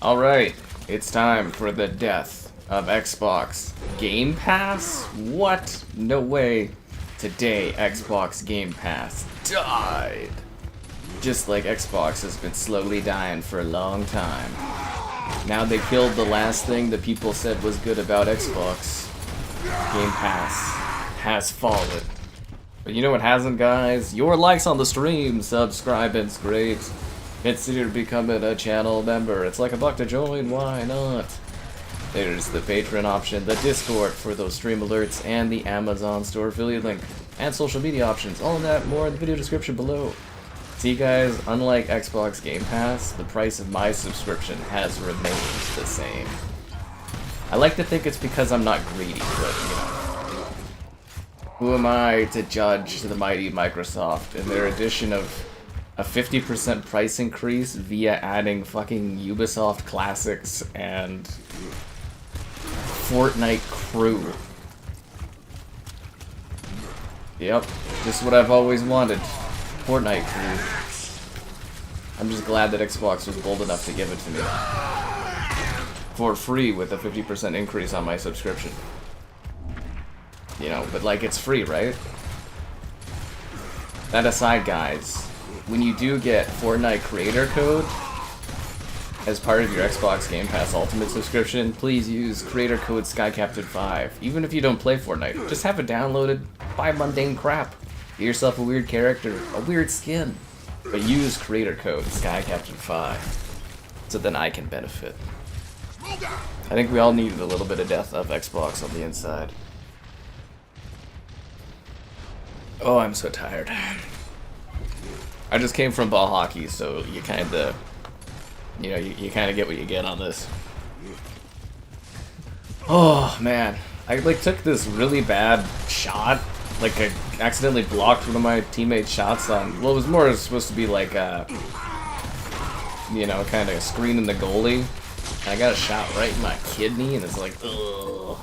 Alright, it's time for the death of Xbox Game Pass? What? No way. Today, Xbox Game Pass died. Just like Xbox has been slowly dying for a long time. Now they killed the last thing the people said was good about Xbox. Game Pass has fallen. But you know what hasn't, guys? Your likes on the stream, subscribing's great. Consider becoming a channel member. It's like $1 to join, why not? There's the Patreon option, the Discord for those stream alerts, and the Amazon store affiliate link. And social media options. All of that more in the video description below. See guys, unlike Xbox Game Pass, the price of my subscription has remained the same. I like to think it's because I'm not greedy, but you know. Who am I to judge the mighty Microsoft and their addition of a 50% price increase via adding fucking Ubisoft classics and Fortnite crew. Yep, just what I've always wanted. Fortnite crew. I'm just glad that Xbox was bold enough to give it to me. For free with a 50% increase on my subscription. You know, but like it's free, right? That aside, guys, when you do get Fortnite creator code as part of your Xbox Game Pass Ultimate subscription, please use creator code SkyCaptain5. Even if you don't play Fortnite, just have it downloaded, buy mundane crap. Get yourself a weird character, a weird skin, but use creator code SkyCaptain5 so then I can benefit. I think we all needed a little bit of death of Xbox on the inside. Oh, I'm so tired. I just came from ball hockey, so you kind of, you know, you kind of get what you get on this. Oh man, I like took this really bad shot. Like I accidentally blocked one of my teammates' shots on. Well, it was more supposed to be like a, you know, kind of screening the goalie. And I got a shot right in my kidney, and it's like, ugh.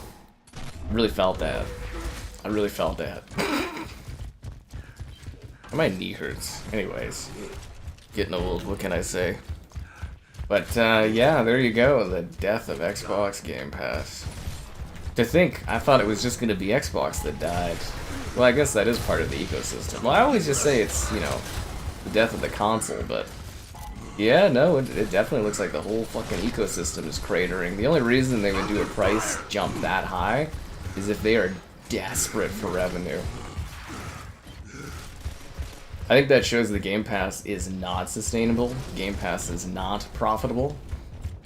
I really felt that. I really felt that. My knee hurts. Anyways, getting old. What can I say? But yeah, there you go. The death of Xbox Game Pass. To think, I thought it was just gonna be Xbox that died. Well, I guess that is part of the ecosystem. Well, I always just say it's, you know, the death of the console, but yeah, no, it definitely looks like the whole fucking ecosystem is cratering. The only reason they would do a price jump that high is if they are desperate for revenue. I think that shows the Game Pass is not sustainable, Game Pass is not profitable,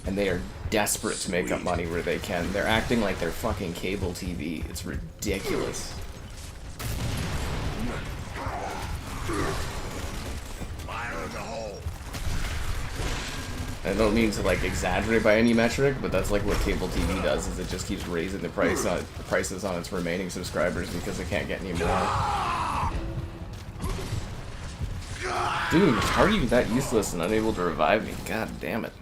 and they are desperate to make up money where they can. They're acting like they're fucking cable TV. It's ridiculous. I don't mean to like exaggerate by any metric, but that's like what cable TV does, is it just keeps raising the prices on its remaining subscribers because it can't get any more. Dude, how are you that useless and unable to revive me? God damn it.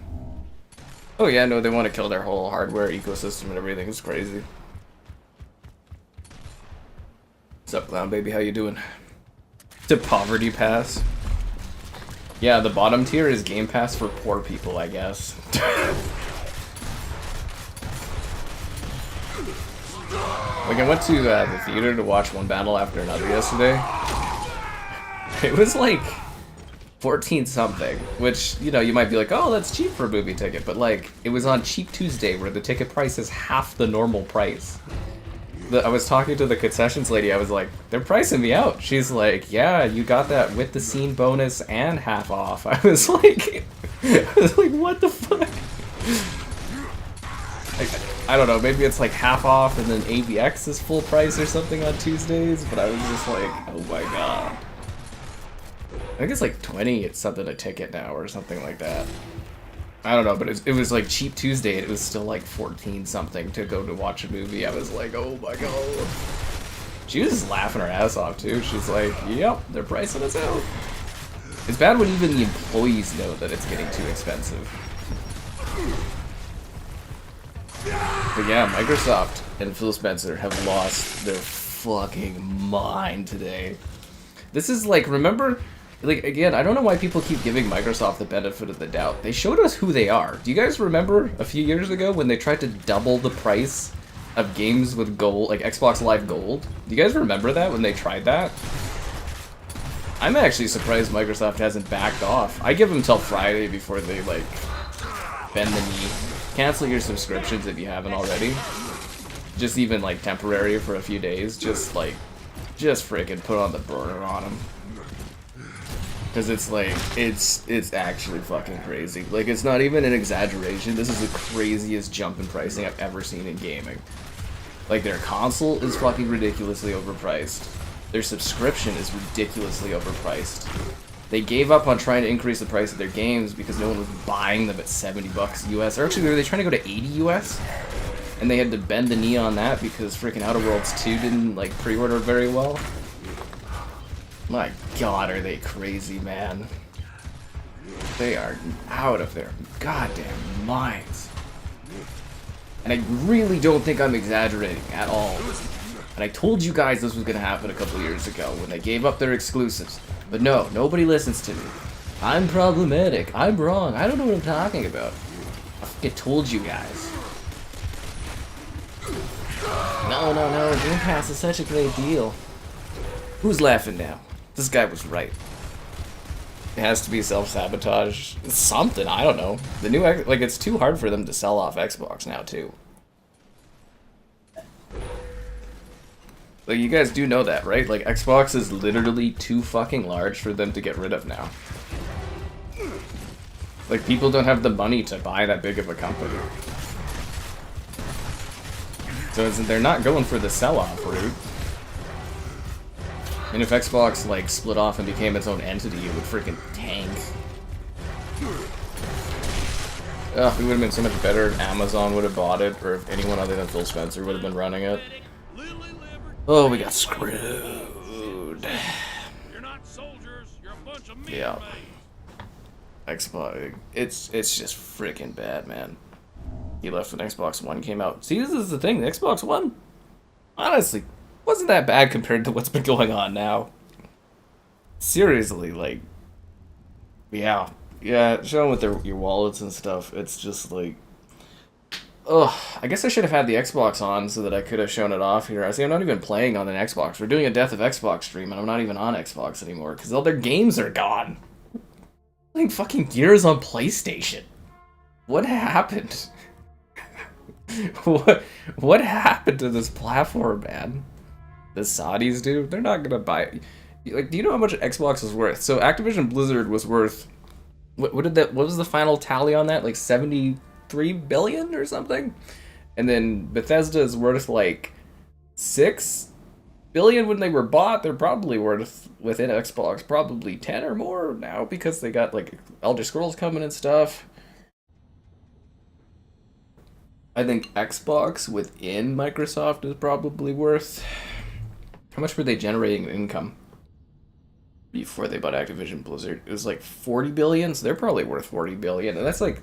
Oh yeah, no, they want to kill their whole hardware ecosystem and everything. It's crazy. What's up, Clown Baby? How you doing? To Poverty Pass. Yeah, the bottom tier is Game Pass for poor people, I guess. Like, I went to the theater to watch one battle after another yesterday. It was like 14 something, which, you know, you might be like, oh, that's cheap for a movie ticket, but like, it was on Cheap Tuesday where the ticket price is half the normal price. I was talking to the concessions lady, I was like, they're pricing me out. She's like, yeah, you got that with the scene bonus and half off. I was like, what the fuck? Like, I don't know, maybe it's like half off and then AVX is full price or something on Tuesdays, but I was just like, oh my god. I think it's like 20, it's something a ticket now or something like that. I don't know, but it was like Cheap Tuesday and it was still like 14 something to go to watch a movie. I was like, oh my god. She was just laughing her ass off too. She's like, yep, they're pricing us out. It's bad when even the employees know that it's getting too expensive. But yeah, Microsoft and Phil Spencer have lost their fucking mind today. This is like, remember Like, again, I don't know why people keep giving Microsoft the benefit of the doubt. They showed us who they are. Do you guys remember a few years ago when they tried to double the price of games with gold, like Xbox Live Gold? Do you guys remember that when they tried that? I'm actually surprised Microsoft hasn't backed off. I give them till Friday before they, like, bend the knee. Cancel your subscriptions if you haven't already. Just even, like, temporary for a few days. Just freaking put on the burner on them. Because it's like, it's actually fucking crazy. Like, it's not even an exaggeration. This is the craziest jump in pricing I've ever seen in gaming. Like, their console is fucking ridiculously overpriced. Their subscription is ridiculously overpriced. They gave up on trying to increase the price of their games because no one was buying them at 70 bucks US. Or actually, were they trying to go to 80 US? And they had to bend the knee on that because freaking Outer Worlds 2 didn't, like, pre-order very well. My god, are they crazy, man. They are out of their goddamn minds. And I really don't think I'm exaggerating at all. And I told you guys this was going to happen a couple years ago when they gave up their exclusives. But no, nobody listens to me. I'm problematic. I'm wrong. I don't know what I'm talking about. I fucking told you guys. No, Game Pass is such a great deal. Who's laughing now? This guy was right. It has to be self-sabotage. It's something, I don't know. The new, like, it's too hard for them to sell off Xbox now, too. Like, you guys do know that, right? Like, Xbox is literally too fucking large for them to get rid of now. Like, people don't have the money to buy that big of a company. So they're not going for the sell-off route. And if Xbox, like, split off and became its own entity, it would freaking tank. Ugh, it would have been so much better if Amazon would have bought it, or if anyone other than Phil Spencer would have been running it. Oh, we got screwed. You're not soldiers, you're a bunch of men. Yeah. Xbox, it's just freaking bad, man. He left when Xbox One came out. See, this is the thing, the Xbox One, honestly, wasn't that bad compared to what's been going on now. Seriously, like, yeah, show them with your wallets and stuff. It's just like, ugh. I guess I should have had the Xbox on so that I could have shown it off here. I see I'm not even playing on an Xbox. We're doing a Death of Xbox stream, and I'm not even on Xbox anymore because all their games are gone. Like fucking Gears on PlayStation. What happened? What happened to this platform, man? The Saudis, dude, they're not gonna buy it. Like, do you know how much Xbox is worth? So Activision Blizzard was worth, what was the final tally on that? Like 73 billion or something? And then Bethesda is worth like 6 billion when they were bought. They're probably worth, within Xbox, probably 10 or more now because they got like Elder Scrolls coming and stuff. I think Xbox within Microsoft is probably worth, how much were they generating in income before they bought Activision Blizzard? It was like 40 billion, so they're probably worth 40 billion. And that's like,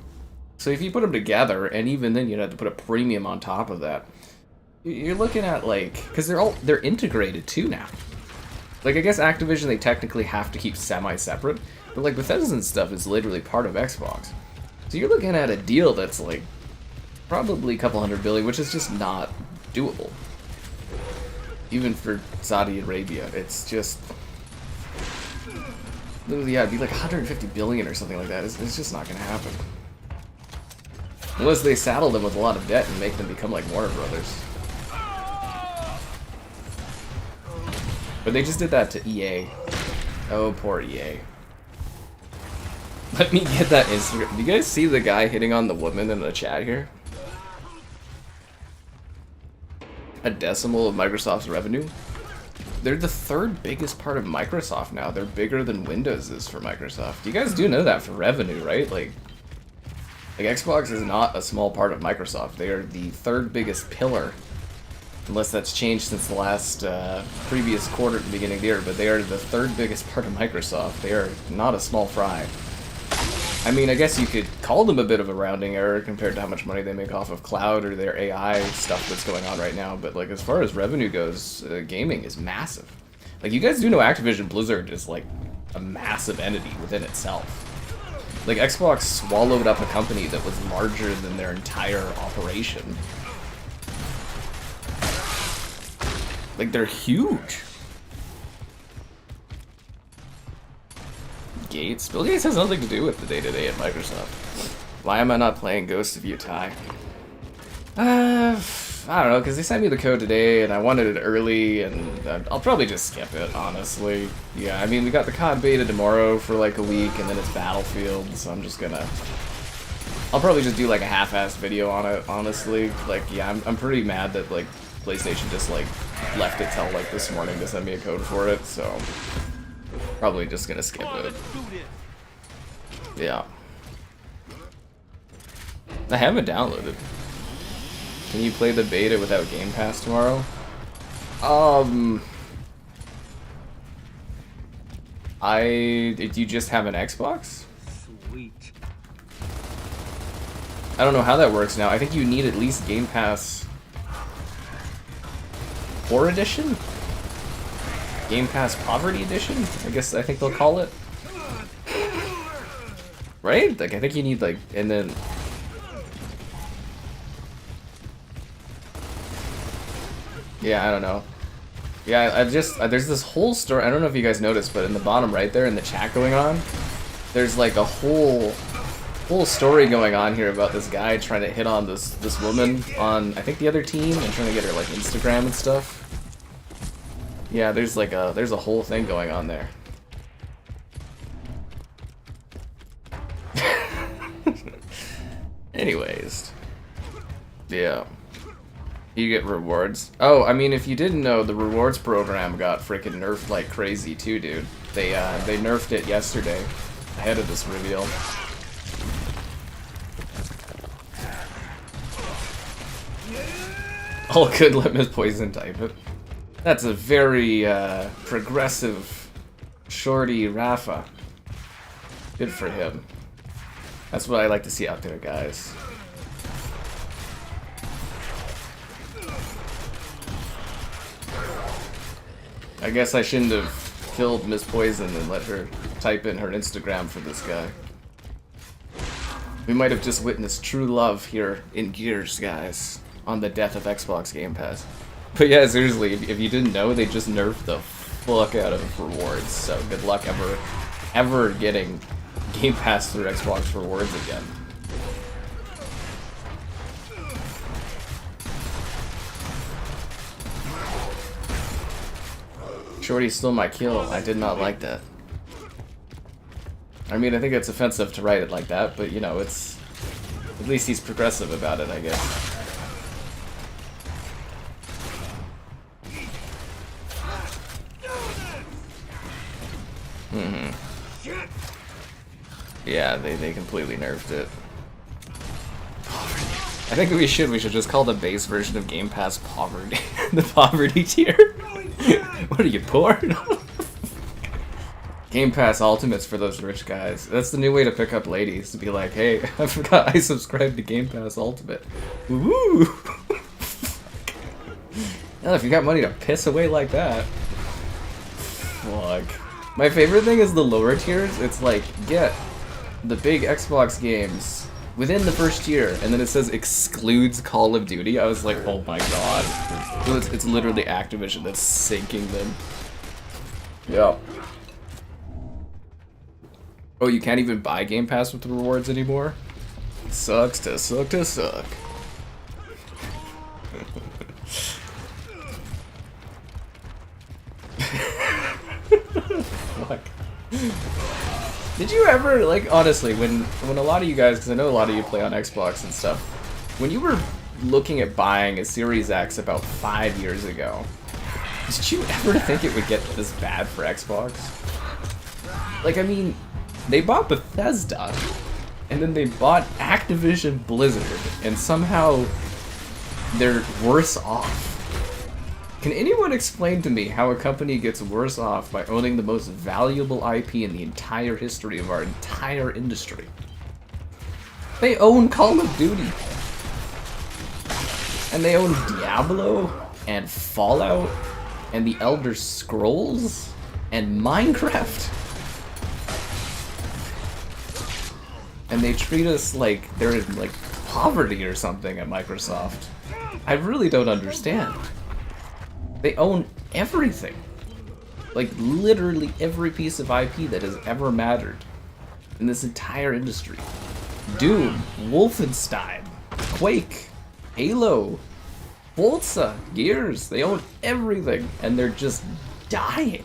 so if you put them together, and even then you'd have to put a premium on top of that, you're looking at like, because they're integrated too now. Like, I guess Activision, they technically have to keep semi-separate, but like Bethesda and stuff is literally part of Xbox. So you're looking at a deal that's like probably a couple $100 billion, which is just not doable. Even for Saudi Arabia, it's just literally, yeah, it'd be like 150 billion or something like that. It's just not gonna happen unless they saddle them with a lot of debt and make them become like Warner Brothers. But they just did that to EA. Oh, poor EA. Let me get that Instagram. Do you guys see the guy hitting on the woman in the chat here? A decimal of Microsoft's revenue? They're the third biggest part of Microsoft now. They're bigger than Windows is for Microsoft. You guys do know that for revenue, right? Like Xbox is not a small part of Microsoft. They are the third biggest pillar. Unless that's changed since the last previous quarter at the beginning of the year, but they are the third biggest part of Microsoft. They are not a small fry. I mean, I guess you could call them a bit of a rounding error compared to how much money they make off of cloud or their AI stuff that's going on right now, but like as far as revenue goes, gaming is massive. Like, you guys do know Activision Blizzard is like a massive entity within itself. Like, Xbox swallowed up a company that was larger than their entire operation. Like, they're huge. Gates? Bill Gates has nothing to do with the day-to-day at Microsoft. Why am I not playing Ghost of Utah? I don't know, because they sent me the code today, and I wanted it early, and I'll probably just skip it, honestly. Yeah, I mean, we got the COD beta tomorrow for like a week, and then it's Battlefield, so I'm just gonna... I'll probably just do like a half-assed video on it, honestly. Like, yeah, I'm pretty mad that, like, PlayStation just, like, left it till, like, this morning to send me a code for it, so... Probably just gonna skip it. Yeah. I haven't downloaded. Can you play the beta without Game Pass tomorrow? Do you just have an Xbox? Sweet. I don't know how that works now. I think you need at least Game Pass Poor Edition? Game Pass Poverty Edition? I think they'll call it. Right? Like, I think you need, like, and then... Yeah, I don't know. Yeah, there's this whole story, I don't know if you guys noticed, but in the bottom right there in the chat going on, there's like a whole story going on here about this guy trying to hit on this woman on, I think, the other team, and trying to get her, like, Instagram and stuff. Yeah, there's a whole thing going on there. Anyways. Yeah. You get rewards. Oh, I mean, if you didn't know, the rewards program got freaking nerfed like crazy too, dude. They nerfed it yesterday, ahead of this reveal. All good, let Miss Poison type it. That's a very progressive shorty Rafa. Good for him. That's what I like to see out there, guys. I guess I shouldn't have killed Miss Poison and let her type in her Instagram for this guy. We might have just witnessed true love here in Gears, guys, on the death of Xbox Game Pass. But yeah, seriously, if you didn't know, they just nerfed the fuck out of rewards, so good luck ever getting Game Pass through Xbox rewards again. Shorty stole my kill. I did not like that. I mean, I think it's offensive to write it like that, but you know, it's... At least he's progressive about it, I guess. Yeah, they completely nerfed it. I think we should just call the base version of Game Pass Poverty. The Poverty tier. What are you, poor? Game Pass Ultimates for those rich guys. That's the new way to pick up ladies, to be like, hey, I forgot I subscribed to Game Pass Ultimate. Woo! Hell, if you got money to piss away like that. Fuck. My favorite thing is the lower tiers. It's like, get the big Xbox games within the first year, and then it says excludes Call of Duty. I was like, oh my god. So it's literally Activision that's sinking them. Yeah. Oh, you can't even buy Game Pass with the rewards anymore? Sucks to suck to suck. Fuck. Did you ever, like, honestly, when a lot of you guys, because I know a lot of you play on Xbox and stuff, when you were looking at buying a Series X about 5 years ago, did you ever think it would get this bad for Xbox? Like, I mean, they bought Bethesda, and then they bought Activision Blizzard, and somehow they're worse off. Can anyone explain to me how a company gets worse off by owning the most valuable IP in the entire history of our entire industry? They own Call of Duty. And they own Diablo, and Fallout, and the Elder Scrolls, and Minecraft. and they treat us like they're in like poverty or something at Microsoft. I really don't understand. They own everything. Like literally every piece of IP that has ever mattered in this entire industry. Doom, Wolfenstein, Quake, Halo, Forza, Gears, they own everything and they're just dying.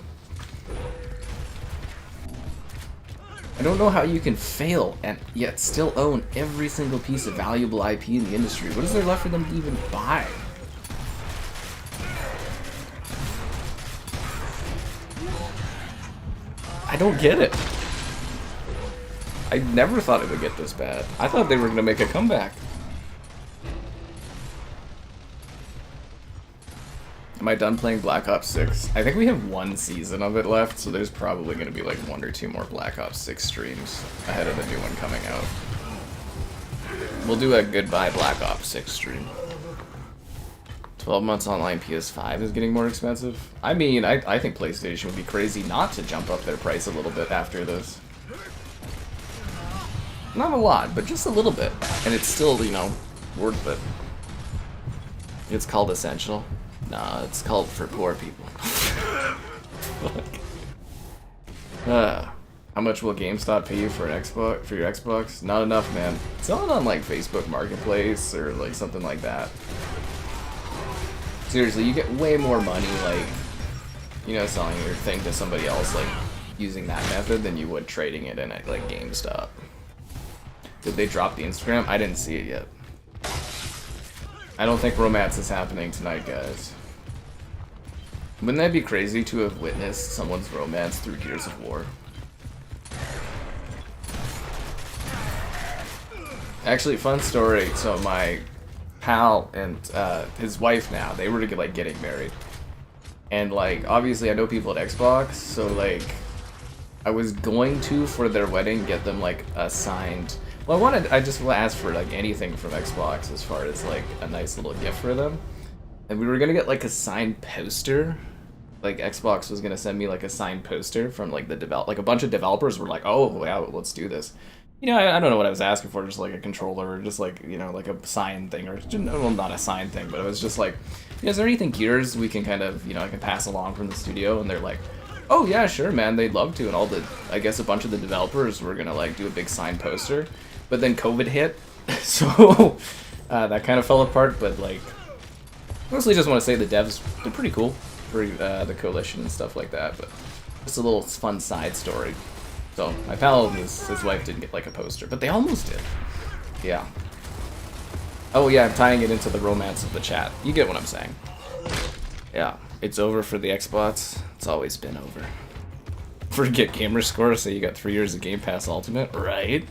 I don't know how you can fail and yet still own every single piece of valuable IP in the industry. What is there left for them to even buy? I don't get it. I never thought it would get this bad. I thought they were gonna make a comeback. Am I done playing Black Ops 6? I think we have one season of it left, so there's probably going to be like 1 or 2 more Black Ops 6 streams ahead of the new one coming out. We'll do a goodbye Black Ops 6 stream. 12 months online PS5 is getting more expensive. I mean, I think PlayStation would be crazy not to jump up their price a little bit after this. Not a lot, but just a little bit. And it's still, you know, worth it. It's called Essential. Nah, it's called for poor people. How much will GameStop pay you for an Xbox? For your Xbox? Not enough, man. Sell it on like Facebook Marketplace or like something like that. Seriously, you get way more money, like, you know, selling your thing to somebody else, like using that method, than you would trading it in at like GameStop. Did they drop the Instagram? I didn't see it yet. I don't think romance is happening tonight, guys. Wouldn't that be crazy to have witnessed someone's romance through Gears of War? Actually, fun story. So my pal and his wife now, they were like getting married. And like, obviously I know people at Xbox, so like, I was going to, for their wedding, get them like a signed... Well, I just asked for like anything from Xbox as far as like a nice little gift for them. And we were gonna get like a signed poster. Like Xbox was gonna send me like a signed poster from like like a bunch of developers were like, oh yeah, let's do this. You know, I don't know what I was asking for, just like a controller or just like, you know, like a signed thing, or well, not a signed thing, but it was just like, is there anything Gears we can kind of, you know, I can pass along from the studio? And they're like, oh yeah, sure, man, they'd love to. And I guess a bunch of the developers were gonna like do a big signed poster. But then COVID hit, so that kind of fell apart. But like, mostly just want to say the devs, they're pretty cool for the coalition and stuff like that. But just a little fun side story. So my pal and his wife didn't get like a poster, but they almost did. Yeah. Oh yeah, I'm tying it into the romance of the chat. You get what I'm saying. Yeah, it's over for the Xbox. It's always been over. Forget gamer score, so you got 3 years of Game Pass Ultimate, right?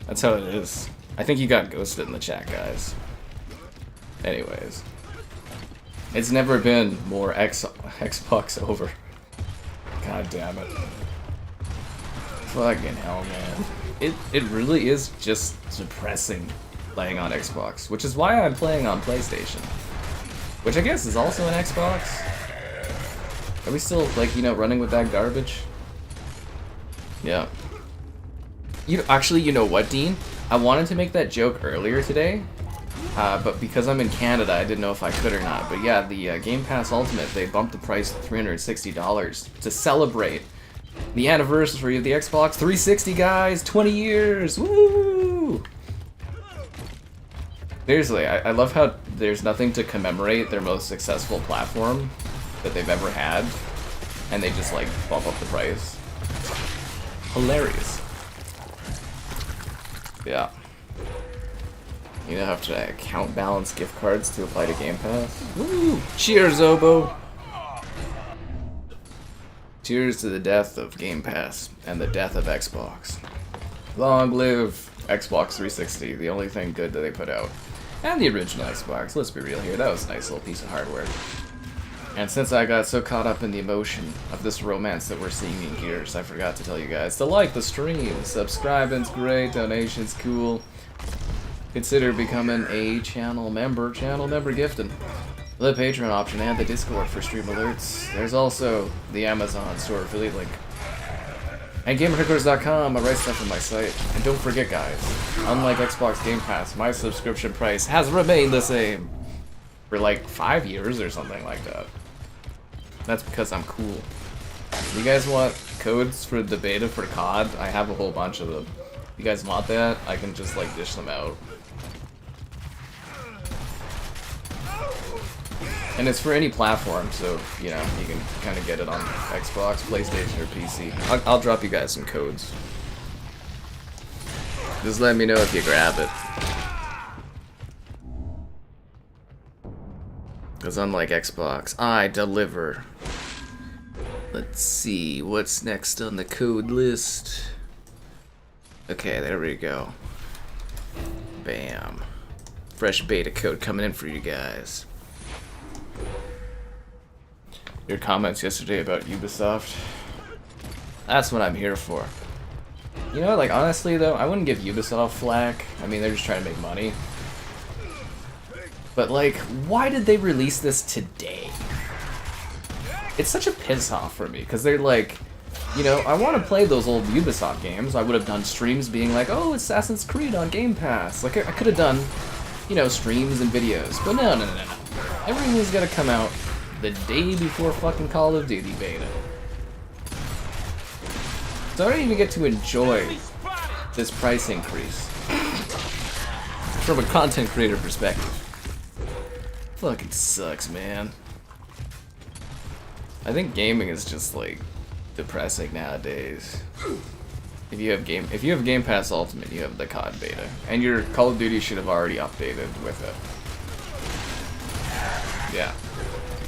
That's how it is. I think you got ghosted in the chat, guys. Anyways. It's never been more Xbox over. God damn it. Fucking hell, man. It really is just depressing playing on Xbox, which is why I'm playing on PlayStation. Which I guess is also an Xbox. Are we still, like, you know, running with that garbage? Yeah. Actually, you know what, Dean? I wanted to make that joke earlier today, but because I'm in Canada, I didn't know if I could or not. But yeah, the Game Pass Ultimate, they bumped the price to $360 to celebrate the anniversary of the Xbox 360, guys! 20 years! Woo! Seriously, I love how there's nothing to commemorate their most successful platform that they've ever had, and they just, like, bump up the price. Hilarious. Yeah. You don't have to account balance gift cards to apply to Game Pass. Woo! Cheers, Obo! Cheers to the death of Game Pass and the death of Xbox. Long live Xbox 360, the only thing good that they put out. And the original Xbox, let's be real here, that was a nice little piece of hardware. And since I got so caught up in the emotion of this romance that we're seeing in Gears, I forgot to tell you guys to like the stream, subscribing's great, donation's cool. Consider becoming a channel member gifting. The Patreon option and the Discord for stream alerts. There's also the Amazon store affiliate link. And GamerHeadquarters.com, I write stuff on my site. And don't forget, guys, unlike Xbox Game Pass, my subscription price has remained the same for like 5 years or something like that. That's because I'm cool. You guys want codes for the beta for COD? I have a whole bunch of them. You guys want that? I can just like dish them out. And it's for any platform, so, you know, you can kind of get it on Xbox, PlayStation, or PC. I'll drop you guys some codes. Just let me know if you grab it. Because unlike Xbox, I deliver. Let's see, what's next on the code list? Okay, there we go. Bam. Fresh beta code coming in for you guys. Your comments yesterday about Ubisoft. That's what I'm here for. You know, like, honestly, though, I wouldn't give Ubisoft flack. I mean, they're just trying to make money. But, like, why did they release this today? It's such a piss-off for me, because they're like, you know, I want to play those old Ubisoft games. I would have done streams being like, oh, Assassin's Creed on Game Pass. Like, I could have done, you know, streams and videos. But no. Everything's got to come out the day before fucking Call of Duty beta. So I don't even get to enjoy this price increase from a content creator perspective. Fucking sucks, man. I think gaming is just like depressing nowadays. If you have Game Pass Ultimate, you have the COD beta, and your Call of Duty should have already updated with it. Yeah.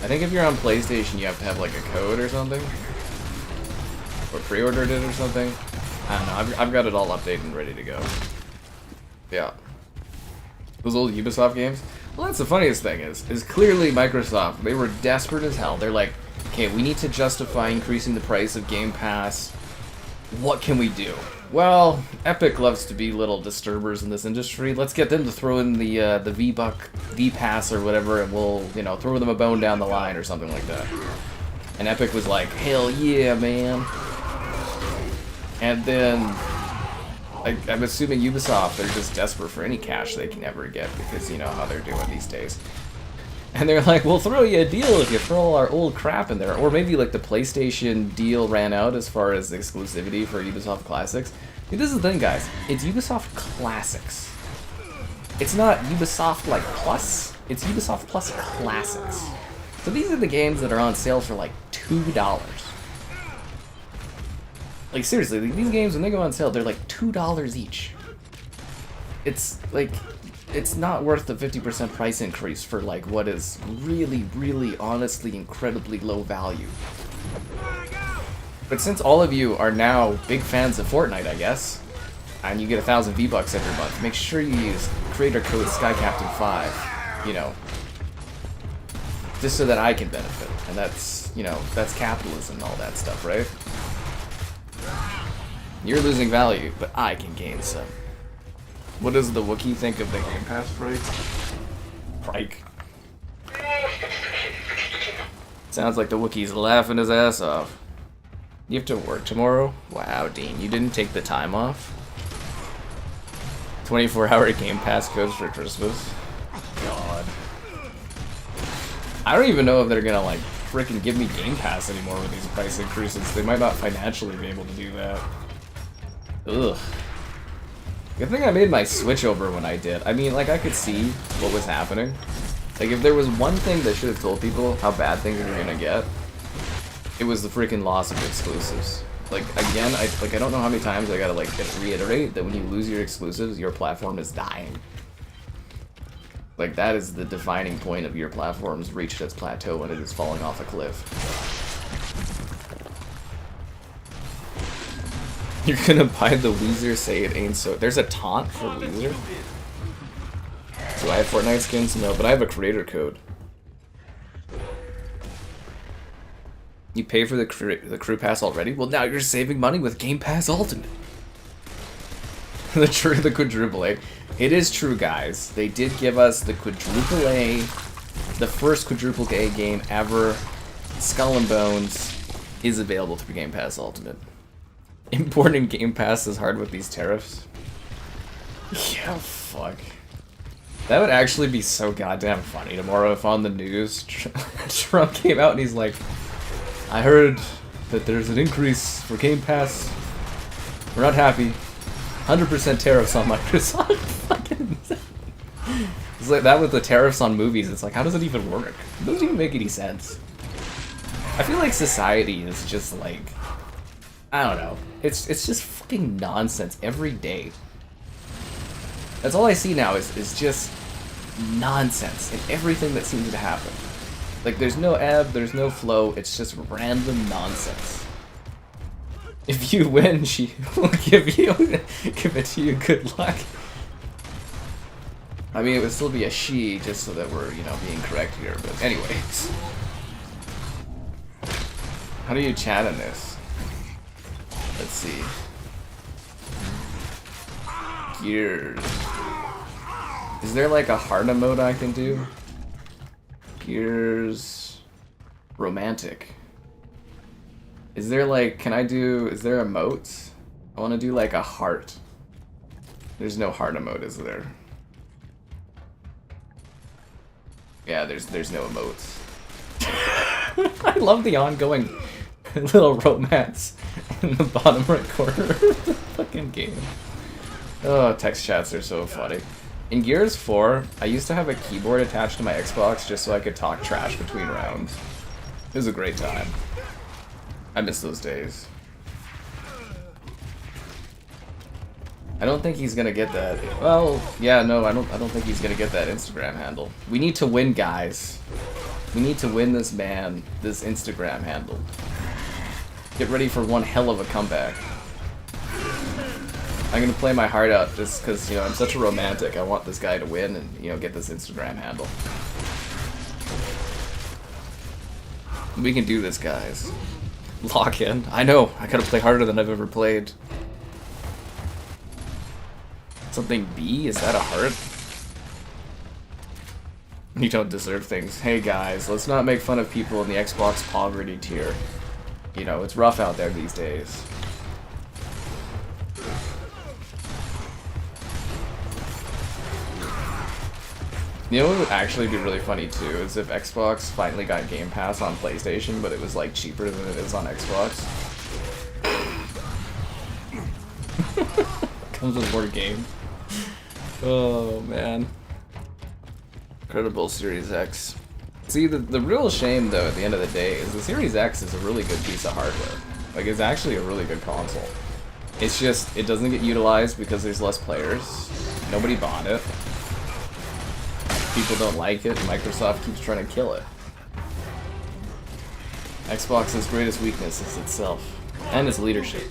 I think if you're on PlayStation, you have to have like a code or something, or pre-ordered it or something. I don't know. I've got it all updated and ready to go. Yeah. Those old Ubisoft games. Well, that's the funniest thing is clearly Microsoft. They were desperate as hell. They're like, okay, we need to justify increasing the price of Game Pass. What can we do? Well, Epic loves to be little disturbers in this industry. Let's get them to throw in the V-Pass or whatever, and we'll, you know, throw them a bone down the line or something like that. And Epic was like, hell yeah, man. And then, I'm assuming Ubisoft, they're just desperate for any cash they can ever get, because you know how they're doing these days. And they're like, we'll throw you a deal if you throw all our old crap in there. Or maybe like the PlayStation deal ran out as far as exclusivity for Ubisoft Classics. See, this is the thing, guys. It's Ubisoft Classics. It's not Ubisoft like Plus. It's Ubisoft Plus Classics. So these are the games that are on sale for like $2. Like seriously, these games when they go on sale, they're like $2 each. It's like, it's not worth the 50% price increase for like what is really, really, honestly, incredibly low value. But since all of you are now big fans of Fortnite, I guess, and you get 1,000 V-Bucks every month, make sure you use creator code SkyCaptain5, you know, just so that I can benefit. And that's, you know, that's capitalism and all that stuff, right? You're losing value, but I can gain some. What does the Wookiee think of the Game Pass price? Prike. Sounds like the Wookiee's laughing his ass off. You have to work tomorrow? Wow, Dean, you didn't take the time off? 24-hour Game Pass codes for Christmas? God. I don't even know if they're gonna, like, freaking give me Game Pass anymore with these price increases. They might not financially be able to do that. Ugh. Good thing I made my switch over when I did. I mean, like, I could see what was happening. Like, if there was one thing that should have told people how bad things were gonna get, it was the freaking loss of exclusives. Like, again, I don't know how many times I gotta, like, reiterate that when you lose your exclusives, your platform is dying. Like, that is the defining point of your platform's reached its plateau when it is falling off a cliff. You're gonna buy the Weezer, say it ain't so. There's a taunt for Weezer? Do I have Fortnite skins? No, but I have a creator code. You pay for the crew pass already? Well, now you're saving money with Game Pass Ultimate. the quadruple A. It is true, guys. They did give us the quadruple A, the first quadruple A game ever. Skull and Bones is available through Game Pass Ultimate. Importing Game Pass is hard with these tariffs. Yeah, fuck. That would actually be so goddamn funny tomorrow if on the news Trump came out and he's like, I heard that there's an increase for Game Pass. We're not happy. 100% tariffs on Microsoft. Fucking it's like that with the tariffs on movies. It's like, how does it even work? It doesn't even make any sense. I feel like society is just like, I don't know. It's just fucking nonsense every day. That's all I see now is just nonsense in everything that seems to happen. Like, there's no ebb, there's no flow, it's just random nonsense. If you win, she will give it to you good luck. I mean, it would still be a she, just so that we're, you know, being correct here, but anyways. How do you chat in this? Let's see. Gears. Is there like a hard mode I can do? Gears. Romantic. Is there like, is there emotes? I want to do like a heart. There's no hard emote, is there? Yeah, there's no emotes. I love the ongoing little romance in the bottom right corner of the fucking game. Oh, text chats are so funny. In Gears 4, I used to have a keyboard attached to my Xbox just so I could talk trash between rounds. It was a great time. I miss those days. I don't think he's gonna get that. Well, yeah, no, I don't think he's gonna get that Instagram handle. We need to win, guys. We need to win this man, this Instagram handle. Get ready for one hell of a comeback. I'm gonna play my heart out just because, you know, I'm such a romantic. I want this guy to win and, you know, get this Instagram handle. We can do this, guys. Lock in. I know, I gotta play harder than I've ever played. Something B? Is that a heart? You don't deserve things. Hey guys, let's not make fun of people in the Xbox poverty tier. You know, it's rough out there these days. You know what would actually be really funny too is if Xbox finally got Game Pass on PlayStation, but it was like cheaper than it is on Xbox. Comes with more games. Oh man. Incredible Series X. See, the real shame though at the end of the day is the Series X is a really good piece of hardware. Like, it's actually a really good console. It's just, it doesn't get utilized because there's less players. Nobody bought it. People don't like it, and Microsoft keeps trying to kill it. Xbox's greatest weakness is itself, and its leadership.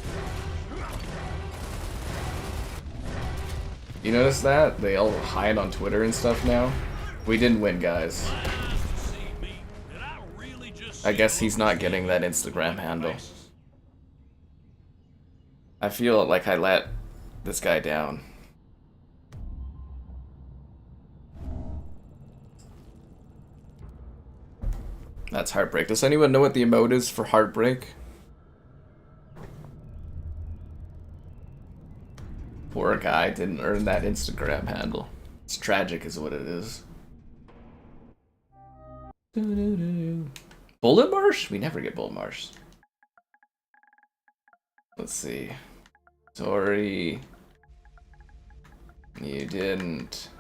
You notice that? They all hide on Twitter and stuff now? We didn't win, guys. I guess he's not getting that Instagram handle. I feel like I let this guy down. That's heartbreak. Does anyone know what the emote is for heartbreak? Poor guy didn't earn that Instagram handle. It's tragic is what it is. Bullet Marsh? We never get Bullet Marsh. Let's see. Sorry. You didn't.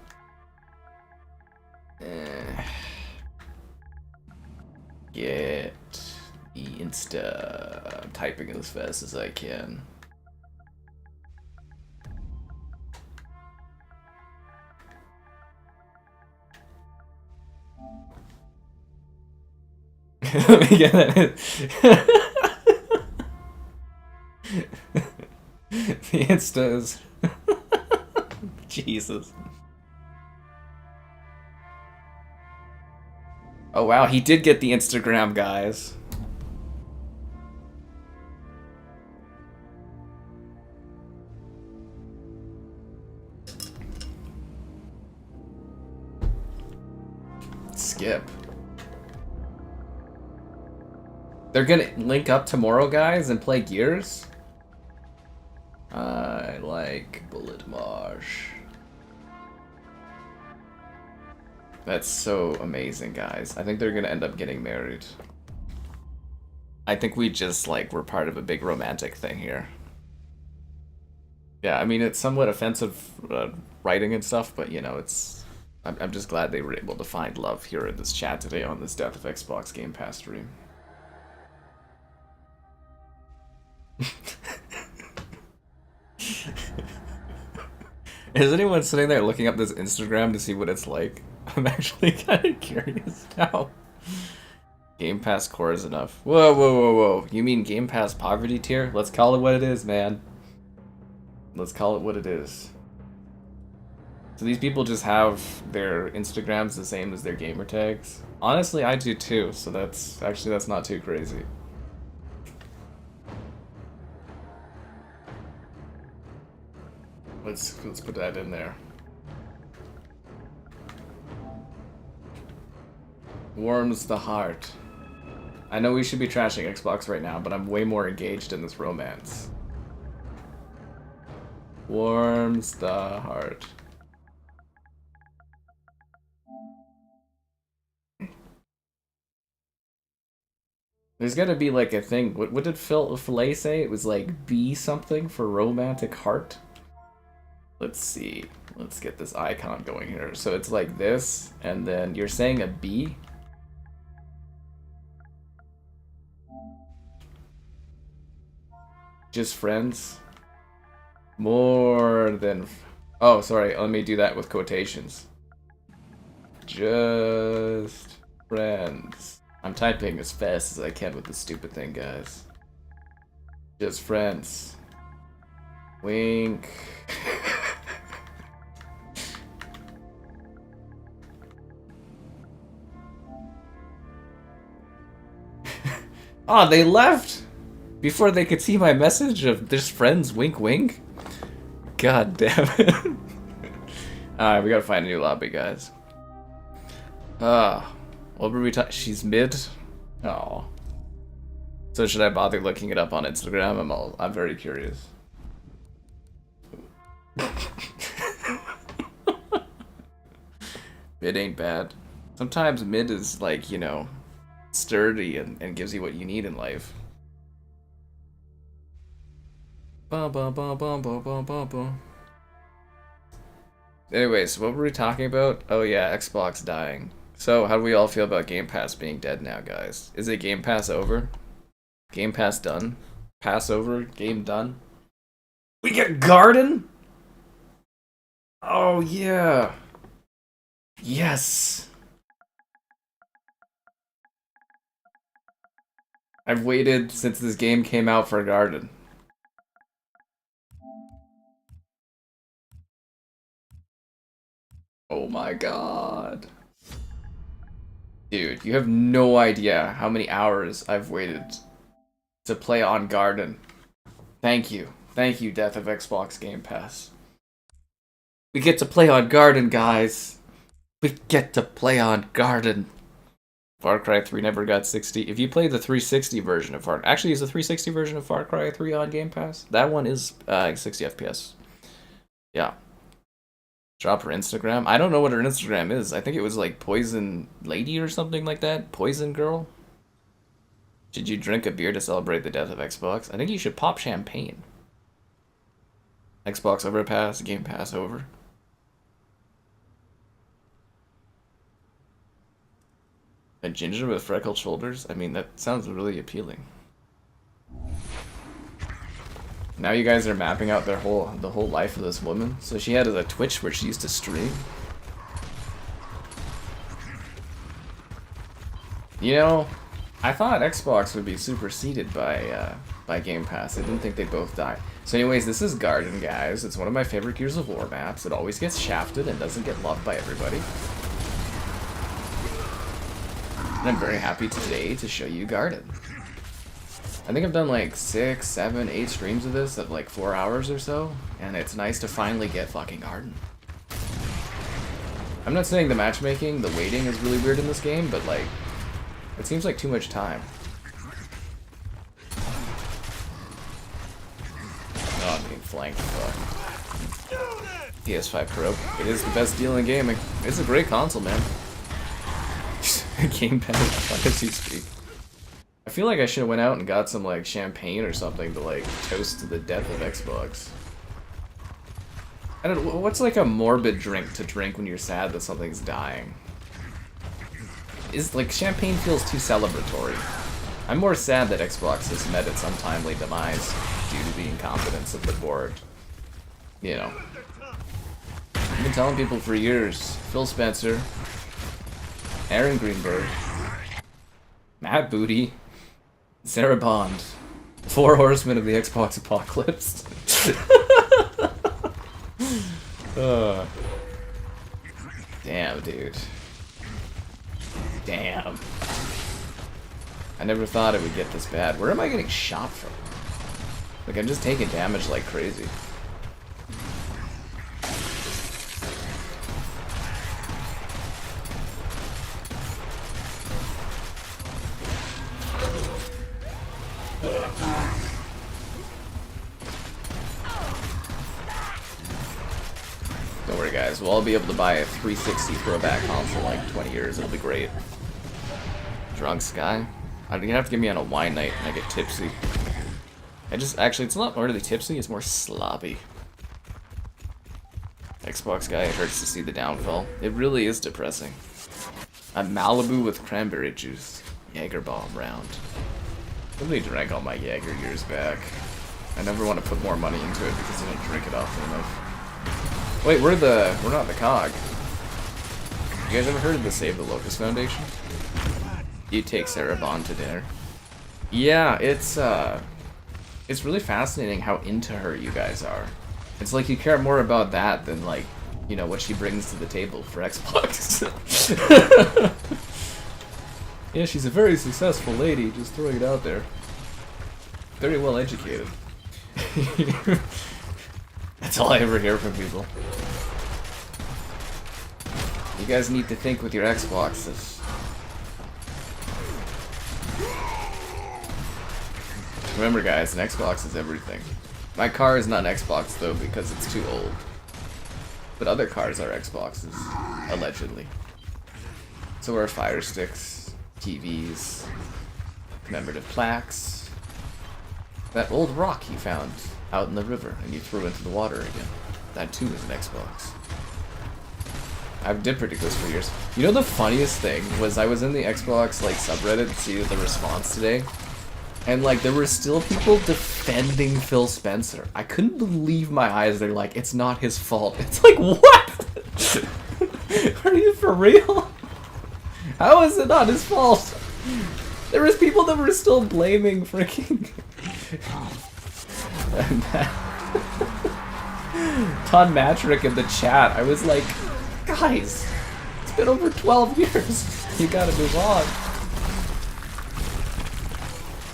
Get the Insta. I'm typing as fast as I can. Let me get that. The Insta is. Jesus. Oh wow, he did get the Instagram, guys. Skip. They're gonna link up tomorrow, guys, and play Gears? like Bullet Marsh. That's so amazing, guys. I think they're gonna end up getting married. I think we just, like, we're part of a big romantic thing here. Yeah, I mean, it's somewhat offensive writing and stuff, but, you know, it's... I'm just glad they were able to find love here in this chat today on this Death of Xbox Game Pass stream. Is anyone sitting there looking up this Instagram to see what it's like? I'm actually kind of curious now. Game Pass core is enough. Whoa, whoa, whoa, whoa. You mean Game Pass poverty tier? Let's call it what it is, man. Let's call it what it is. So these people just have their Instagrams the same as their gamer tags? Honestly, I do too, so that's not too crazy. Let's put that in there. Warms the heart. I know we should be trashing Xbox right now, but I'm way more engaged in this romance. Warms the heart. There's gotta be like a thing. What did Filet say? It was like B something for romantic heart. Let's see. Let's get this icon going here. So it's like this, and then you're saying a B? Just friends? More than... Oh, sorry. Let me do that with quotations. Just friends. I'm typing as fast as I can with this stupid thing, guys. Just friends. Wink. Oh, they left before they could see my message of just friends, wink wink. God damn it. Alright, we gotta find a new lobby, guys. What were we talking? She's mid? Oh. So should I bother looking it up on Instagram? I'm very curious. Mid ain't bad. Sometimes mid is like, you know, sturdy and gives you what you need in life. Bum, bum, bum, bum, bum, bum, bum, bum. Anyways, what were we talking about? Oh yeah, Xbox dying. So, how do we all feel about Game Pass being dead now, guys? Is it Game Pass over? Game Pass done? Pass over? Game done? We get Garden? Oh yeah. Yes. I've waited since this game came out for Garden. Oh my god. Dude, you have no idea how many hours I've waited to play on Garden. Thank you. Thank you, Death of Xbox Game Pass. We get to play on Garden, guys. We get to play on Garden. Far Cry 3 never got 60. If you play the 360 version of Far... Actually, is the 360 version of Far Cry 3 on Game Pass? That one is 60 FPS. Yeah. Drop her Instagram. I don't know what her Instagram is. I think it was like Poison Lady or something like that. Poison Girl. Should you drink a beer to celebrate the death of Xbox? I think you should pop champagne. Xbox overpass, Game Pass over. A ginger with freckled shoulders? I mean, that sounds really appealing. Now you guys are mapping out the whole life of this woman. So she had a Twitch where she used to stream. You know, I thought Xbox would be superseded by Game Pass. I didn't think they'd both die. So anyways, this is Garden, guys. It's one of my favorite Gears of War maps. It always gets shafted and doesn't get loved by everybody. And I'm very happy today to show you Garden. I think I've done like 6, 7, 8 streams of this of like 4 hours or so, and it's nice to finally get fucking Garden. I'm not saying the matchmaking, the waiting is really weird in this game, but like, it seems like too much time. Oh, I'm being flanked, fuck. PS5 Pro. It is the best deal in gaming. It's a great console, man. Game Pass, as you speak. I feel like I should have went out and got some like champagne or something to like toast to the death of Xbox. I don't know, what's like a morbid drink to drink when you're sad that something's dying? Is like champagne feels too celebratory. I'm more sad that Xbox has met its untimely demise due to the incompetence of the board. You know. I've been telling people for years, Phil Spencer, Aaron Greenberg, Matt Booty, Sarah Bond, 4 horsemen of the Xbox apocalypse. Damn, dude. Damn. I never thought it would get this bad. Where am I getting shot from? Like, I'm just taking damage like crazy. Don't worry, guys. We'll all be able to buy a 360 throwback console in like 20 years. It'll be great. Drunk Sky? You have to get me on a wine night and I get tipsy. Actually, it's not really tipsy, it's more sloppy. Xbox guy, it hurts to see the downfall. It really is depressing. A Malibu with cranberry juice. Jaeger bomb round. Somebody drank all my Jaeger years back. I never want to put more money into it because I don't drink it often enough. Wait, we're not the COG. You guys ever heard of the Save the Locust Foundation? You take Sarah Bond to dinner. Yeah, it's really fascinating how into her you guys are. It's like you care more about that than like, you know, what she brings to the table for Xbox. Yeah, she's a very successful lady, just throwing it out there. Very well educated. That's all I ever hear from people. You guys need to think with your Xboxes. Remember guys, an Xbox is everything. My car is not an Xbox though because it's too old. But other cars are Xboxes, allegedly. So are Fire Sticks, TVs, commemorative plaques. That old rock you found out in the river and you threw into the water again. That too is an Xbox. I've did predict this for years. You know the funniest thing was I was in the Xbox like subreddit to see the response today. And like there were still people defending Phil Spencer. I couldn't believe my eyes. They're like, it's not his fault. It's like, what? Are you for real? How is it not his fault? There was people that were still blaming freaking Ton Matrick in the chat. I was like, guys, it's been over 12 years. You gotta move on.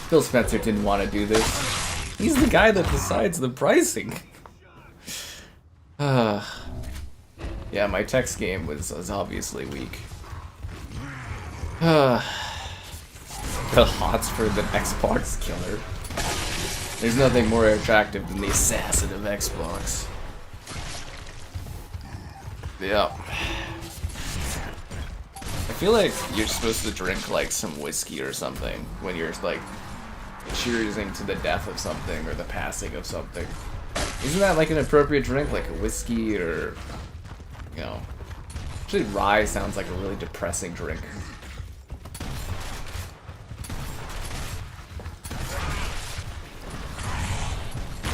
Phil Spencer didn't want to do this. He's the guy that decides the pricing. Yeah, my text game was obviously weak. The hots for the Xbox killer. There's nothing more attractive than the assassin of Xbox. Yep. I feel like you're supposed to drink like some whiskey or something when you're like cheersing to the death of something or the passing of something. Isn't that like an appropriate drink, like a whiskey or, you know? Actually, rye sounds like a really depressing drink.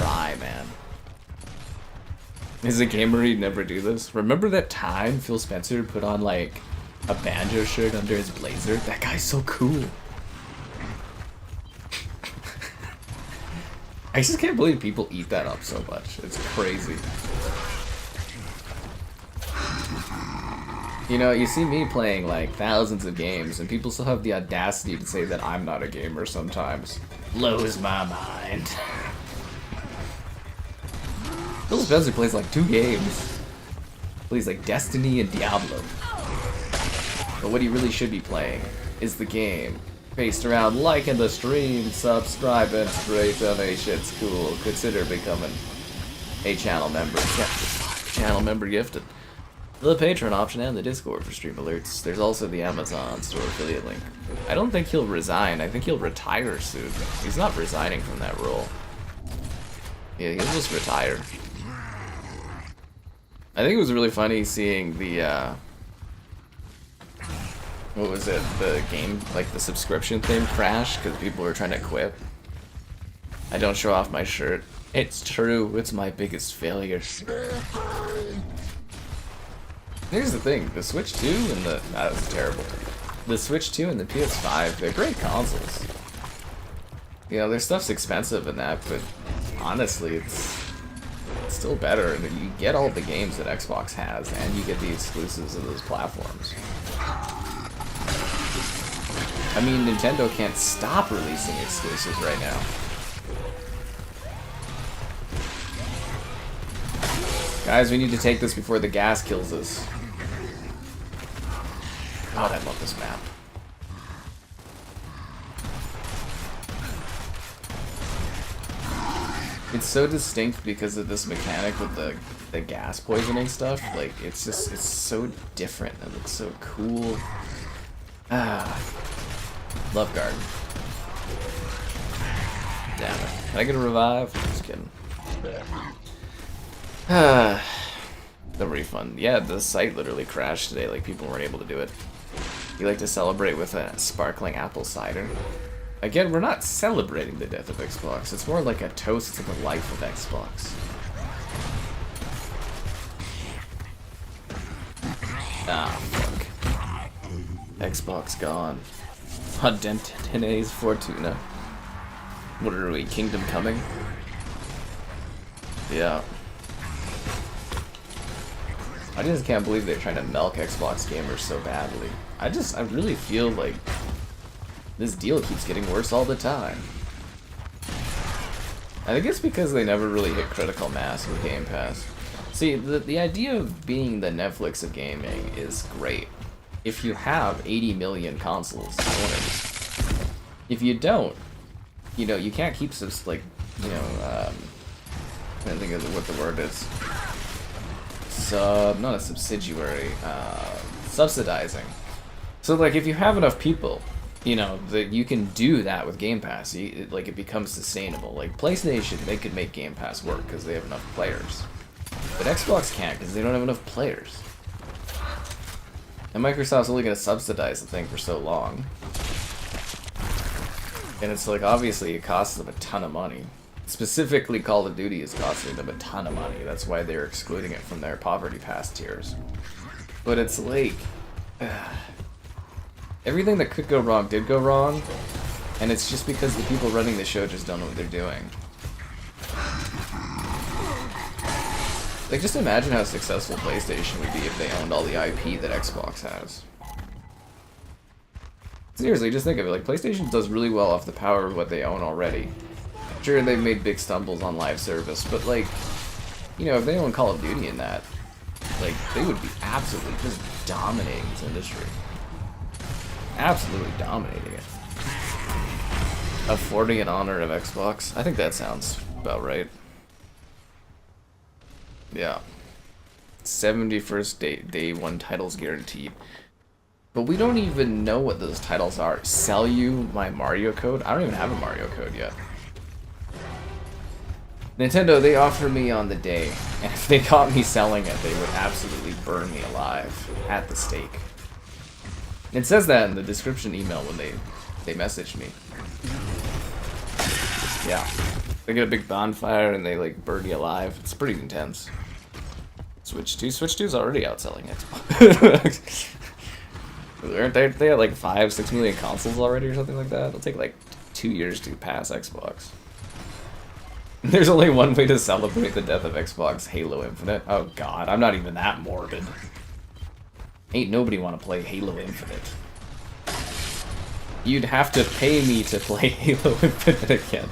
Rye, man. As a gamer, he'd never do this. Remember that time Phil Spencer put on like a banjo shirt under his blazer? That guy's so cool. I just can't believe people eat that up so much. It's crazy. You know, you see me playing like thousands of games and people still have the audacity to say that I'm not a gamer sometimes. Blows my mind. Phil Spencer plays like 2 games. Plays like Destiny and Diablo. But what he really should be playing is the game based around liking the stream, subscribe, and straight donations. Cool. Consider becoming a channel member. Yeah, channel member gifted. The Patreon option and the Discord for stream alerts. There's also the Amazon store affiliate link. I don't think he'll resign. I think he'll retire soon. He's not resigning from that role. Yeah, he'll just retire. I think it was really funny seeing the, what was it? The game, like the subscription thing crash because people were trying to quit. I don't show off my shirt. It's true. It's my biggest failure. Here's the thing, the Switch 2 and the... that was terrible. The Switch 2 and the PS5, they're great consoles. You know, their stuff's expensive and that, but honestly, it's still better. And you get all the games that Xbox has, and you get the exclusives of those platforms. I mean, Nintendo can't stop releasing exclusives right now. Guys, we need to take this before the gas kills us. God, I love this map. It's so distinct because of this mechanic with the gas poisoning stuff. Like, it's just, it's so different. It looks so cool. Ah. Love Garden. Damn it. Can I get a revive? Just kidding. The refund. Yeah, the site literally crashed today. Like, people weren't able to do it. You like to celebrate with a sparkling apple cider? Again, we're not celebrating the death of Xbox. It's more like a toast to the life of Xbox. Ah, fuck. Xbox gone. Audentes Fortuna. What are we, Kingdom Coming? Yeah. I just can't believe they're trying to milk Xbox gamers so badly. I really feel like this deal keeps getting worse all the time. I think it's because they never really hit critical mass with Game Pass. See, the idea of being the Netflix of gaming is great. If you have 80 million consoles owners. If you don't, you know, you can't keep some, like, you know, I don't think of what the word is. Not a subsidiary, subsidizing. So, like, if you have enough people, you know, that you can do that with Game Pass, like, it becomes sustainable. Like, PlayStation, they could make Game Pass work because they have enough players. But Xbox can't because they don't have enough players. And Microsoft's only going to subsidize the thing for so long. And it's like, obviously, it costs them a ton of money. Specifically, Call of Duty is costing them a ton of money. That's why they're excluding it from their Poverty Pass tiers. But it's like... everything that could go wrong did go wrong, and it's just because the people running the show just don't know what they're doing. Like, just imagine how successful PlayStation would be if they owned all the IP that Xbox has. Seriously, just think of it. Like, PlayStation does really well off the power of what they own already. Sure, they've made big stumbles on live service, but, like, you know, if they own Call of Duty in that, like, they would be absolutely just dominating this industry. Absolutely dominating it. Affording in honor of Xbox. I think that sounds about right. Yeah. 71st day one titles guaranteed. But we don't even know what those titles are. Sell you my Mario code? I don't even have a Mario code yet. Nintendo, they offer me on the day, and if they caught me selling it, they would absolutely burn me alive at the stake. It says that in the description email when they messaged me. Yeah. They get a big bonfire and they, like, burn you alive. It's pretty intense. Switch 2? Switch 2's already outselling Xbox. Aren't they had like 5-6 million consoles already or something like that? It'll take like 2 years to pass Xbox. There's only one way to celebrate the death of Xbox, Halo Infinite. Oh god, I'm not even that morbid. Ain't nobody want to play Halo Infinite. You'd have to pay me to play Halo Infinite again.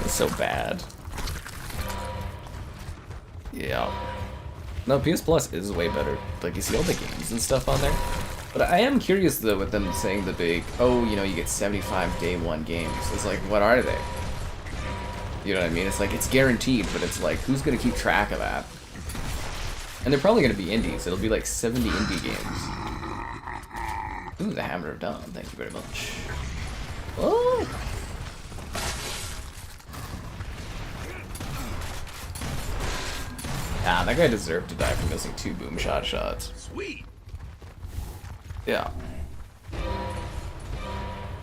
It's so bad. Yeah. No, PS Plus is way better. Like, you see all the games and stuff on there. But I am curious, though, with them saying the big, oh, you know, you get 75 day one games. It's like, what are they? You know what I mean? It's like, it's guaranteed, but it's like, who's gonna keep track of that? And they're probably gonna be indies. It'll be like 70 indie games. Ooh, the Hammer of Dawn. Thank you very much. Oh! Ah, that guy deserved to die for missing 2 boom shots. Sweet. Yeah.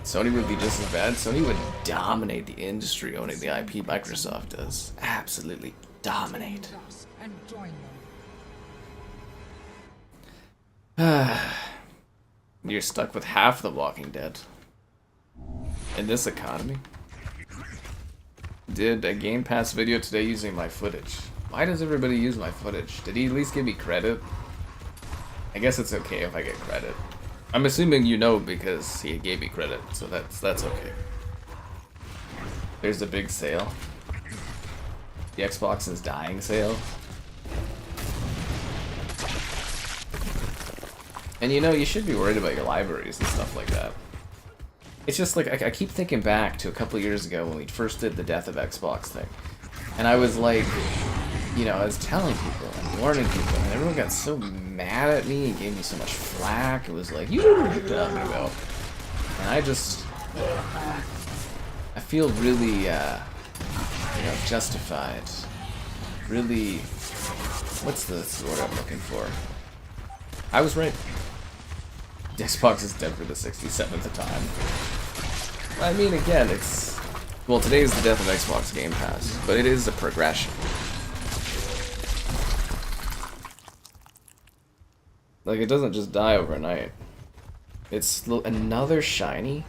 Sony would be just as bad. Sony would dominate the industry owning the IP Microsoft does. Absolutely dominate. You're stuck with half the Walking Dead. In this economy? Did a Game Pass video today using my footage. Why does everybody use my footage? Did he at least give me credit? I guess it's okay if I get credit. I'm assuming you know because he gave me credit, so that's okay. There's a big sale. The Xbox is dying sale. And you know, you should be worried about your libraries and stuff like that. It's just like, I keep thinking back to a couple years ago when we first did the Death of Xbox thing. And I was like, you know, I was telling people and warning people, and everyone got so mad at me and gave me so much flack. It was like, you don't know what you're talking about. And I just, I feel really, you know, justified. Really, what's the word I'm looking for? I was right. Xbox is dead for the 67th time. I mean, again, it's... Well, today is the death of Xbox Game Pass, but it is a progression. Like, it doesn't just die overnight. It's another shiny?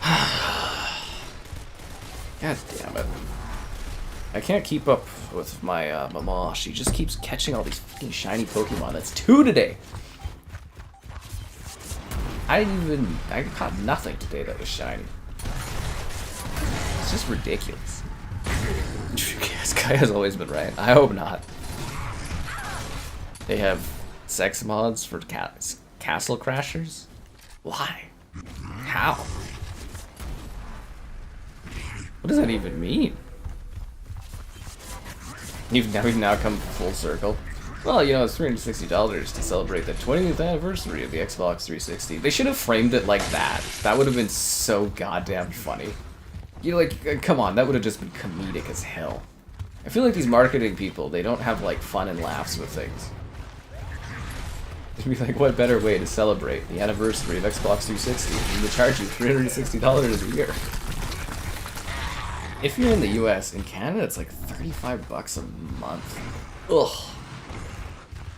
God damn it. I can't keep up with my mama. She just keeps catching all these fucking shiny Pokemon. That's 2 today. I caught nothing today that was shiny. It's just ridiculous. This guy has always been right. I hope not. They have sex mods for Castle Crashers? Why? How? What does that even mean? We've now come full circle. Well, you know, it's $360 to celebrate the 20th anniversary of the Xbox 360. They should have framed it like that. That would have been so goddamn funny. You know, like, come on, that would have just been comedic as hell. I feel like these marketing people, they don't have, like, fun and laughs with things. It'd be like, what better way to celebrate the anniversary of Xbox 360 than to charge you $360 a year? If you're in the US, in Canada, it's like $35 a month. Ugh.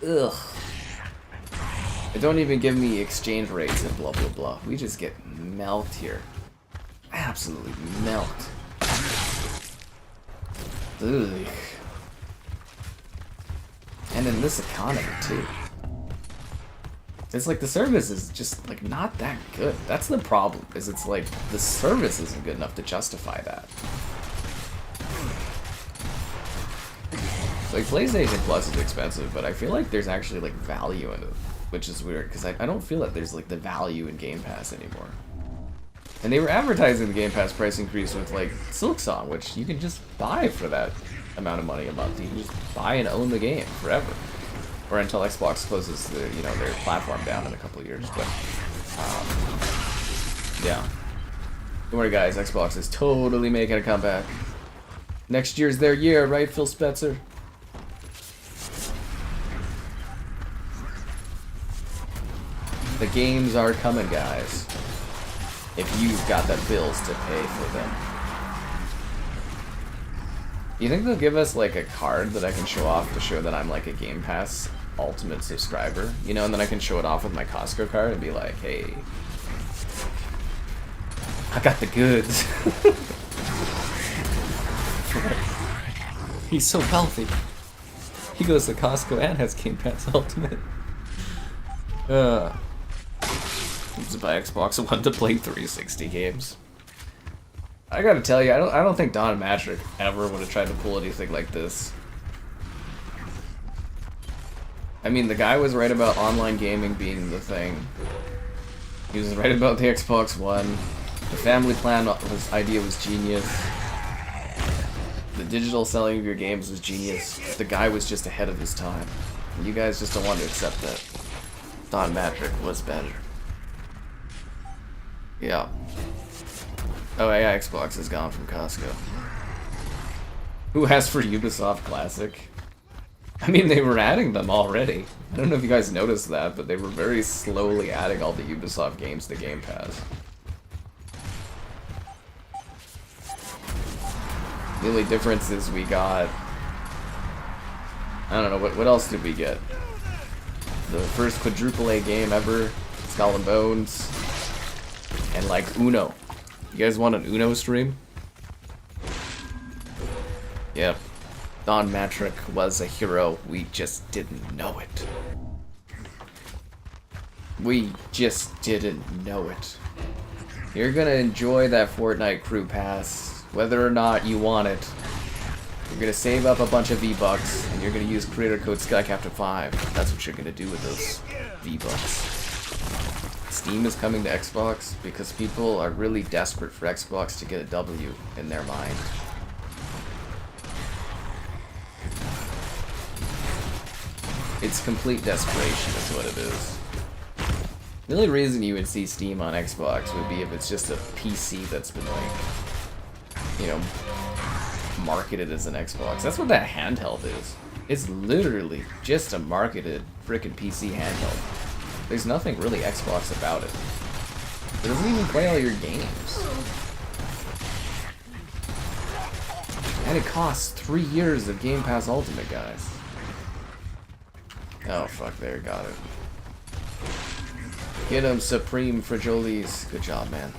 Ugh. They don't even give me exchange rates and blah blah blah. We just get melt here. Absolutely melt. Ugh. And in this economy too. It's like the service is just like not that good. That's the problem, is it's like the service isn't good enough to justify that. Like, PlayStation Plus is expensive, but I feel like there's actually, like, value in it, which is weird, because I don't feel that there's, like, the value in Game Pass anymore. And they were advertising the Game Pass price increase with, like, Silksong, which you can just buy for that amount of money a month. You can just buy and own the game forever. Or until Xbox closes the, you know, their platform down in a couple of years, but, yeah. Don't worry, guys, Xbox is totally making a comeback. Next year's their year, right, Phil Spencer? The games are coming, guys. If you've got the bills to pay for them. You think they'll give us, like, a card that I can show off to show that I'm, like, a Game Pass Ultimate subscriber? You know, and then I can show it off with my Costco card and be like, hey, I got the goods. He's so wealthy. He goes to Costco and has Game Pass Ultimate. To buy Xbox One to play 360 games. I gotta tell you, I don't think Don Matrick ever would have tried to pull anything like this. I mean, the guy was right about online gaming being the thing. He was right about the Xbox One. The family plan idea was genius. The digital selling of your games was genius. The guy was just ahead of his time. You guys just don't want to accept that. Don Matrick was better. Yeah. Oh yeah, Xbox is gone from Costco. Who asked for Ubisoft Classic? I mean, they were adding them already. I don't know if you guys noticed that, but they were very slowly adding all the Ubisoft games to Game Pass. The only difference is we got... I don't know, what else did we get? The first quadruple A game ever, Skull and Bones, and like Uno. You guys want an Uno stream? Yep. Don Matrick was a hero, we just didn't know it. We just didn't know it. You're gonna enjoy that Fortnite crew pass, whether or not you want it. You're gonna save up a bunch of V-Bucks, and you're gonna use creator code SkyCaptain5. That's what you're gonna do with those V-Bucks. Steam is coming to Xbox because people are really desperate for Xbox to get a W in their mind. It's complete desperation is what it is. The only reason you would see Steam on Xbox would be if it's just a PC that's been like, you know, marketed as an Xbox. That's what that handheld is. It's literally just a marketed frickin' PC handheld. There's nothing really Xbox about it. It doesn't even play all your games. And it costs 3 years of Game Pass Ultimate, guys. Oh fuck, there, got it. Get him, Supreme Fragolies. Good job, man.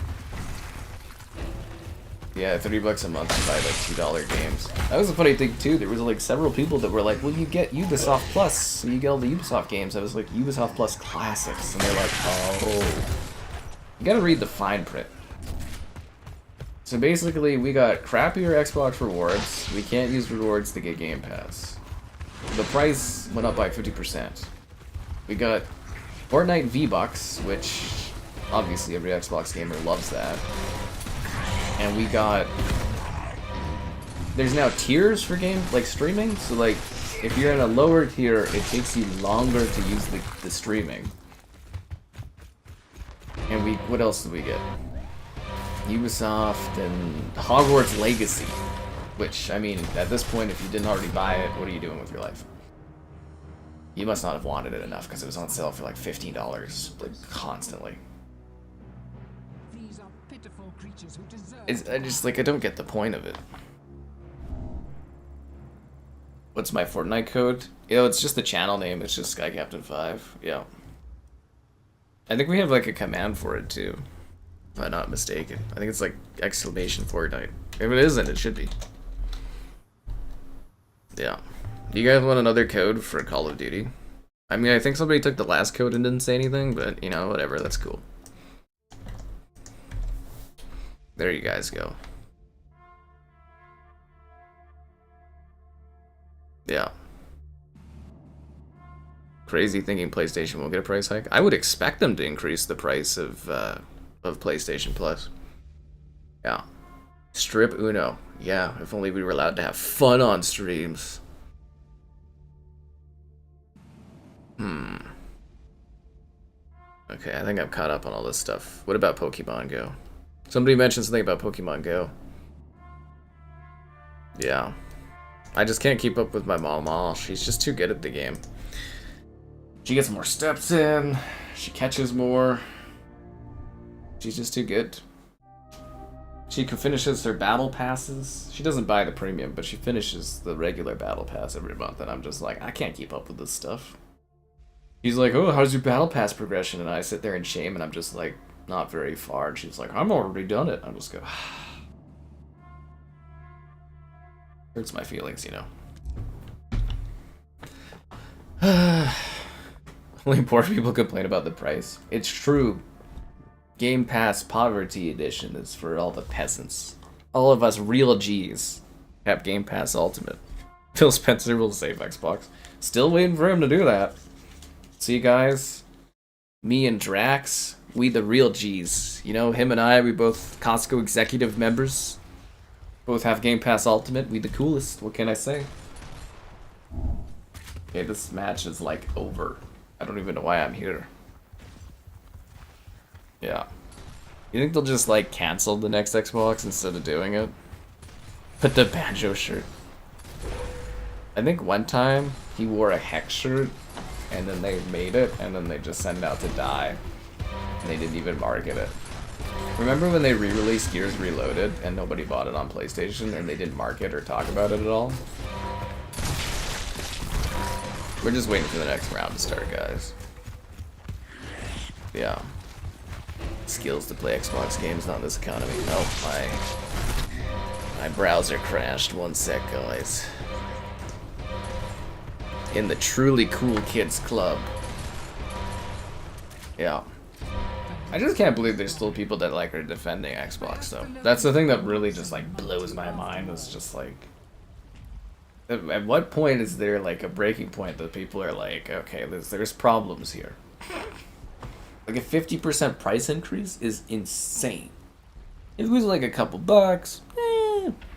Yeah, $30 a month to buy like $2 games. That was a funny thing too. There was like several people that were like, "Well, you get Ubisoft Plus, so you get all the Ubisoft games." I was like, "Ubisoft Plus Classics," and they're like, "Oh." You gotta read the fine print. So basically, we got crappier Xbox rewards. We can't use rewards to get Game Pass. The price went up by 50%. We got Fortnite V-Bucks, which obviously every Xbox gamer loves that. And we got... There's now tiers for game, like streaming. So like, if you're in a lower tier, it takes you longer to use the streaming. And we, what else did we get? Ubisoft and Hogwarts Legacy. Which, I mean, at this point, if you didn't already buy it, what are you doing with your life? You must not have wanted it enough, because it was on sale for like $15, like, constantly. These are pitiful creatures who deserve I don't get the point of it. What's my Fortnite code? It's just the channel name, it's just SkyCaptain5, yeah. I think we have like a command for it too, if I'm not mistaken. I think it's like exclamation Fortnite. If it isn't, it should be. Yeah. Do you guys want another code for Call of Duty? I mean, I think somebody took the last code and didn't say anything, but, you know, whatever, that's cool. There you guys go. Yeah. Crazy thinking PlayStation won't get a price hike. I would expect them to increase the price of PlayStation Plus. Yeah. Strip Uno. Yeah, if only we were allowed to have fun on streams. Okay, I think I'm caught up on all this stuff. What about Pokemon Go? Somebody mentioned something about Pokemon Go. Yeah. I just can't keep up with my mama. She's just too good at the game. She gets more steps in. She catches more. She's just too good. She finishes her battle passes. She doesn't buy the premium, but she finishes the regular battle pass every month, and I'm just like, I can't keep up with this stuff. She's like, oh, how's your battle pass progression? And I sit there in shame, and I'm just like, not very far. And she's like, I'm already done it. I just go, hurts my feelings, you know. Only poor people complain about the price. It's true. Game Pass Poverty Edition is for all the peasants. All of us real G's have Game Pass Ultimate. Phil Spencer will save Xbox. Still waiting for him to do that. See, guys? Me and Drax, We the real G's. You know, him and I, we both Costco executive members. Both have Game Pass Ultimate. We the coolest. What can I say? Okay, this match is like over. I don't even know why I'm here. Yeah. You think they'll just like cancel the next Xbox instead of doing it? Put the banjo shirt. I think one time he wore a Hex shirt and then they made it and then they just sent it out to die. And they didn't even market it. Remember when they re-released Gears Reloaded and nobody bought it on PlayStation and they didn't market or talk about it at all? We're just waiting for the next round to start, guys. Yeah. Skills to play Xbox games, not this economy. Oh, my browser crashed. One sec, guys. In the truly cool kids club. Yeah. I just can't believe there's still people that like are defending Xbox though. That's the thing that really just like blows my mind. It's just like, at what point is there like a breaking point that people are like, okay, there's problems here? Like a 50% price increase is insane. If it was like a couple bucks,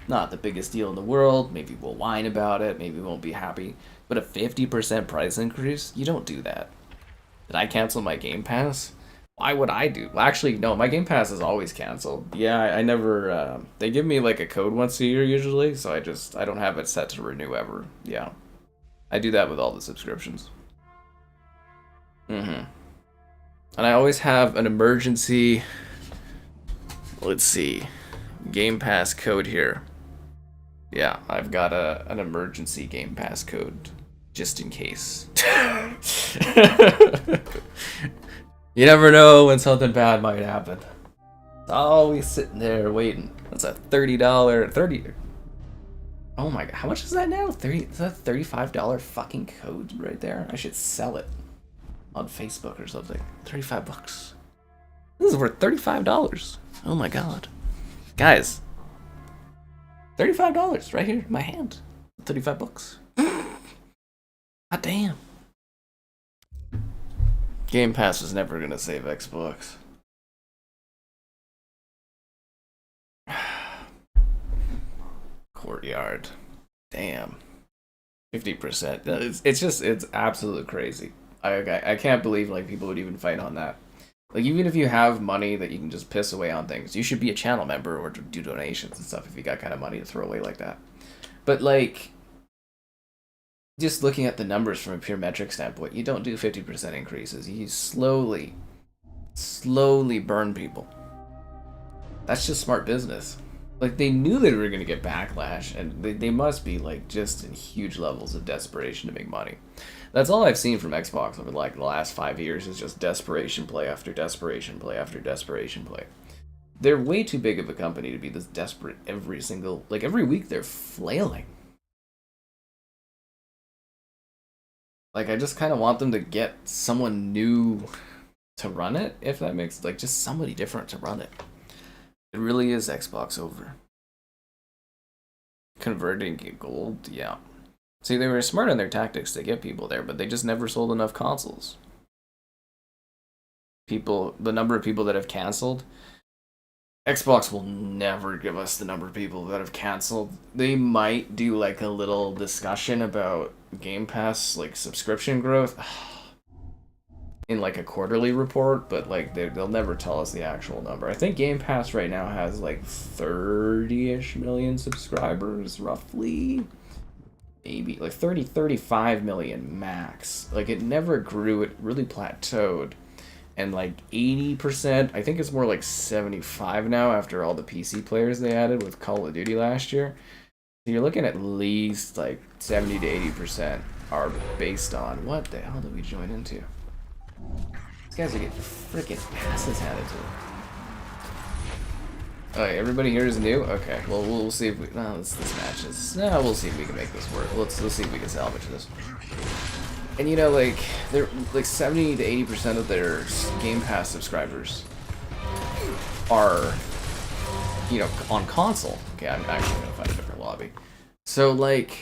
not the biggest deal in the world. Maybe we'll whine about it. Maybe we won't be happy. But a 50% price increase, you don't do that. Did I cancel my Game Pass? Why would I do? Well, actually, no, my Game Pass is always canceled. Yeah, I never, they give me like a code once a year usually, so I don't have it set to renew ever. Yeah. I do that with all the subscriptions. And I always have an emergency, let's see, Game Pass code here. Yeah, I've got an emergency Game Pass code, just in case. You never know when something bad might happen. It's always sitting there waiting. That's a $30. Oh my god, how much is that now? Is that $35 fucking code right there? I should sell it on Facebook or something. 35 bucks. This is worth $35. Oh my god. Guys. $35 right here in my hand. 35 bucks. God damn. Game Pass was never gonna save Xbox. Courtyard. Damn. 50%. It's absolutely crazy. I can't believe like people would even fight on that. Like even if you have money that you can just piss away on things, you should be a channel member or do donations and stuff if you got kind of money to throw away like that. But like, just looking at the numbers from a pure metric standpoint, you don't do 50% increases. You slowly burn people. That's just smart business. Like, they knew they were going to get backlash, and they must be, like, just in huge levels of desperation to make money. That's all I've seen from Xbox over, like, the last 5 years is just desperation play after desperation play after desperation play. They're way too big of a company to be this desperate every week they're flailing. Like, I just kind of want them to get someone new to run it, if that makes, like, just somebody different to run it. It really is Xbox over. Converting gold, yeah. See, they were smart in their tactics to get people there, but they just never sold enough consoles. The number of people that have canceled, Xbox will never give us the number of people that have canceled. They might do, like, a little discussion about Game Pass, like, subscription growth in, like, a quarterly report, but, like, they'll never tell us the actual number. I think Game Pass right now has, like, 30-ish million subscribers, roughly. Maybe, like, 35 million max. Like, it never grew, it really plateaued. And, like, 80%, I think it's more like 75 now after all the PC players they added with Call of Duty last year. So you're looking at least, like, 70 to 80% are based on, what the hell did we join into? These guys are getting freaking asses handed to them. Okay, everybody here is new? Okay, well, we'll see if we... No, this match is... No, we'll see if we can make this work. Let's see if we can salvage this. And, you know, like, they're, like, 70 to 80% of their Game Pass subscribers are, you know, on console. Okay, I'm actually gonna find a different lobby. So, like,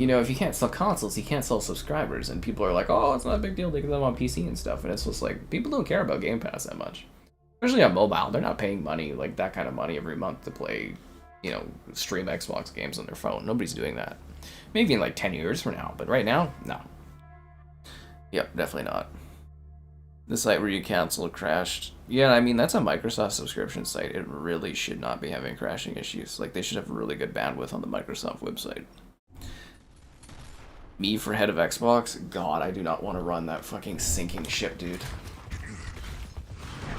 you know, if you can't sell consoles, you can't sell subscribers, and people are like, oh, it's not a big deal, they can them on PC and stuff, and it's just like, people don't care about Game Pass that much. Especially on mobile, they're not paying money, like that kind of money every month to play, you know, stream Xbox games on their phone. Nobody's doing that. Maybe in like 10 years from now, but right now, no. Yep, definitely not. The site where you cancel crashed. Yeah, I mean, that's a Microsoft subscription site. It really should not be having crashing issues. Like, they should have really good bandwidth on the Microsoft website. Me for head of Xbox? God, I do not want to run that fucking sinking ship, dude.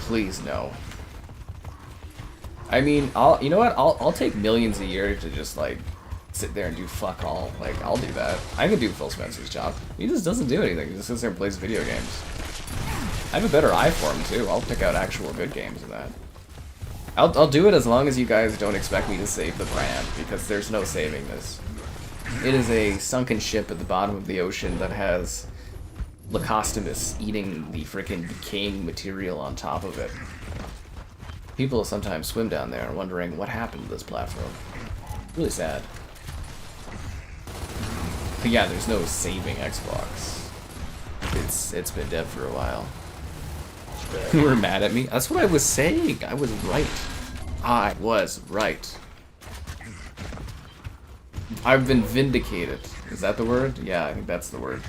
Please, no. I mean, you know what? I'll take millions a year to just, like, sit there and do fuck all. Like, I'll do that. I can do Phil Spencer's job. He just doesn't do anything. He just sits there and plays video games. I have a better eye for him, too. I'll pick out actual good games in that. I'll do it as long as you guys don't expect me to save the brand, because there's no saving this. It is a sunken ship at the bottom of the ocean that has Locust eating the freaking decaying material on top of it. People sometimes swim down there wondering what happened to this platform. Really sad. But yeah, there's no saving Xbox. It's been dead for a while. You were mad at me? That's what I was saying. I was right. I was right. I've been vindicated. Is that the word? Yeah, I think that's the word.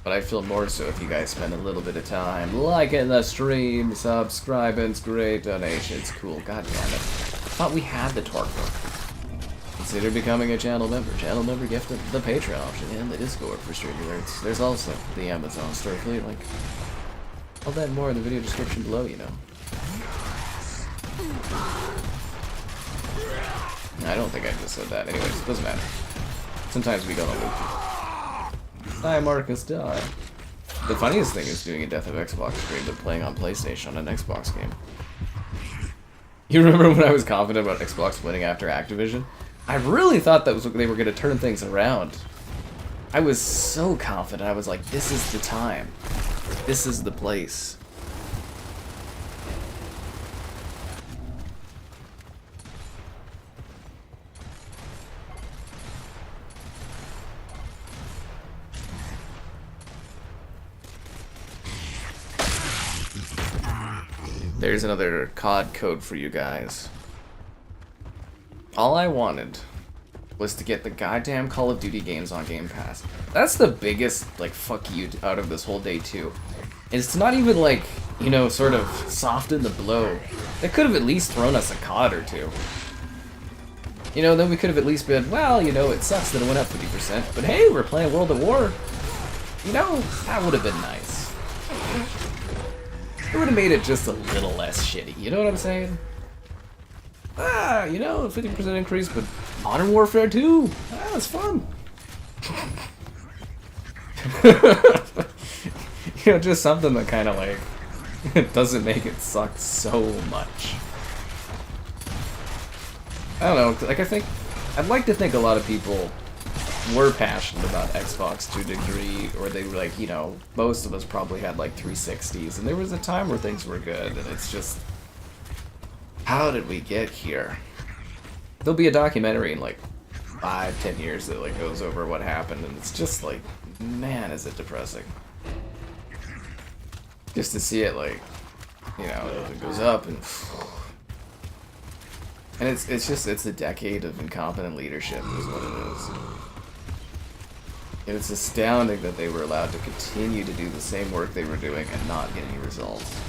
But I feel more so if you guys spend a little bit of time liking the stream, subscribing, great donations. Cool, god damn it. Thought we had the torque book. Consider becoming a channel member. Channel member gift the Patreon option and the Discord for stream alerts. There's also the Amazon store affiliate link. All that and more in the video description below, you know. I don't think I just said that. Anyways, it doesn't matter. Sometimes we go on loop. Die, Marcus, die. The funniest thing is doing a Death of Xbox stream, but playing on PlayStation on an Xbox game. You remember when I was confident about Xbox winning after Activision? I really thought that was what they were going to turn things around. I was so confident. I was like, this is the time. This is the place. There's another COD code for you guys. All I wanted was to get the goddamn Call of Duty games on Game Pass. That's the biggest, like, fuck you out of this whole day, too. It's not even, like, you know, sort of soften the blow. They could have at least thrown us a COD or two. You know, then we could have at least been, well, you know, it sucks that it went up 50%, but hey, we're playing World at War. You know, that would have been nice. It would have made it just a little less shitty, you know what I'm saying? Ah, you know, 50% increase, but Modern Warfare 2, ah, that's fun. You know, just something that kind of like, it doesn't make it suck so much. I don't know, like I'd like to think a lot of people were passionate about Xbox to a degree, or they were like, you know, most of us probably had like 360s, and there was a time where things were good, and it's just, how did we get here? There'll be a documentary in like 5-10 years that like goes over what happened, and it's just like, man, is it depressing. Just to see it like, you know, it goes up and it's a decade of incompetent leadership is what it is. And it's astounding that they were allowed to continue to do the same work they were doing and not get any results.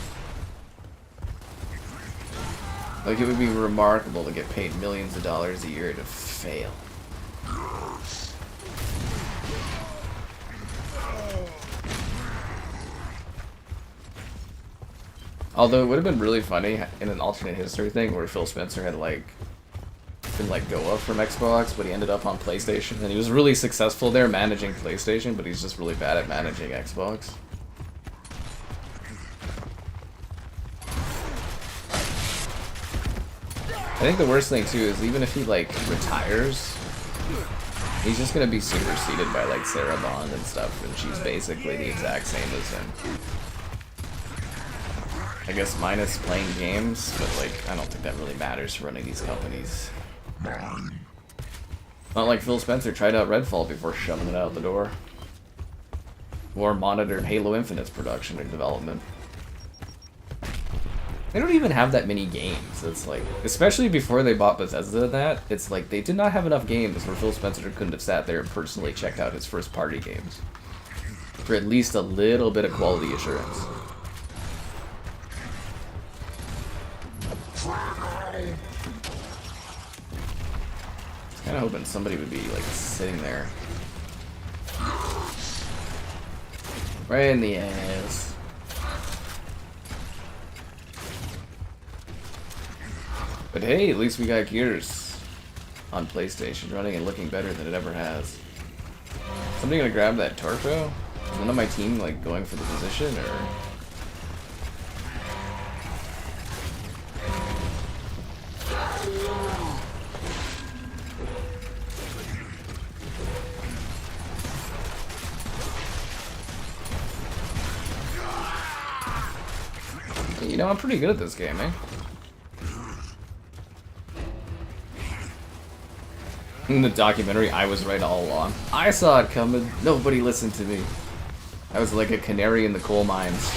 Like, it would be remarkable to get paid millions of dollars a year to fail. Although it would have been really funny in an alternate history thing where Phil Spencer had like been let go of from Xbox, but he ended up on PlayStation, and he was really successful there managing PlayStation, but he's just really bad at managing Xbox. I think the worst thing too is even if he like retires, he's just gonna be superseded by like Sarah Bond and stuff, and she's basically the exact same as him. I guess minus playing games, but like I don't think that really matters for running these companies. Not like Phil Spencer tried out Redfall before shoving it out the door. Or monitored Halo Infinite's production and development. They don't even have that many games. It's like, especially before they bought Bethesda and that, it's like they did not have enough games where Phil Spencer couldn't have sat there and personally checked out his first party games. For at least a little bit of quality assurance. Kind of hoping somebody would be like sitting there. Right in the ass. But hey, at least we got Gears on PlayStation running and looking better than it ever has. Somebody gonna grab that Torpo? Is one of my team like going for the position or? You know, I'm pretty good at this game, eh? In the documentary, I was right all along. I saw it coming. Nobody listened to me. I was like a canary in the coal mines.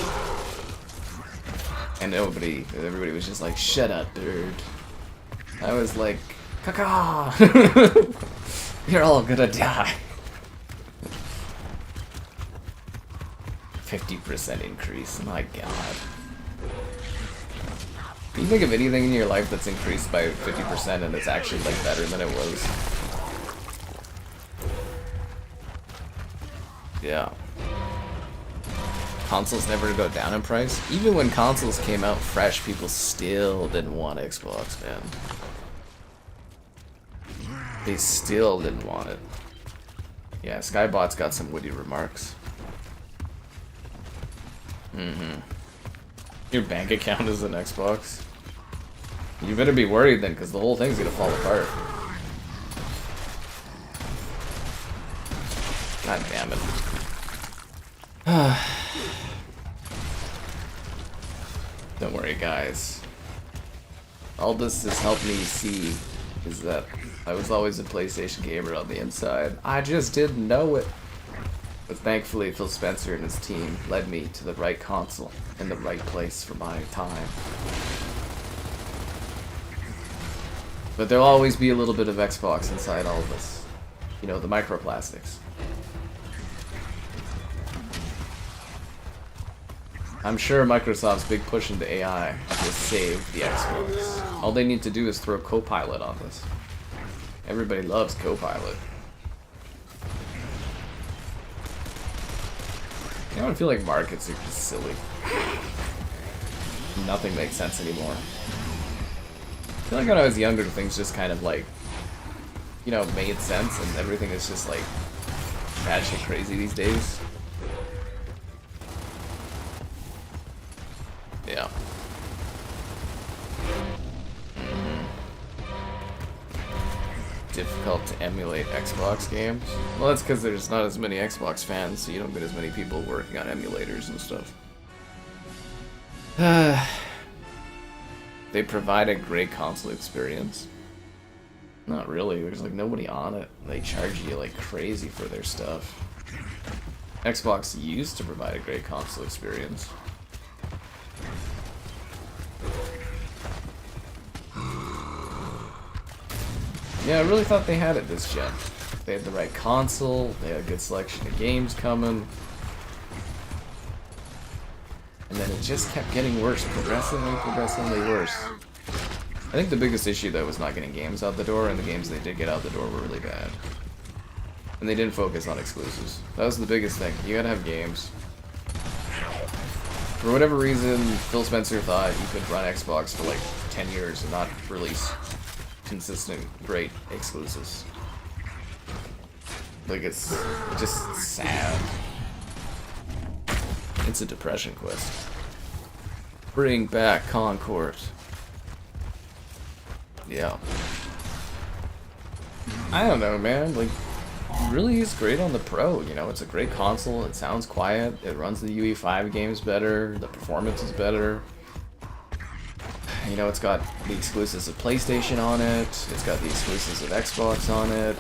And everybody was just like, shut up, dude. I was like, caca! You're all gonna die. 50% increase, my god. Can you think of anything in your life that's increased by 50% and it's actually like better than it was? Yeah. Consoles never go down in price. Even when consoles came out fresh, people still didn't want Xbox, man. They still didn't want it. Yeah, Skybot's got some witty remarks. Your bank account is an Xbox? You better be worried then, because the whole thing's gonna fall apart. God damn it. Don't worry, guys. All this has helped me see is that I was always a PlayStation gamer on the inside. I just didn't know it. But thankfully, Phil Spencer and his team led me to the right console in the right place for my time. But there'll always be a little bit of Xbox inside all of this. You know, the microplastics. I'm sure Microsoft's big push into AI will save the Xbox. All they need to do is throw Copilot on this. Everybody loves Copilot. You know, I feel like markets are just silly. Nothing makes sense anymore. I feel like when I was younger, things just kind of like, you know, made sense, and everything is just like batshit crazy these days. Yeah. Difficult to emulate Xbox games. Well, that's because there's not as many Xbox fans, so you don't get as many people working on emulators and stuff. They provide a great console experience. Not really, there's like nobody on it. They charge you like crazy for their stuff. Xbox used to provide a great console experience. Yeah, I really thought they had it this gen. They had the right console, they had a good selection of games coming. And then it just kept getting worse, progressively worse. I think the biggest issue though was not getting games out the door, and the games they did get out the door were really bad. And they didn't focus on exclusives. That was the biggest thing. You gotta have games. For whatever reason, Phil Spencer thought you could run Xbox for like 10 years and not release consistent, great exclusives. Like, it's just sad. It's a depression quest. Bring back Concord. Yeah. I don't know, man. Like, it really is great on the Pro, you know? It's a great console, it sounds quiet, it runs the UE5 games better, the performance is better. You know, it's got the exclusives of PlayStation on it. It's got the exclusives of Xbox on it.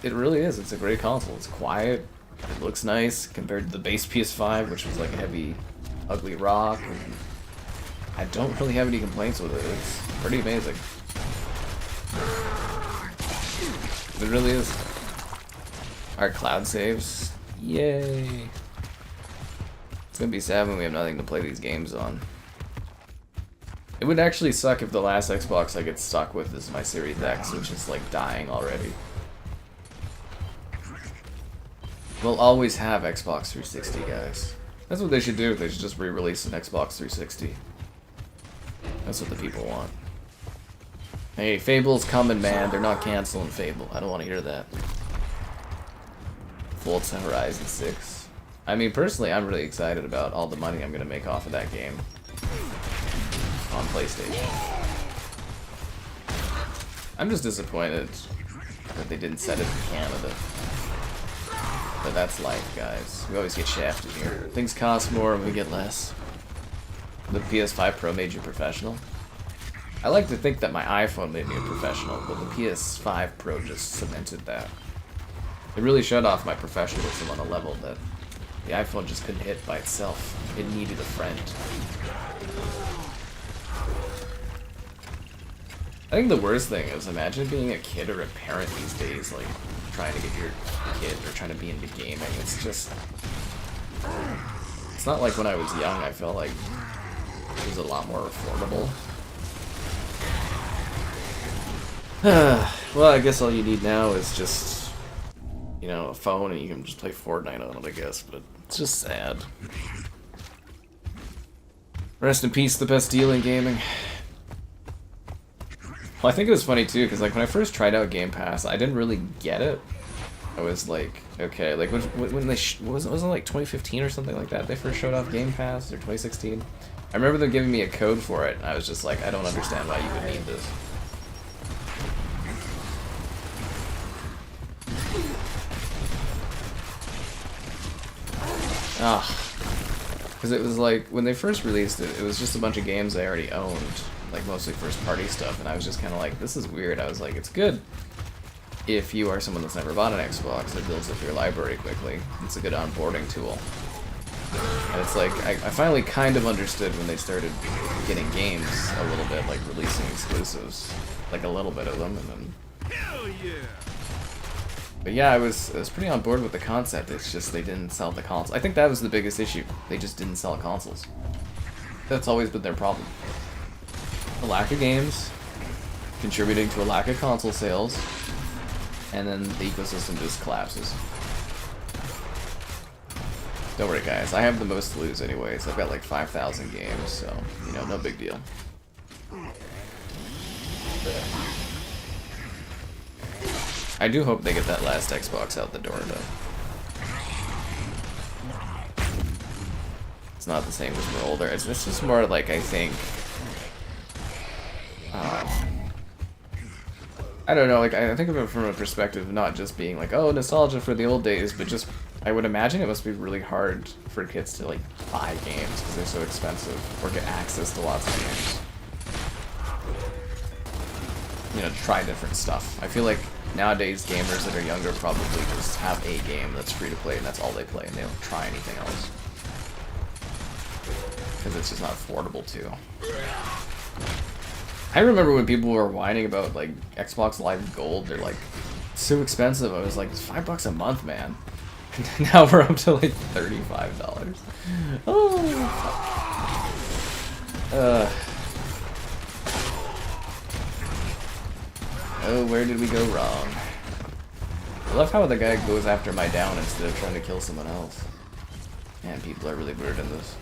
It really is. It's a great console. It's quiet. It looks nice compared to the base PS5, which was like a heavy, ugly rock. I don't really have any complaints with it. It's pretty amazing. It really is. Our cloud saves. Yay. It's gonna be sad when we have nothing to play these games on. It would actually suck if the last Xbox I get stuck with is my Series X, which is like dying already. We'll always have Xbox 360, guys. That's what they should do. They should just re-release an Xbox 360. That's what the people want. Hey, Fable's coming, man. They're not canceling Fable. I don't want to hear that. Forza Horizon 6. I mean, personally, I'm really excited about all the money I'm going to make off of that game on PlayStation. I'm just disappointed that they didn't set it in Canada. But that's life, guys. We always get shafted here. Things cost more and we get less. The PS5 Pro made you professional. I like to think that my iPhone made me a professional, but the PS5 Pro just cemented that. It really showed off my professionalism on a level that the iPhone just couldn't hit by itself. It needed a friend. I think the worst thing is, imagine being a kid or a parent these days, like, trying to get your kid or trying to be into gaming. It's just... It's not like when I was young, I felt like it was a lot more affordable. Well, I guess all you need now is just, you know, a phone and you can just play Fortnite on it, I guess, but it's just sad. Rest in peace, the best deal in gaming. Well, I think it was funny too, because like when I first tried out Game Pass, I didn't really get it. I was like, okay, like when they wasn't it like 2015 or something like that? They first showed off Game Pass, or 2016. I remember them giving me a code for it, and I was just like, I don't understand why you would need this. Because it was like, when they first released it, it was just a bunch of games I already owned, like mostly first party stuff, and I was just kind of like, this is weird. I was like, it's good if you are someone that's never bought an Xbox. It builds up your library quickly. It's a good onboarding tool. And it's like, I finally kind of understood when they started getting games a little bit, like releasing exclusives, like a little bit of them, and then... Hell yeah! But yeah, I was pretty on board with the concept. It's just they didn't sell the console. I think that was the biggest issue. They just didn't sell consoles. That's always been their problem. A lack of games, contributing to a lack of console sales, and then the ecosystem just collapses. Don't worry, guys. I have the most to lose anyways. I've got like 5,000 games, so, you know, no big deal. I do hope they get that last Xbox out the door, though. It's not the same as we're older. It's just more like, I think... I don't know, like, I think of it from a perspective of not just being like, oh, nostalgia for the old days, but just, I would imagine it must be really hard for kids to, like, buy games because they're so expensive, or get access to lots of games. You know, try different stuff. I feel like nowadays gamers that are younger probably just have a game that's free to play and that's all they play and they don't try anything else. Because it's just not affordable to. I remember when people were whining about like Xbox Live Gold, they're like, so expensive. I was like, it's $5 a month, man. Now we're up to like $35. Oh. Oh, where did we go wrong? I love how the guy goes after my down instead of trying to kill someone else. Man, people are really weird in this.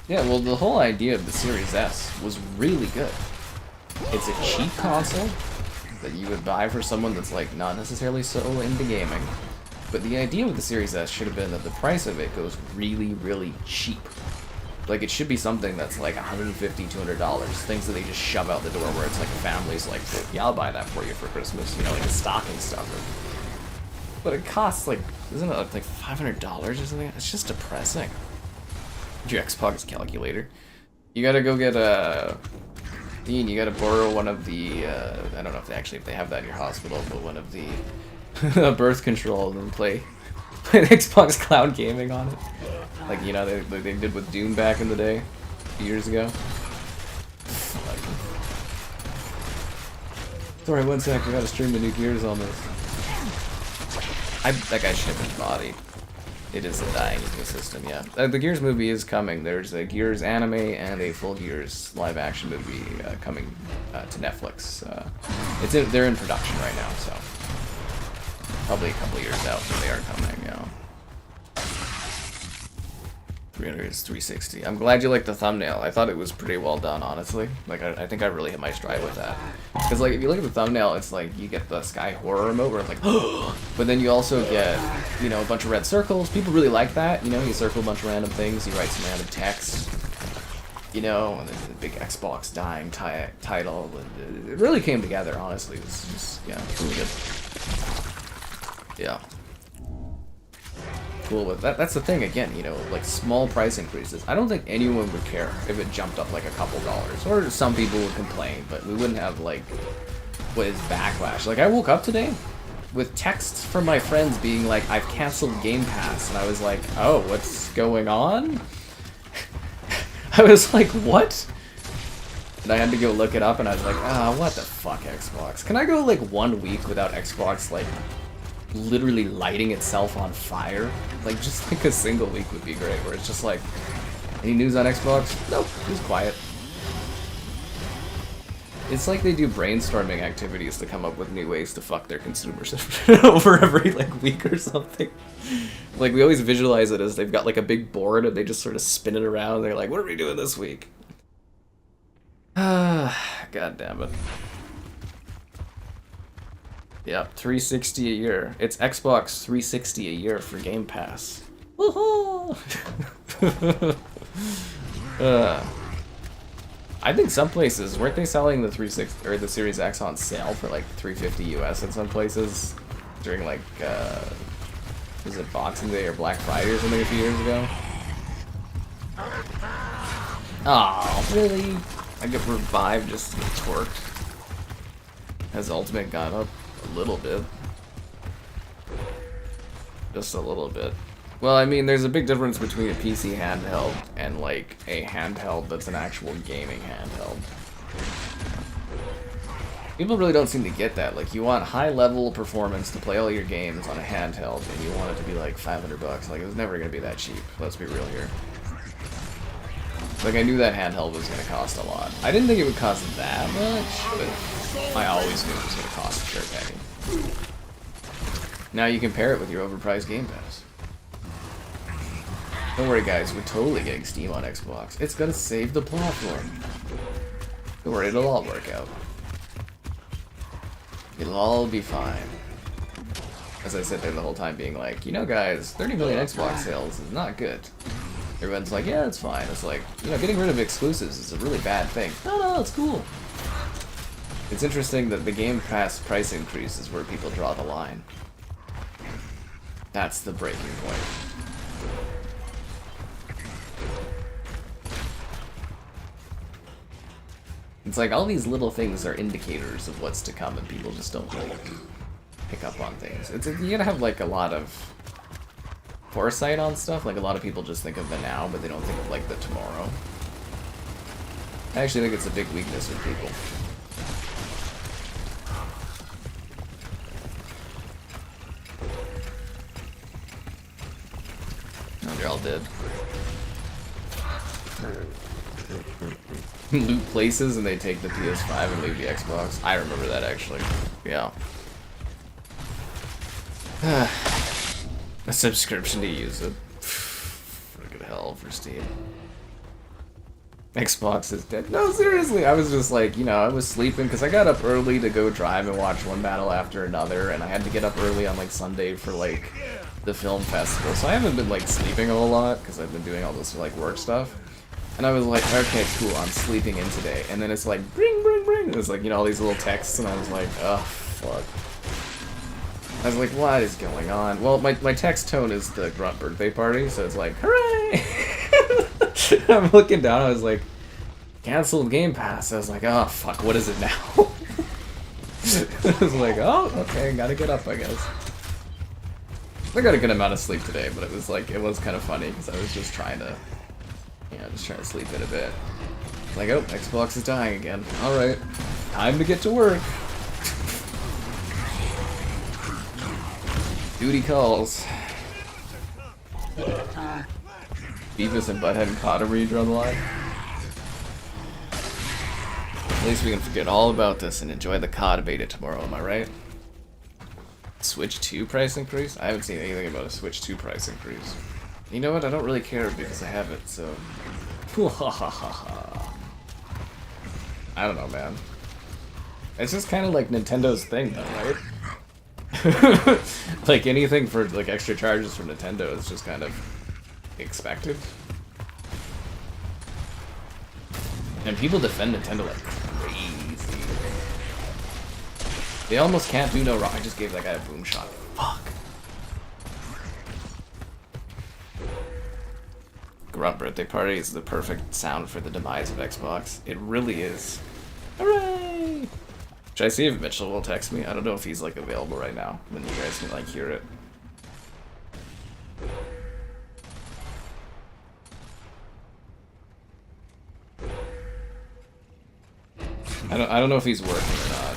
Yeah, well, the whole idea of the Series S was really good. It's a cheap console that you would buy for someone that's like not necessarily so into gaming. But the idea with the Series S should have been that the price of it goes really, really cheap. Like, it should be something that's like $150, $200. Things that they just shove out the door where it's like a family's like, yeah, I'll buy that for you for Christmas. You know, like a stocking stuffer. But it costs like, isn't it like $500 or something? It's just depressing. Your Xbox calculator. You gotta go get a... Dean, you gotta borrow one of the, I don't know if they have that in your hospital, but one of the birth control and then play an Xbox Cloud Gaming on it. Like, you know, they did with Doom back in the day, a few years ago. Sorry, one sec, I gotta stream the new Gears on this. That guy should have been bodied. It is a dying ecosystem, yeah. The Gears movie is coming. There's a Gears anime and a full Gears live-action movie coming to Netflix. They're in production right now, so probably a couple years out, but they are coming, you know. 300 is 360. I'm glad you liked the thumbnail. I thought it was pretty well done, honestly. Like, I think I really hit my stride with that. Because, like, if you look at the thumbnail, it's like, you get the Sky Horror emote where it's like, but then you also get, you know, a bunch of red circles. People really like that, you know, you circle a bunch of random things, you write some random text, you know, and then the big Xbox dying title. And it really came together, honestly. It was just, yeah, really good. Yeah. Cool with that. That's the thing again, you know, like small price increases. I don't think anyone would care if it jumped up like a couple dollars, or some people would complain, but we wouldn't have like what is backlash. Like I woke up today with texts from my friends being like, I've canceled Game Pass, and I was like, oh, what's going on? I was like, what? And I had to go look it up, and I was like, what the fuck, Xbox? Can I go like 1 week without Xbox like literally lighting itself on fire? Like, just like a single week would be great, where it's just like, any news on Xbox? Nope, just quiet. It's like they do brainstorming activities to come up with new ways to fuck their consumers over every like week or something. Like, we always visualize it as they've got like a big board and they just sort of spin it around and they're like, what are we doing this week? God damn it. Yep, 360 a year. It's Xbox 360 a year for Game Pass. Woohoo! I think some places, weren't they selling the 360 or the Series X on sale for like $350 US in some places during like was it Boxing Day or Black Friday or something a few years ago? Oh, really? I get revived just to get torqued. Has Ultimate gone up? A little bit. Just a little bit. Well, I mean, there's a big difference between a PC handheld and, like, a handheld that's an actual gaming handheld. People really don't seem to get that. Like, you want high-level performance to play all your games on a handheld, and you want it to be, like, $500. Like, it was never gonna be that cheap. Let's be real here. Like, I knew that handheld was gonna cost a lot. I didn't think it would cost that much, but I always knew it was gonna cost a shirt packing. Now you compare it with your overpriced Game Pass. Don't worry guys, we're totally getting Steam on Xbox. It's gonna save the platform. Don't worry, it'll all work out. It'll all be fine. As I sit there the whole time being like, you know guys, 30 million Xbox sales is not good. Everyone's like, yeah, it's fine. It's like, you know, getting rid of exclusives is a really bad thing. No, it's cool. It's interesting that the Game Pass price increase is where people draw the line. That's the breaking point. It's like all these little things are indicators of what's to come, and people just don't really pick up on things. You gotta have like a lot of foresight on stuff. Like a lot of people just think of the now, but they don't think of like the tomorrow. I actually think it's a big weakness with people. Oh, they're all dead. Loot places and they take the PS5 and leave the Xbox. I remember that actually. Yeah. A subscription to use it. Friggin' hell for Steam. Xbox is dead. No, seriously, I was just like, you know, I was sleeping because I got up early to go drive and watch one battle after another, and I had to get up early on like Sunday for like the film festival, so I haven't been like sleeping a whole lot because I've been doing all this like work stuff. And I was like, okay, cool, I'm sleeping in today. And then it's like, bring, bring, bring. It was like, you know, all these little texts, and I was like, oh, fuck. I was like, what is going on? Well, my text tone is the Grunt birthday party, so it's like, hooray! I'm looking down, I was like, canceled Game Pass. I was like, oh fuck, what is it now? I was like, oh, okay, gotta get up, I guess. I got a good amount of sleep today, but it was like, it was kind of funny because I was just trying to, just trying to sleep in a bit. Like, oh, Xbox is dying again. Alright, time to get to work. Duty calls. Beavis and Butthead and Cottery draw the line. At least we can forget all about this and enjoy the COD beta tomorrow, am I right? Switch 2 price increase? I haven't seen anything about a Switch 2 price increase. You know what? I don't really care because I have it, so... I don't know, man. It's just kind of like Nintendo's thing, though, right? Like, anything for, like, extra charges from Nintendo is just kind of expected. And people defend Nintendo like crazy. They almost can't do no wrong. I just gave that guy a boom shot. Fuck. Grunt Birthday Party is the perfect sound for the demise of Xbox. It really is. Hooray! Should I see if Mitchell will text me? I don't know if he's like available right now. Then you guys can like hear it. I don't know if he's working or not.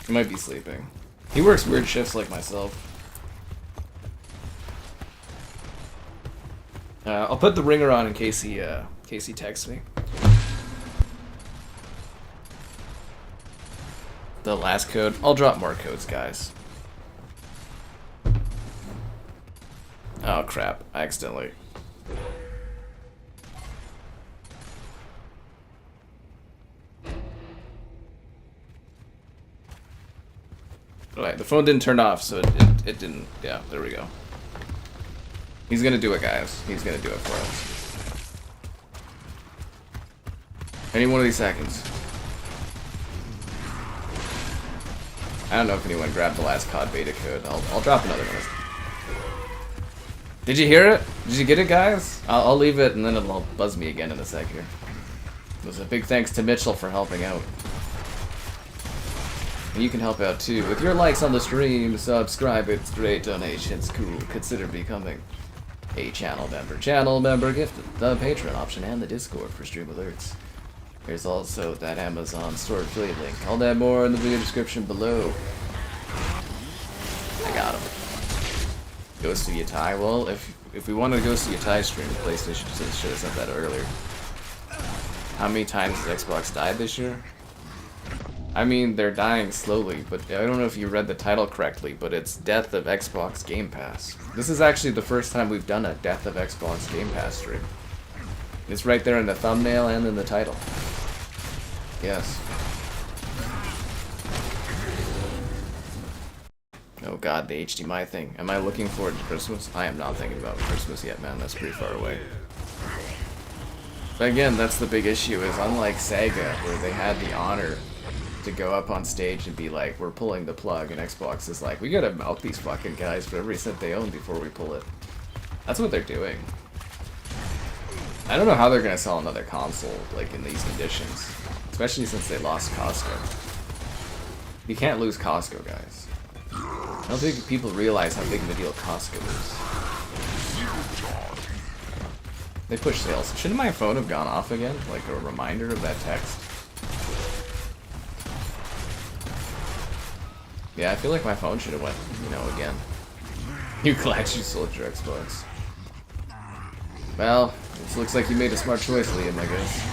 He might be sleeping. He works weird shifts like myself. I'll put the ringer on in case he texts me. The last code. I'll drop more codes, guys. Oh crap! I accidentally. Alright, the phone didn't turn off, so it didn't. Yeah, there we go. He's gonna do it, guys. He's gonna do it for us. Any one of these seconds. I don't know if anyone grabbed the last COD beta code. I'll drop another one. Did you hear it? Did you get it, guys? I'll leave it, and then it'll buzz me again in a sec here. It was a big thanks to Mitchell for helping out. And you can help out too. With your likes on the stream, subscribe, it's great, donations, cool. Consider becoming a channel member, gift the Patreon option, and the Discord for stream alerts. There's also that Amazon store affiliate link. All that more in the video description below. I got him. Ghost of Yatai. Well, if we wanted a Ghost of Yatai stream, PlayStation should have said that earlier. How many times has Xbox died this year? I mean, they're dying slowly, but I don't know if you read the title correctly, but it's Death of Xbox Game Pass. This is actually the first time we've done a Death of Xbox Game Pass stream. It's right there in the thumbnail and in the title. Yes. Oh god, the HDMI thing. Am I looking forward to Christmas? I am not thinking about Christmas yet, man. That's pretty far away. But again, that's the big issue, is unlike Sega, where they had the honor to go up on stage and be like, we're pulling the plug, and Xbox is like, we gotta milk these fucking guys for every cent they own before we pull it. That's what they're doing. I don't know how they're gonna sell another console, like, in these conditions. Especially since they lost Costco. You can't lose Costco, guys. I don't think people realize how big of a deal Costco is. They push sales. Shouldn't my phone have gone off again? Like a reminder of that text? Yeah, I feel like my phone should have went, again. You glad you sold your Xbox. Well, it looks like you made a smart choice, Liam, I guess.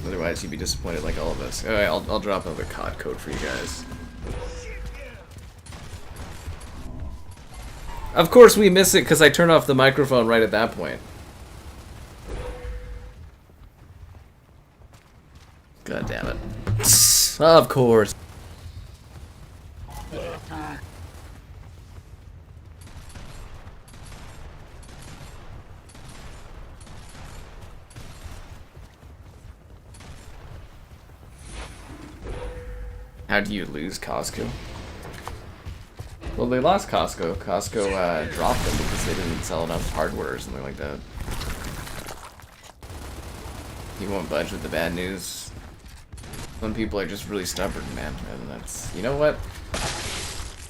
Otherwise, you'd be disappointed like all of us. Alright, I'll drop another COD code for you guys. Of course we miss it because I turned off the microphone right at that point. God damn it. Of course. How do you lose Costco? Well, they lost Costco. Costco dropped them because they didn't sell enough hardware or something like that. He won't budge with the bad news. Some people are just really stubborn, man. And that's, you know what?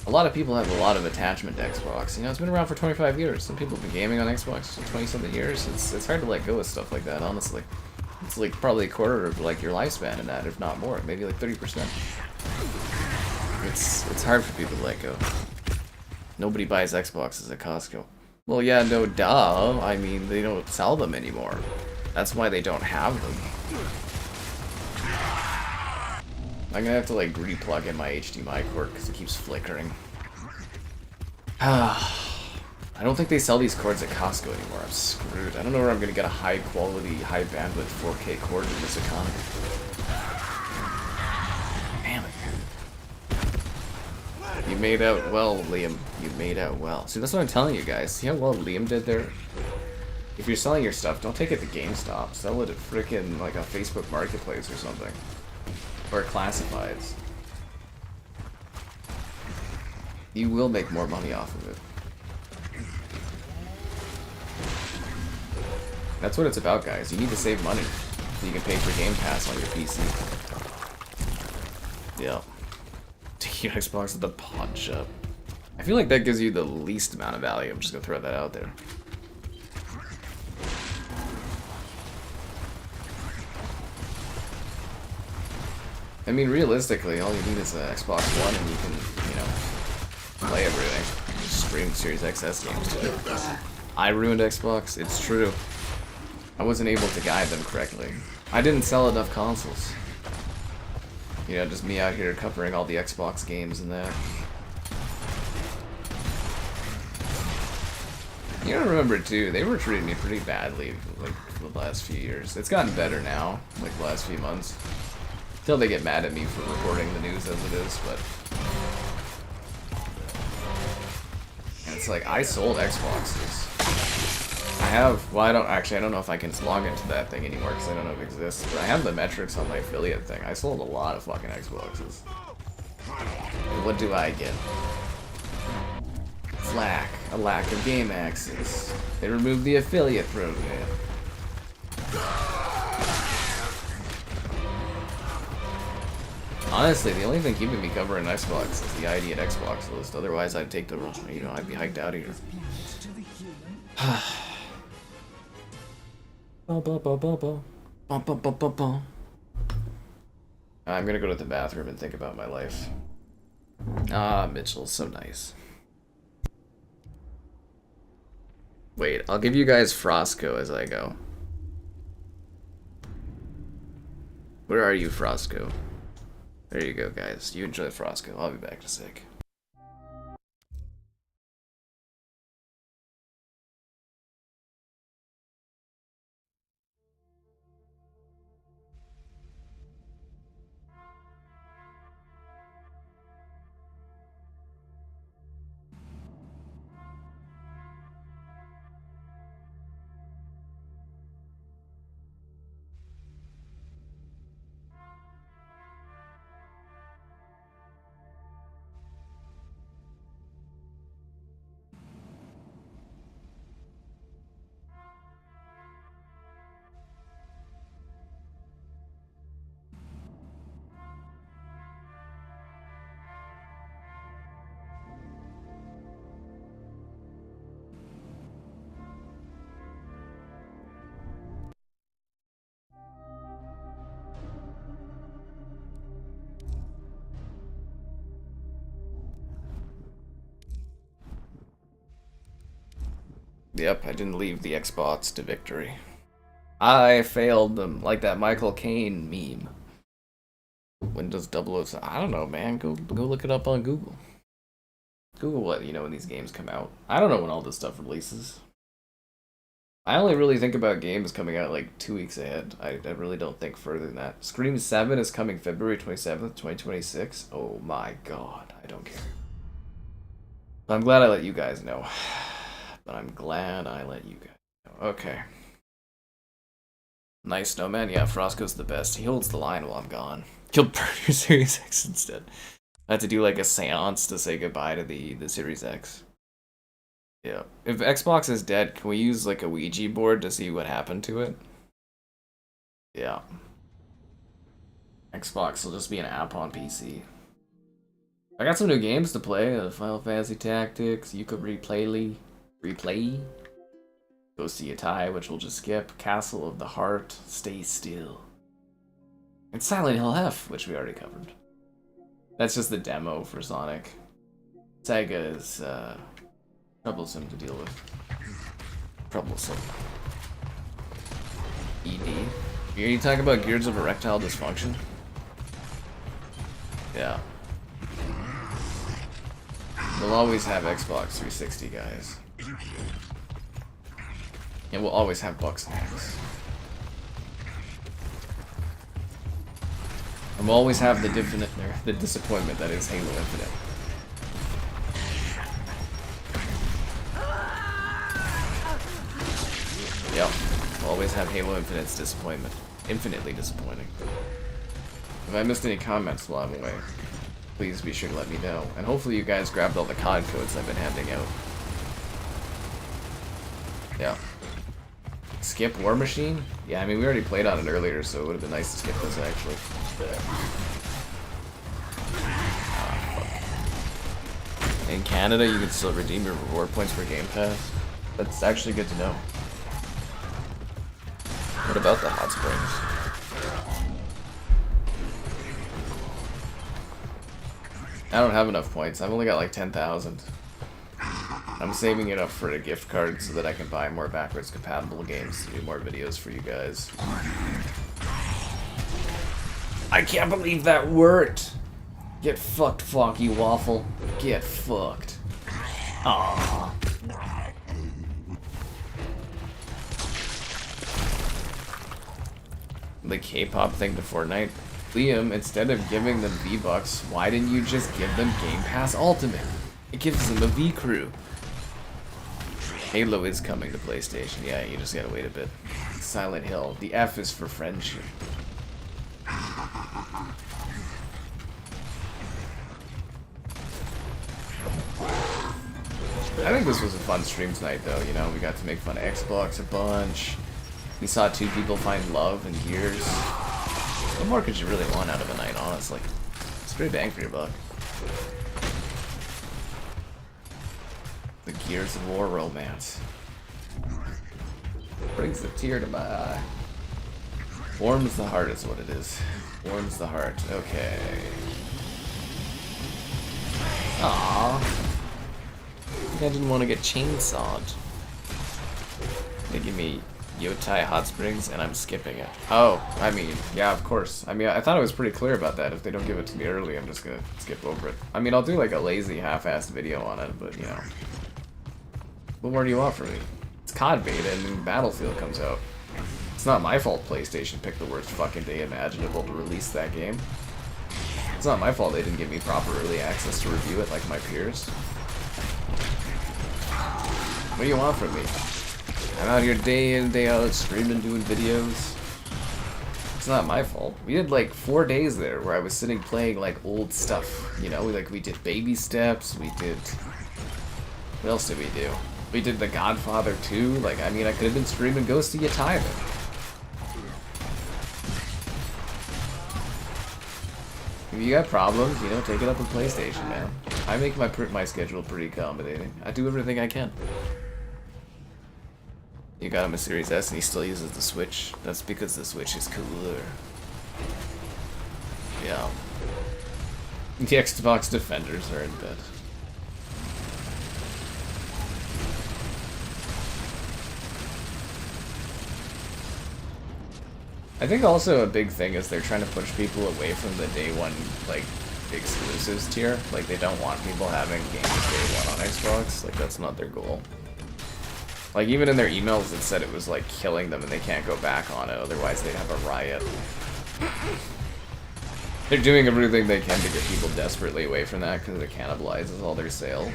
A lot of people have a lot of attachment to Xbox. You know, it's been around for 25 years. Some people have been gaming on Xbox for 20-something years. It's hard to let go of stuff like that, honestly. It's like probably a quarter of like your lifespan in that, if not more. Maybe like 30%. It's hard for people to let go. Nobody buys Xboxes at Costco. Well, yeah, no duh. I mean, they don't sell them anymore. That's why they don't have them. I'm gonna have to like replug in my HDMI cord because it keeps flickering. I don't think they sell these cords at Costco anymore. I'm screwed. I don't know where I'm gonna get a high quality, high bandwidth 4K cord in this economy. Damn it. You made out well, Liam. You made out well. See, that's what I'm telling you guys. See how well Liam did there? If you're selling your stuff, don't take it to GameStop. Sell it at frickin' like a Facebook Marketplace or something. Or classifieds. You will make more money off of it. That's what it's about, guys. You need to save money so you can pay for Game Pass on your PC. Yeah. Take your Xbox at the pawn shop. I feel like that gives you the least amount of value. I'm just gonna throw that out there. I mean, realistically, all you need is an Xbox One and you can, you know, play everything. Just stream Series XS games to it. I ruined Xbox, it's true. I wasn't able to guide them correctly. I didn't sell enough consoles. You know, just me out here covering all the Xbox games and that. You gotta remember too, they were treating me pretty badly like for the last few years. It's gotten better now, like the last few months. Until they get mad at me for reporting the news as it is, but... And it's like, I sold Xboxes. I have, well I don't know if I can log into that thing anymore because I don't know if it exists, but I have the metrics on my affiliate thing. I sold a lot of fucking Xboxes. And what do I get? Flack, a lack of game access. They removed the affiliate program. Honestly, the only thing keeping me covering Xbox is the ID at Xbox list. Otherwise, I'd take the, you know, I'd be hiked out of here. I'm gonna go to the bathroom and think about my life. Ah, Mitchell, so nice. Wait, I'll give you guys Frosco as I go. Where are you, Frosco? There you go, guys. You enjoy Frosco. I'll be back in a sec. Yep, I didn't leave the Xbox to victory. I failed them, like that Michael Caine meme. Windows 007. I don't know, man. Go look it up on Google. Google what, you know, when these games come out. I don't know when all this stuff releases. I only really think about games coming out like 2 weeks ahead. I really don't think further than that. Scream 7 is coming February 27th, 2026. Oh my god, I don't care. I'm glad I let you guys know. But I'm glad I let you guys know. Okay. Nice, Snowman. Yeah, Frosco's the best. He holds the line while I'm gone. You'll burn your Series X instead. I had to do like a seance to say goodbye to the Series X. Yeah. If Xbox is dead, can we use like a Ouija board to see what happened to it? Yeah. Xbox will just be an app on PC. I got some new games to play. Final Fantasy Tactics, Yuka Replay. Go See a Tie, which we'll just skip. Castle of the Heart, Stay Still. And Silent Hill F, which we already covered. That's just the demo for Sonic. Sega is troublesome to deal with. Troublesome. ED. You talking about Gears of Erectile Dysfunction? Yeah. We'll always have Xbox 360, guys. And we'll always have Bucks Snacks. And we'll always have the disappointment that is Halo Infinite. Yep. We'll always have Halo Infinite's disappointment. Infinitely disappointing. If I missed any comments while I'm away, please be sure to let me know. And hopefully you guys grabbed all the COD codes I've been handing out. Yeah. Skip War Machine? Yeah, I mean, we already played on it earlier, so it would have been nice to skip this, actually. In Canada, you can still redeem your reward points for Game Pass. That's actually good to know. What about the hot springs? I don't have enough points. I've only got like 10,000. I'm saving it up for a gift card so that I can buy more backwards compatible games to do more videos for you guys. I can't believe that worked! Get fucked, Fonky Waffle. Get fucked. Aww. The K-pop thing to Fortnite. Liam, instead of giving them V-Bucks, why didn't you just give them Game Pass Ultimate? It gives them a V-Crew. Halo is coming to PlayStation. Yeah, you just gotta wait a bit. Silent Hill. The F is for friendship. I think this was a fun stream tonight, though. You know, we got to make fun of Xbox a bunch. We saw two people find love in Gears. What more could you really want out of a night, honestly? It's pretty bang for your buck. The Gears of War romance. Brings a tear to my eye. Warms the heart is what it is. Warms the heart. Okay. Aww. I didn't want to get chainsawed. They give me Yotai Hot Springs and I'm skipping it. Oh, I mean, yeah, of course. I mean, I thought it was pretty clear about that. If they don't give it to me early, I'm just gonna skip over it. I mean, I'll do like a lazy half-assed video on it, but you know. What more do you want from me? It's COD beta and then Battlefield comes out. It's not my fault PlayStation picked the worst fucking day imaginable to release that game. It's not my fault they didn't give me proper early access to review it like my peers. What do you want from me? I'm out here day in, day out, streaming, doing videos. It's not my fault. We did like 4 days there where I was sitting playing like old stuff. You know, we did Baby Steps, we did... What else did we do? We did The Godfather 2. Like, I mean, I could have been streaming Ghost of Yataiba. If you got problems, you know, take it up with PlayStation, man. I make my schedule pretty accommodating. I do everything I can. You got him a Series S and he still uses the Switch. That's because the Switch is cooler. Yeah. The Xbox Defenders are in bed. I think also a big thing is they're trying to push people away from the day one, like, exclusives tier. Like, they don't want people having games day one on Xbox. Like, that's not their goal. Like, even in their emails it said it was, like, killing them and they can't go back on it, otherwise they'd have a riot. They're doing everything they can to get people desperately away from that because it cannibalizes all their sales.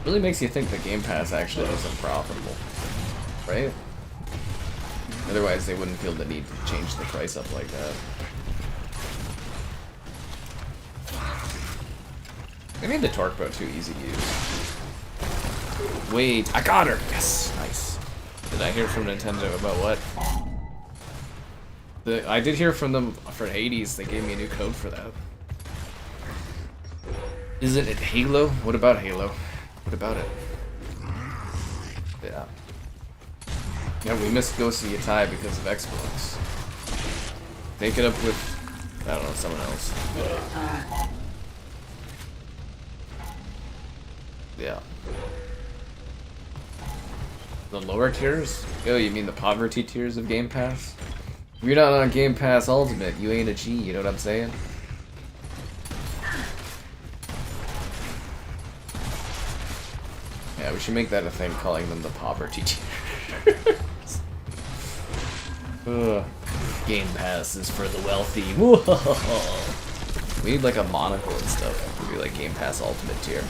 Really makes you think the Game Pass actually isn't profitable, right? Otherwise they wouldn't feel the need to change the price up like that. They made the torque bow too easy to use. Wait, I got her! Yes! Nice. Did I hear from Nintendo about what? I did hear from them for Hades. They gave me a new code for that. Isn't it Halo? What about Halo? What about it? Yeah. Yeah, we missed Ghost of Yatai because of Xbox. Make it up with, I don't know, someone else. Yeah. The lower tiers? Oh, you mean the poverty tiers of Game Pass? If you're not on Game Pass Ultimate, you ain't a G, you know what I'm saying? Yeah, we should make that a thing, calling them the poverty tiers. Game Pass is for the wealthy. We need like a monocle and stuff. Maybe like Game Pass Ultimate tier.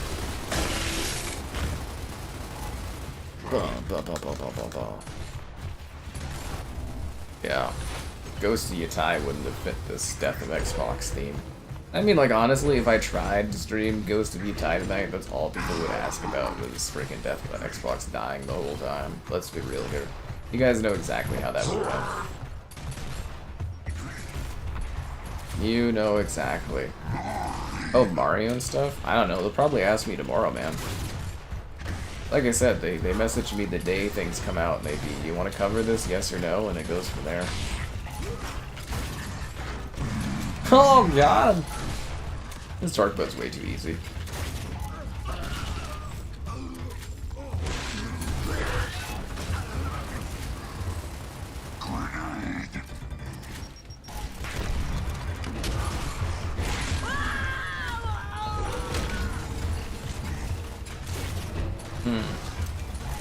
Yeah. Ghost of Yatai wouldn't have fit this Death of Xbox theme. I mean, like, honestly, if I tried to stream Ghost of Yatai tonight, that's all people would ask about was freaking Death of Xbox dying the whole time. Let's be real here. You guys know exactly how that would go. You know exactly. Oh, Mario and stuff? I don't know. They'll probably ask me tomorrow, man. Like I said, they message me the day things come out. Maybe, you want to cover this, yes or no? And it goes from there. Oh, God! This torque bow's way too easy.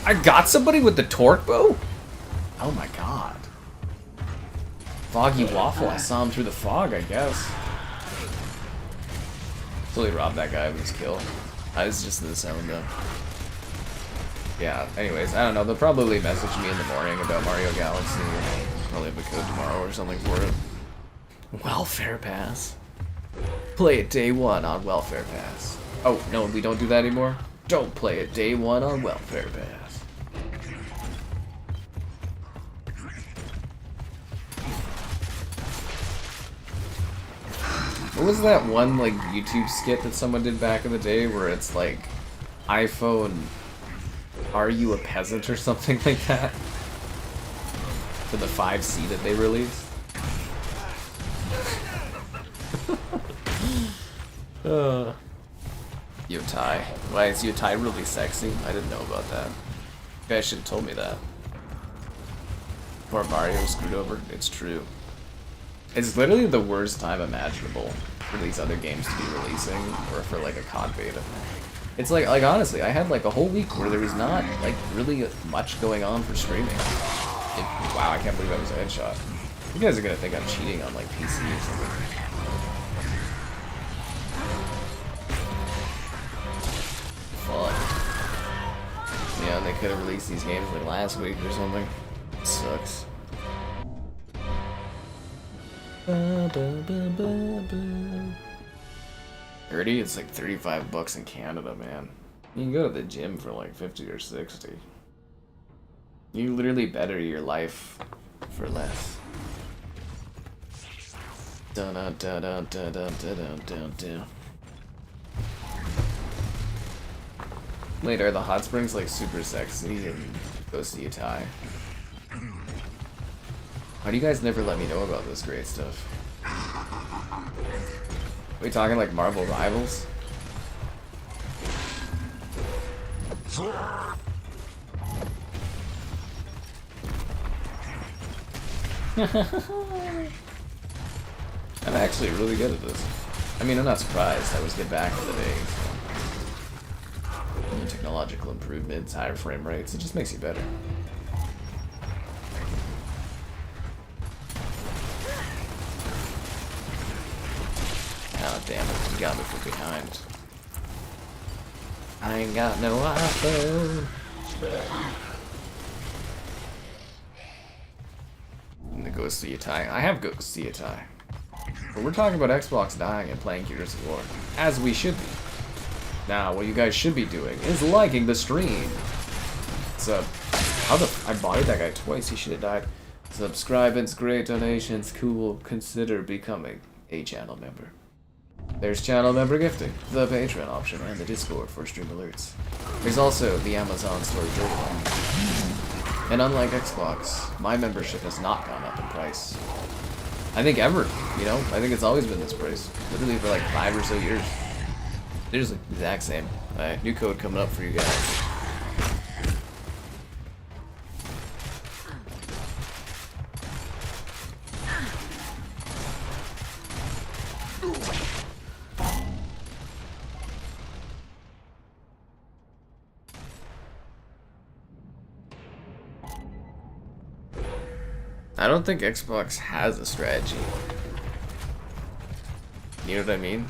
I got somebody with the torque bow? Oh my god. Foggy Waffle, I saw him through the fog, I guess. Totally robbed that guy with his kill. I was just in the zone though. Yeah, anyways, I don't know, they'll probably message me in the morning about Mario Galaxy. Probably have a code tomorrow or something for it. Welfare Pass. Play it day one on Welfare Pass. Oh, no, we don't do that anymore? Don't play it day one on Welfare Pass. What was that one, like, YouTube skit that someone did back in the day where it's like, iPhone, are you a peasant or something like that? For the 5C that they released? Yotai. Why is Yotai really sexy? I didn't know about that. You guys should have told me that. Poor Mario was screwed over. It's true. It's literally the worst time imaginable for these other games to be releasing, or for like a COD beta. It's like honestly, I had like a whole week where there was not like really much going on for streaming. Wow, I can't believe that was a headshot. You guys are gonna think I'm cheating on like PC or something. Fuck. Yeah, they could have released these games like last week or something. It sucks. 30? It's like 35 bucks in Canada, man. You can go to the gym for like 50 or 60. You literally better your life for less. Dun dun dun dun dun dun dun dun dun. Later, the hot springs like super sexy and Ghost of Yatai. Why do you guys never let me know about this great stuff? Are we talking like Marvel Rivals? I'm actually really good at this. I mean, I'm not surprised. I was good back in the day. So. New technological improvements, higher frame rates, it just makes you better. Oh, damn it, you got me from behind. I ain't got no iPhone. And the Ghost of Yatai. I have Ghost of Yatai. But we're talking about Xbox dying and playing Gears of War. As we should be. Now, what you guys should be doing is liking the stream. I bodied that guy twice, he should have died. Subscribance, great donations, cool. Consider becoming a channel member. There's channel member gifting, the Patreon option, and the Discord for stream alerts. There's also the Amazon store journal. And unlike Xbox, my membership has not gone up in price. I think ever, you know? I think it's always been this price. Literally for like 5 or so years. They're just the exact same. Alright, new code coming up for you guys. I don't think Xbox has a strategy. You know what I mean?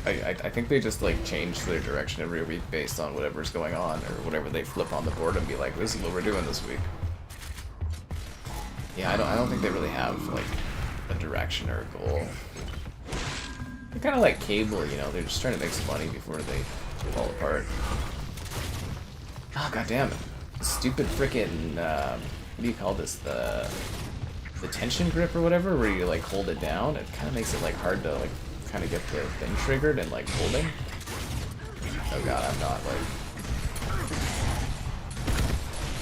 I think they just like change their direction every week based on whatever's going on or whatever they flip on the board and be like, this is what we're doing this week. Yeah, I don't think they really have like a direction or a goal. They're kind of like cable, you know. They're just trying to make some money before they fall apart. Oh, god damn it! Stupid frickin' what do you call this? The tension grip or whatever, where you like hold it down. It kind of makes it like hard to like kind of get the thing triggered and like holding. Oh god,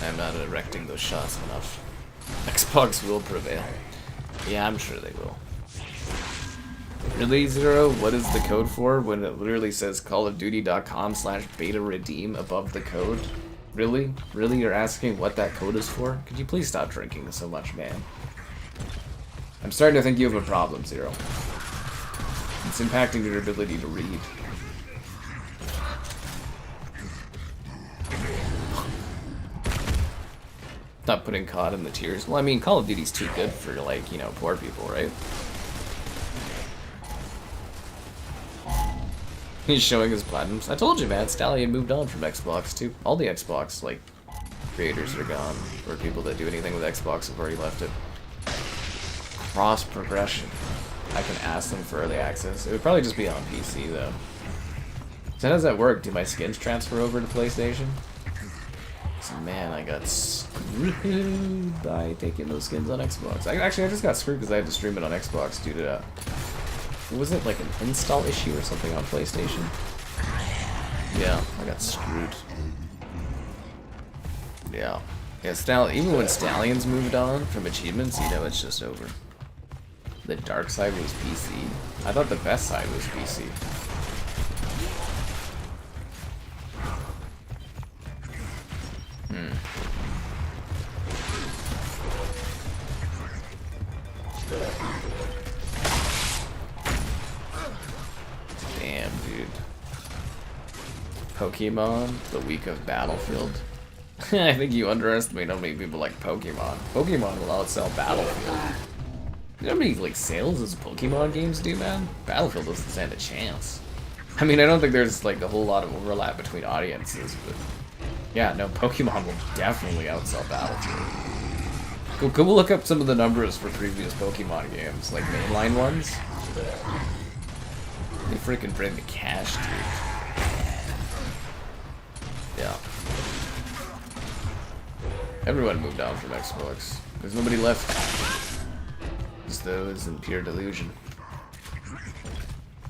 I'm not erecting those shots enough. Xbox will prevail. Yeah, I'm sure they will. Really, Zero? What is the code for when it literally says callofduty.com/beta redeem above the code? Really? Really, you're asking what that code is for? Could you please stop drinking so much, man? I'm starting to think you have a problem, Zero. It's impacting your ability to read. Not putting COD in the tiers. Well, I mean, Call of Duty's too good for, like, you know, poor people, right? He's showing his platinums. I told you, man, Stallion moved on from Xbox, too. All the Xbox, like, creators are gone. Or people that do anything with Xbox have already left it. Cross progression. I can ask them for early access. It would probably just be on PC, though. So how does that work? Do my skins transfer over to PlayStation? So, man, I got screwed by taking those skins on Xbox. I just got screwed because I had to stream it on Xbox due to was it like an install issue or something on PlayStation? Yeah, I got screwed. Yeah. Yeah, even when Stallions moved on from achievements, you know it's just over. The dark side was PC. I thought the best side was PC. Damn, dude. Pokemon, the week of Battlefield. I think you underestimate how many people like Pokemon. Pokemon will outsell Battlefield. You know how many like sales those Pokemon games do, man? Battlefield doesn't stand a chance. I mean, I don't think there's like a whole lot of overlap between audiences, but yeah, no, Pokemon will definitely outsell Battlefield. Go look up some of the numbers for previous Pokemon games, like mainline ones. They freaking bring the cash, dude. Yeah. Everyone moved on from Xbox. There's nobody left. Just those in pure delusion.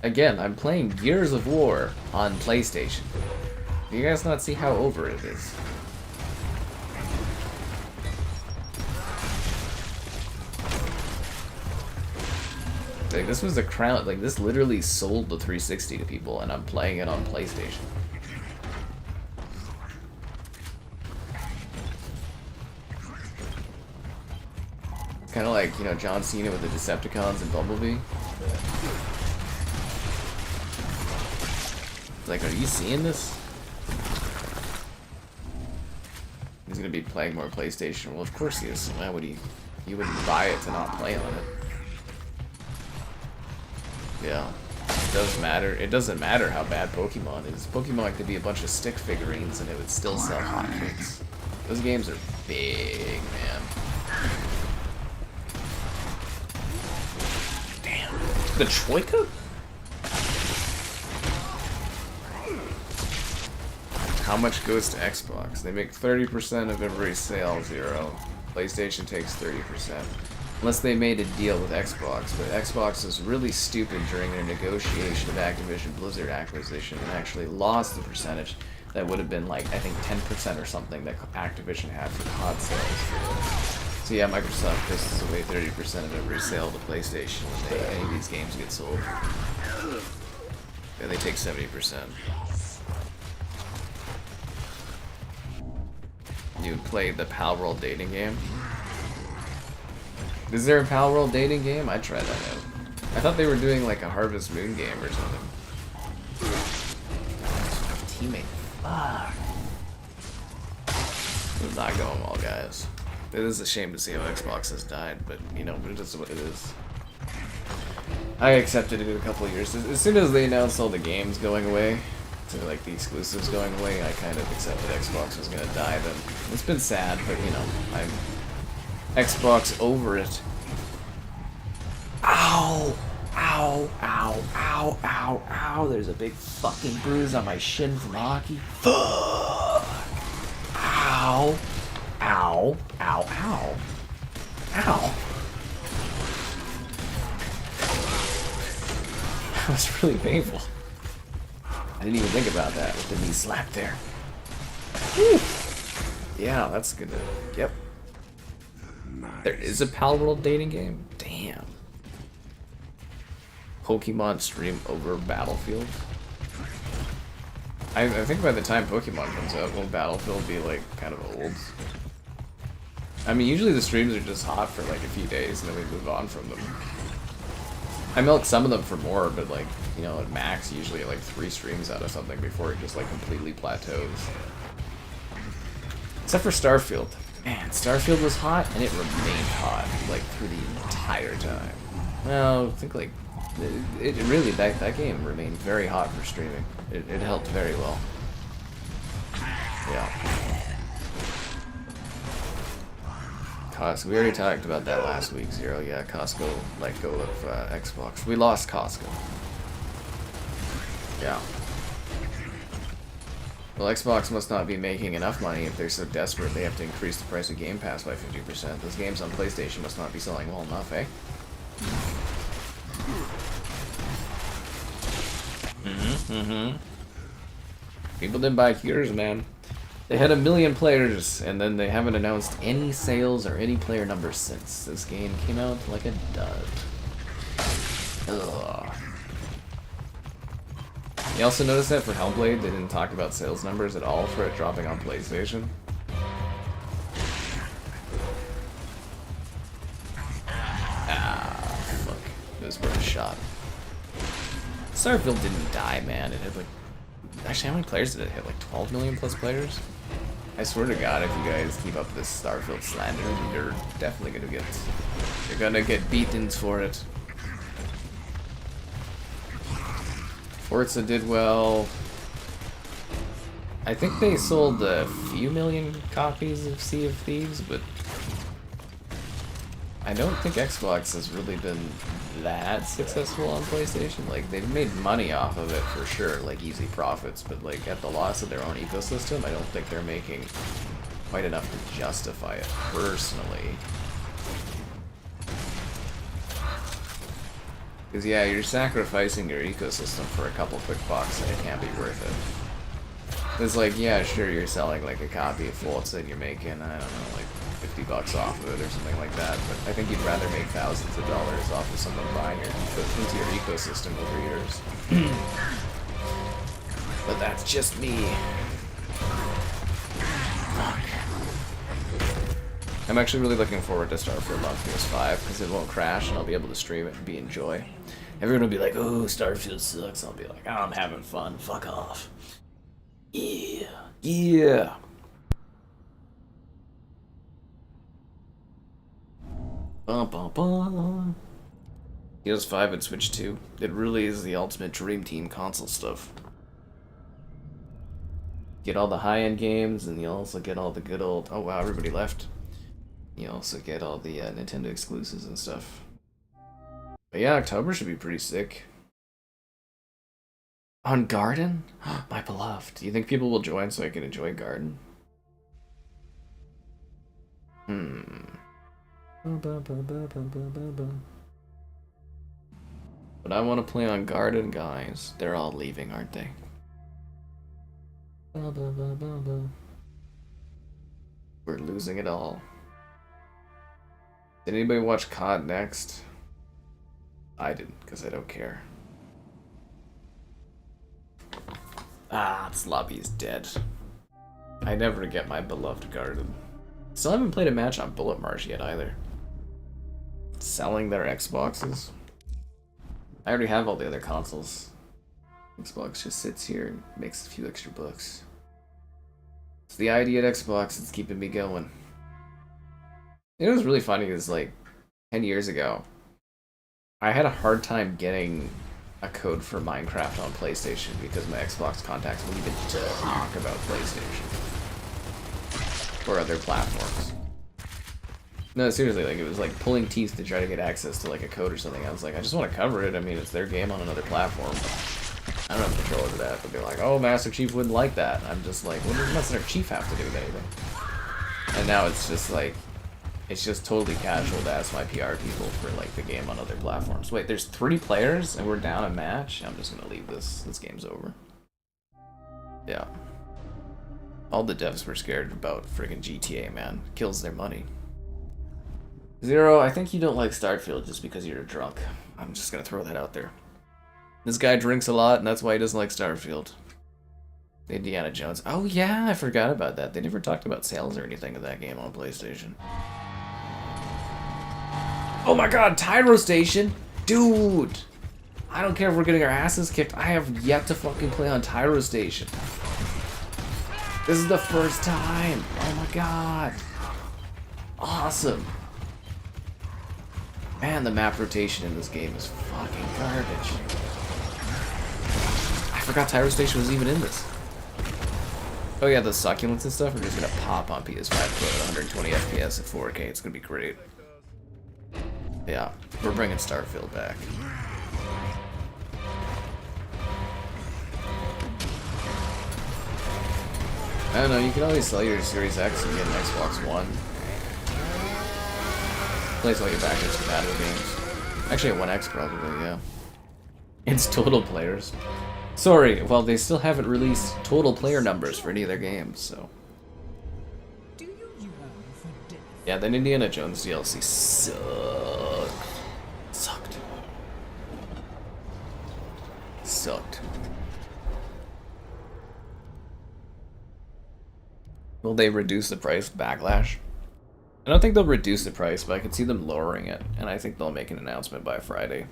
Again, I'm playing Gears of War on PlayStation. Do you guys not see how over it is? Like, this was a crown. Like, this literally sold the 360 to people, and I'm playing it on PlayStation. Kind of like, you know, John Cena with the Decepticons and Bumblebee. Like, are you seeing this? He's gonna be playing more PlayStation. Well, of course he is. Why would he? You wouldn't buy it to not play on it. Yeah, it does matter. It doesn't matter how bad Pokemon is. Pokemon could be a bunch of stick figurines and it would still sell hotcakes. Those games are big, man. Damn. The Troika? How much goes to Xbox? They make 30% of every sale, Zero. PlayStation takes 30%. Unless they made a deal with Xbox, but Xbox was really stupid during their negotiation of Activision Blizzard acquisition and actually lost the percentage that would have been like, I think 10% or something that Activision had for COD sales. So yeah, Microsoft pisses away 30% of every sale to PlayStation when any of these games get sold. Yeah, they take 70%. You played the Pal World dating game? Is there a Pal World dating game? I'd try that out. I thought they were doing like a Harvest Moon game or something. Teammate. Fuck. It's not going well, guys. It is a shame to see how Xbox has died, but you know, it is what it is. I accepted it in a couple of years. As soon as they announced all the games going away, to like the exclusives going away, I kind of accepted Xbox was gonna die then. It's been sad, but you know, I'm Xbox over it. Ow! Ow, ow, ow, ow, ow. There's a big fucking bruise on my shin from hockey. Fuck! Ow! Ow, ow, ow. Ow. That was really painful. I didn't even think about that with the knee slap there. Whew. Yeah, that's good. Yep. Nice. There is a Pal World dating game? Damn. Pokemon stream over Battlefield? I think by the time Pokemon comes out, will Battlefield be like kind of old? I mean, usually the streams are just hot for like a few days and then we move on from them. I milk some of them for more, but like, you know, at max, usually like 3 streams out of something before it just like completely plateaus. Except for Starfield. Man, Starfield was hot and it remained hot like through the entire time. Well, I think like, it really, that game remained very hot for streaming. It helped very well. Yeah. Costco. We already talked about that last week, Zero. Yeah, Costco let go of Xbox. We lost Costco. Yeah. Well, Xbox must not be making enough money if they're so desperate they have to increase the price of Game Pass by 50%. Those games on PlayStation must not be selling well enough, eh? People didn't buy Cures, man. They had 1 million players, and then they haven't announced any sales or any player numbers since. This game came out like a dud. Ugh. You also noticed that for Hellblade, they didn't talk about sales numbers at all for it dropping on PlayStation. Ah, fuck. It was worth a shot. Starfield didn't die, man. It had like... Actually, how many players did it hit? Like 12 million plus players? I swear to God, if you guys keep up this Starfield slander, you're definitely gonna get... You're gonna get beaten for it. Forza did well. I think they sold a few million copies of Sea of Thieves, but... I don't think Xbox has really been that successful on PlayStation. Like, they've made money off of it for sure, like easy profits, but like at the loss of their own ecosystem, I don't think they're making quite enough to justify it personally. Because yeah, you're sacrificing your ecosystem for a couple quick bucks and it can't be worth it. It's like, yeah, sure, you're selling like a copy of Forza and you're making, I don't know, like $50 off of it or something like that, but I think you'd rather make thousands of dollars off of someone buying it into your ecosystem over years. But that's just me. Fuck. I'm actually really looking forward to Starfield on PS5 because it won't crash and I'll be able to stream it and be enjoy. Everyone will be like, oh, Starfield sucks. I'll be like, oh, I'm having fun. Fuck off. Yeah. Yeah. Bum, bum, bum. PS5 and Switch 2. It really is the ultimate dream team console stuff. Get all the high-end games, and you also get all the good old... Oh wow, everybody left. You also get all the Nintendo exclusives and stuff. But yeah, October should be pretty sick. On Garden? My beloved. Do you think people will join so I can enjoy Garden? But I want to play on Garden, guys. They're all leaving, aren't they? We're losing it all. Did anybody watch COD Next? I didn't, because I don't care. Ah, this lobby is dead. I never get my beloved Garden. Still haven't played a match on Bullet Marsh yet either. Selling their Xboxes. I already have all the other consoles. Xbox just sits here and makes a few extra bucks. It's the idea at Xbox that's keeping me going. You know what's really funny is, like, 10 years ago, I had a hard time getting a code for Minecraft on PlayStation because my Xbox contacts wouldn't even talk about PlayStation or other platforms. No, seriously, like, it was like pulling teeth to try to get access to, like, a code or something. I was like, I just want to cover it. I mean, it's their game on another platform. I don't have control over that. But they're like, oh, Master Chief wouldn't like that. I'm just like, what does Master Chief have to do with anything? And now it's just like, it's just totally casual to ask my PR people for, like, the game on other platforms. Wait, there's 3 players and we're down a match? I'm just gonna leave this. This game's over. Yeah. All the devs were scared about friggin' GTA, man. Kills their money. Zero, I think you don't like Starfield just because you're a drunk. I'm just gonna throw that out there. This guy drinks a lot, and that's why he doesn't like Starfield. Indiana Jones. Oh yeah, I forgot about that. They never talked about sales or anything of that game on PlayStation. Oh my god, Tyro Station? Dude! I don't care if we're getting our asses kicked. I have yet to fucking play on Tyro Station. This is the first time. Oh my god. Awesome. Man, the map rotation in this game is fucking garbage. I forgot Tyro Station was even in this. Oh yeah, the succulents and stuff are just gonna pop on PS5 at 120 FPS at 4K. It's gonna be great. Yeah, we're bringing Starfield back. I don't know, you can always sell your Series X and get an Xbox One. Plays all your backwards compatible games. Actually, a 1X probably, yeah. It's total players. Sorry, well, they still haven't released total player numbers for any of their games, so. Do you yearn for death? Yeah, that Indiana Jones DLC sucked. Sucked. Will they reduce the price Backlash? I don't think they'll reduce the price, but I could see them lowering it, and I think they'll make an announcement by Friday.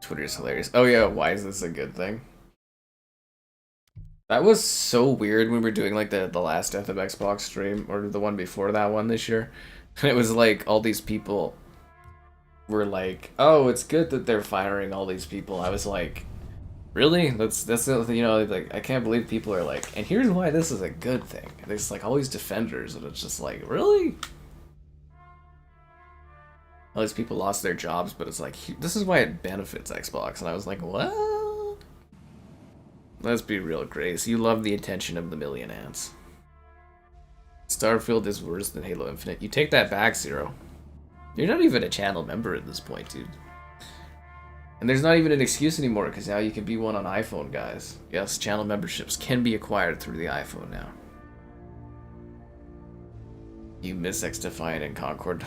Twitter's hilarious. Oh yeah, why is this a good thing? That was so weird when we were doing like the last Death of Xbox stream, or the one before that one this year. And it was like all these people were like, oh, it's good that they're firing all these people. I was like, really? That's you know, like, I can't believe people are like, and here's why this is a good thing. And there's like all these defenders, and it's just like, really? All these people lost their jobs, but it's like, this is why it benefits Xbox. And I was like, what? Let's be real, Grace. You love the attention of the million ants. Starfield is worse than Halo Infinite. You take that back, Zero. You're not even a channel member at this point, dude. And there's not even an excuse anymore, because now you can be one on iPhone, guys. Yes, channel memberships can be acquired through the iPhone now. You miss X-Defiant and Concord.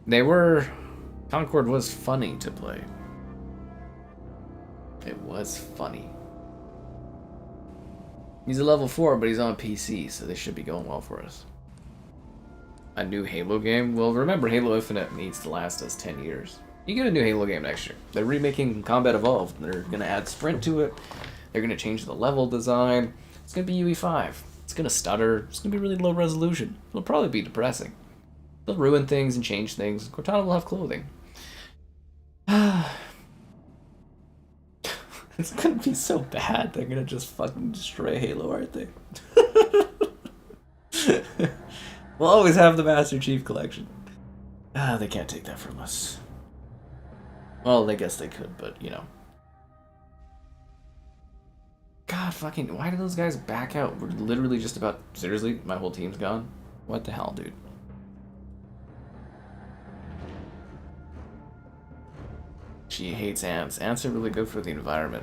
They were... Concord was funny to play. It was funny. He's a level 4, but he's on PC, so this should be going well for us. A new Halo game? Well, remember, Halo Infinite needs to last us 10 years. You get a new Halo game next year. They're remaking Combat Evolved. They're going to add sprint to it. They're going to change the level design. It's going to be UE5. It's going to stutter. It's going to be really low resolution. It'll probably be depressing. They'll ruin things and change things. Cortana will have clothing. It's going to be so bad. They're going to just fucking destroy Halo, aren't they? We'll always have the Master Chief Collection. They can't take that from us. Well, I guess they could, but you know. God fucking, why do those guys back out? We're literally just about, seriously, my whole team's gone? What the hell, dude? She hates ants. Ants are really good for the environment.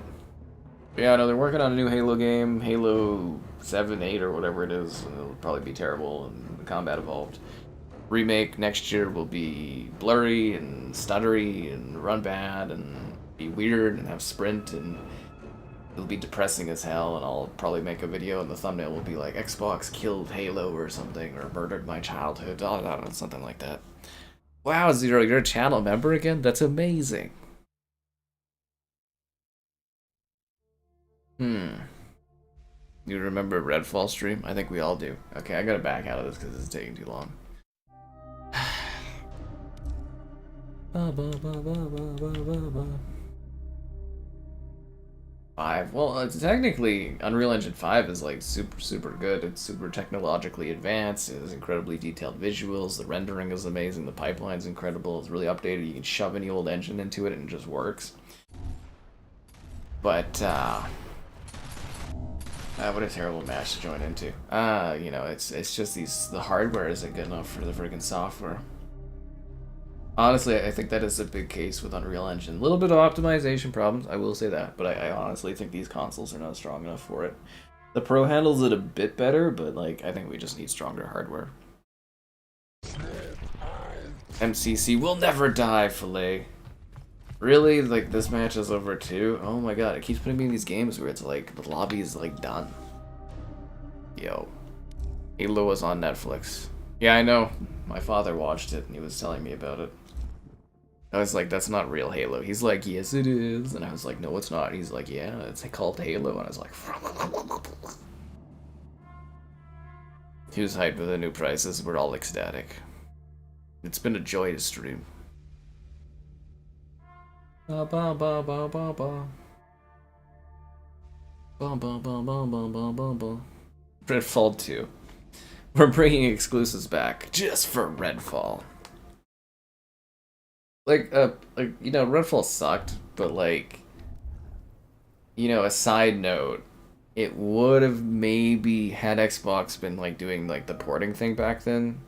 But yeah, no, they're working on a new Halo game, Halo 7, 8, or whatever it is. It'll probably be terrible, and the combat evolved. Remake next year will be blurry and stuttery and run bad and be weird and have sprint, and it'll be depressing as hell, and I'll probably make a video and the thumbnail will be like, Xbox killed Halo or something, or murdered my childhood, something like that. Wow, Zero, you're a channel member again? That's amazing. You remember Redfall stream? I think we all do. Okay, I gotta back out of this because it's taking too long. Five. Well, it's technically Unreal Engine 5 is like super good. It's super technologically advanced. It has incredibly detailed visuals. The rendering is amazing. The pipeline's incredible. It's really updated. You can shove any old engine into it and it just works. But what a terrible match to join into. You know, it's just the hardware isn't good enough for the friggin' software. Honestly, I think that is a big case with Unreal Engine. A little bit of optimization problems, I will say that, but I honestly think these consoles are not strong enough for it. The Pro handles it a bit better, but like I think we just need stronger hardware. MCC will never die, Filet. Really? Like, this match is over too? Oh my god, it keeps putting me in these games where it's like, the lobby is like done. Yo. Halo was on Netflix. Yeah, I know. My father watched it and he was telling me about it. I was like, that's not real Halo. He's like, yes it is. And I was like, no it's not. He's like, yeah, it's called Halo. And I was like, he was hyped with the new prices. We're all ecstatic. It's been a joy to stream. Ba ba ba ba ba ba. Ba ba ba ba ba ba ba ba. Redfall 2. We're bringing exclusives back just for Redfall. Like, you know, Redfall sucked, but like, you know, a side note, it would have maybe had Xbox been like doing like the porting thing back then.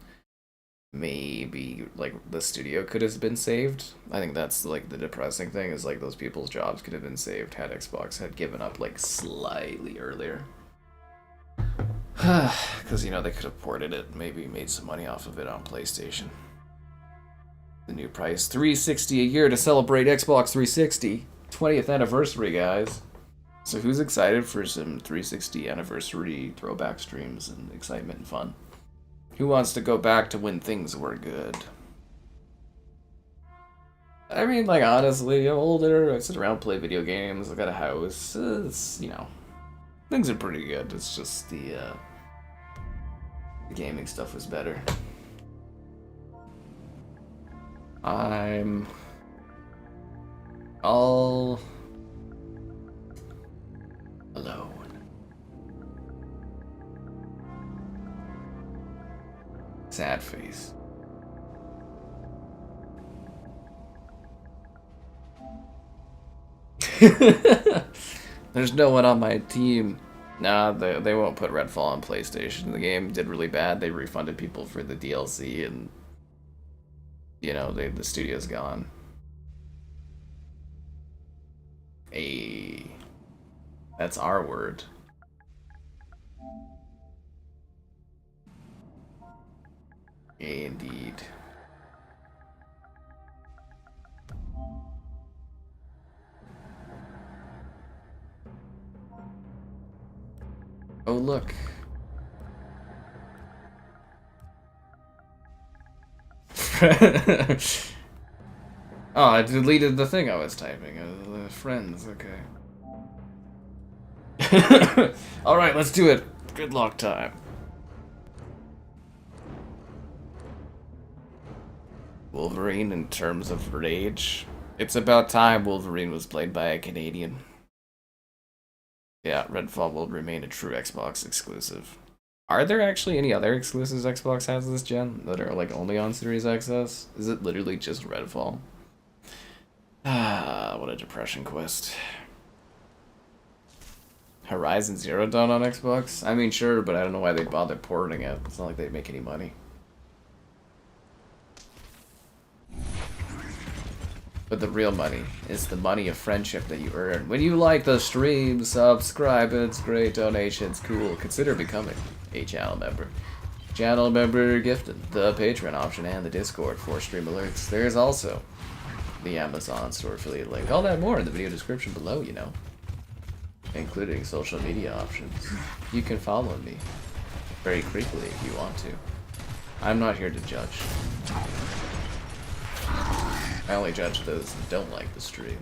Maybe like the studio could have been saved. I think that's like the depressing thing is like those people's jobs could have been saved had Xbox had given up like slightly earlier. Because you know they could have ported it, maybe made some money off of it on PlayStation. The new price, $360 a year to celebrate Xbox 360 20th anniversary, guys. So who's excited for some 360 anniversary throwback streams and excitement and fun? Who wants to go back to when things were good? I mean, like, honestly, I'm older, I sit around, play video games, I got a house, it's, you know, things are pretty good. It's just the gaming stuff was better. I'm all alone. Sad face. There's no one on my team. Nah, they won't put Redfall on PlayStation. The game did really bad. They refunded people for the DLC, and you know the studio's gone. Hey, that's our word. Indeed. Oh, look. Oh, I deleted the thing I was typing. Friends, okay. Alright, let's do it. Gridlock time. Wolverine in terms of rage. It's about time Wolverine was played by a Canadian. Yeah, Redfall will remain a true Xbox exclusive. Are there actually any other exclusives Xbox has this gen that are like only on Series XS? Is it literally just Redfall? Ah, what a depression quest. Horizon Zero Dawn on Xbox? I mean, sure, but I don't know why they'd bother porting it. It's not like they'd make any money. But the real money is the money of friendship that you earn. When you like the stream, subscribe, it's great, donations, cool. Consider becoming a channel member. Channel member gifted, the Patreon option, and the Discord for stream alerts. There's also the Amazon store affiliate link. All that more in the video description below, you know. Including social media options. You can follow me very creepily if you want to. I'm not here to judge. I only judge those who don't like the stream.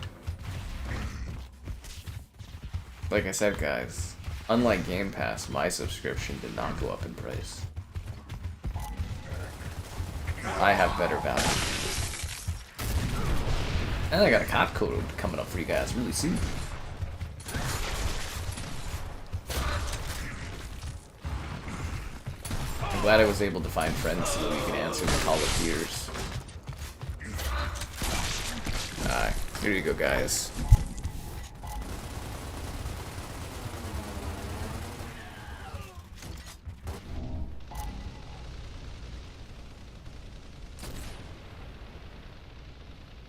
Like I said, guys, unlike Game Pass, my subscription did not go up in price. I have better value. And I got a cop code coming up for you guys really soon. I'm glad I was able to find friends so that we can answer the Call of Tears. Here you go, guys.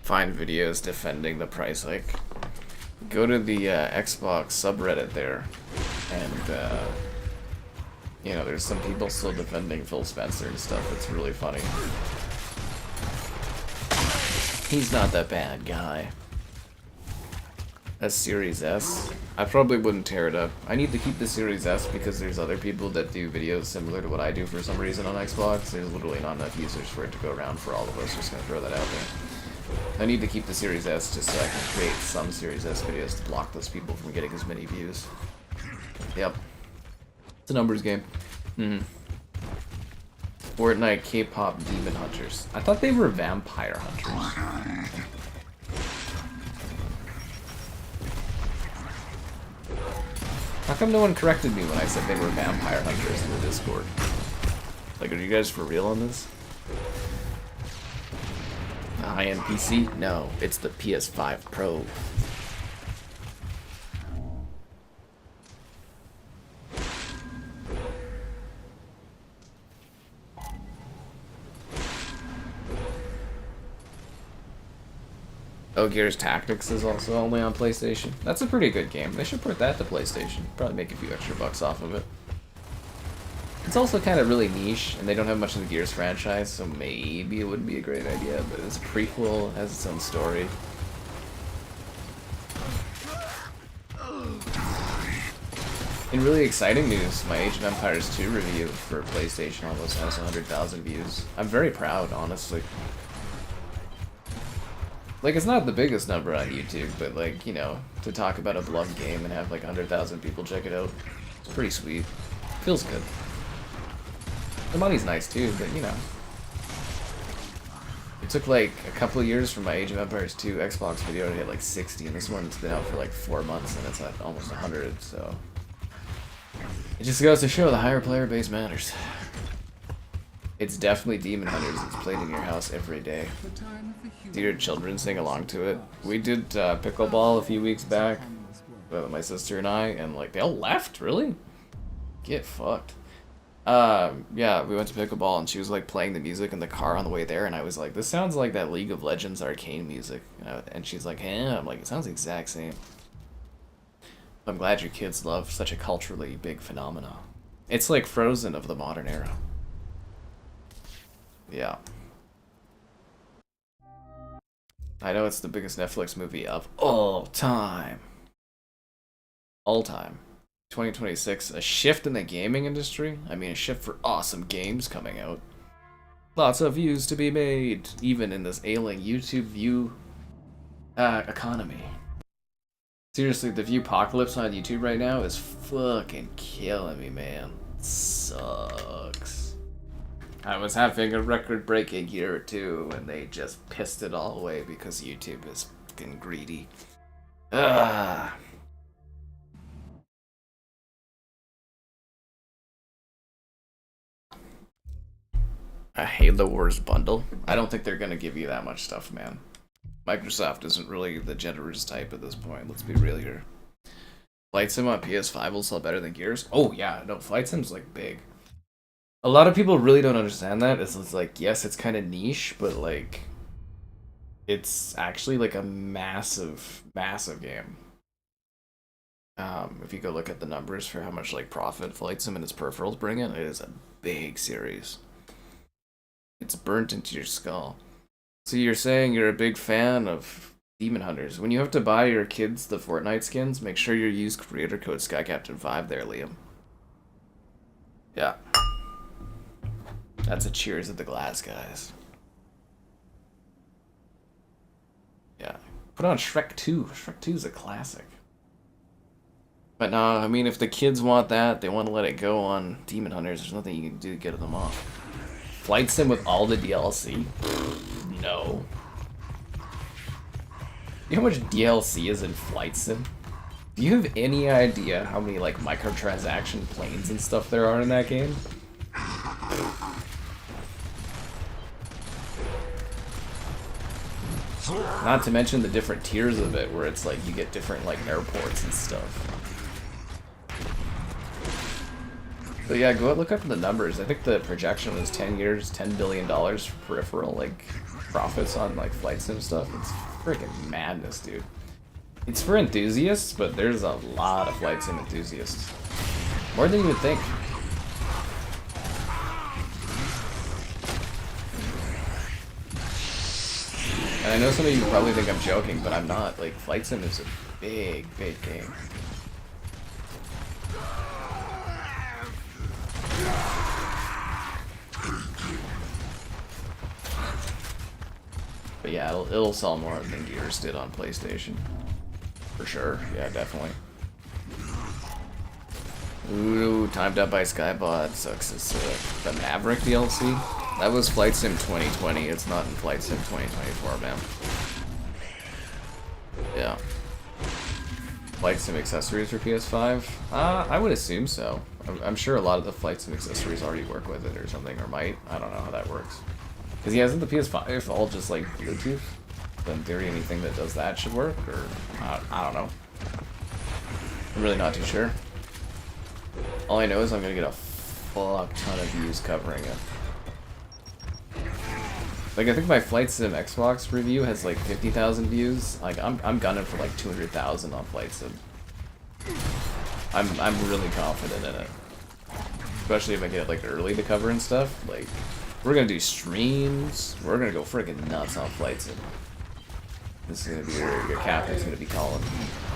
Find videos defending the price hike. Go to the Xbox subreddit there, and you know, there's some people still defending Phil Spencer and stuff. It's really funny. He's not that bad guy. A Series S. I probably wouldn't tear it up. I need to keep the Series S because there's other people that do videos similar to what I do for some reason on Xbox. There's literally not enough users for it to go around for all of us. Just gonna throw that out there. I need to keep the Series S just so I can create some Series S videos to block those people from getting as many views. Yep. It's a numbers game. Fortnite K-pop Demon Hunters. I thought they were Vampire Hunters. How come no one corrected me when I said they were Vampire Hunters in the Discord? Like, are you guys for real on this? The high-end PC? No, it's the PS5 Pro. Oh, Gears Tactics is also only on PlayStation. That's a pretty good game. They should port that to PlayStation. Probably make a few extra bucks off of it. It's also kind of really niche, and they don't have much of the Gears franchise, so maybe it would be a great idea, but it's a prequel, has its own story. In really exciting news, my Age of Empires 2 review for PlayStation almost has 100,000 views. I'm very proud, honestly. Like, it's not the biggest number on YouTube, but, like, you know, to talk about a beloved game and have, like, 100,000 people check it out, it's pretty sweet. Feels good. The money's nice, too, but, you know. It took, like, a couple of years for my Age of Empires 2 Xbox video to hit, like, 60, and this one's been out for, like, 4 months, and it's at almost 100, so... It just goes to show the higher player base matters. It's definitely Demon Hunters. It's played in your house every day. Do your children sing along to it? We did pickleball a few weeks back, my sister and I, and like they all left. Really? Get fucked. Yeah, we went to pickleball and she was like playing the music in the car on the way there, and I was like, "This sounds like that League of Legends arcane music." And she's like, "Eh?" I'm like, "It sounds the exact same." I'm glad your kids love such a culturally big phenomenon. It's like Frozen of the modern era. Yeah. I know it's the biggest Netflix movie of all time. All time. 2026, a shift in the gaming industry? I mean, a shift for awesome games coming out. Lots of views to be made, even in this ailing YouTube view economy. Seriously, the view-pocalypse on YouTube right now is fucking killing me, man. It sucks. I was having a record-breaking year or two, and they just pissed it all away because YouTube is fucking greedy. Ugh. A Halo Wars bundle? I don't think they're gonna give you that much stuff, man. Microsoft isn't really the generous type at this point. Let's be real here. Flight Sim on PS5 will sell better than Gears. Oh yeah, no, Flight Sim's like big. A lot of people really don't understand that. It's like, yes, it's kind of niche, but like, it's actually like a massive, massive game. If you go look at the numbers for how much like profit Flight Sim and its peripherals bring in, it is a big series. It's burnt into your skull. So you're saying you're a big fan of Demon Hunters. When you have to buy your kids the Fortnite skins, make sure you use creator code SkyCaptain5 there, Liam. Yeah. That's a cheers at the glass, guys. Yeah. Put on Shrek 2. Shrek 2 is a classic. But no, I mean, if the kids want that, they want to let it go on Demon Hunters, there's nothing you can do to get them off. Flight Sim with all the DLC? No. You know how much DLC is in Flight Sim? Do you have any idea how many, like, microtransaction planes and stuff there are in that game? Not to mention the different tiers of it, where it's like you get different, like, airports and stuff. So yeah, go look up the numbers. I think the projection was 10 years, $10 billion for peripheral, like, profits on, like, Flight Sim stuff. It's freaking madness, dude. It's for enthusiasts, but there's a lot of Flight Sim enthusiasts. More than you would think. And I know some of you probably think I'm joking, but I'm not. Like, Flight Sim is a big, big game. But yeah, it'll sell more than Gears did on PlayStation. For sure. Yeah, definitely. Ooh, timed up by Skybot. Sucks as the Maverick DLC. That was Flight Sim 2020. It's not in Flight Sim 2024, man. Yeah. Flight Sim accessories for PS5? I would assume so. I'm sure a lot of the Flight Sim accessories already work with it or something, or might. I don't know how that works. Because yeah, isn't the PS5 all just like Bluetooth? So in theory, anything that does that should work, or I don't know. I'm really not too sure. All I know is I'm gonna get a fuck ton of views covering it. Like, I think my Flight Sim Xbox review has like 50,000 views. Like, I'm gunning for like 200,000 on Flight Sim. I'm really confident in it. Especially if I get like early to cover and stuff. Like, we're gonna do streams. We're gonna go friggin' nuts on Flight Sim. This is gonna be your captain's gonna be calling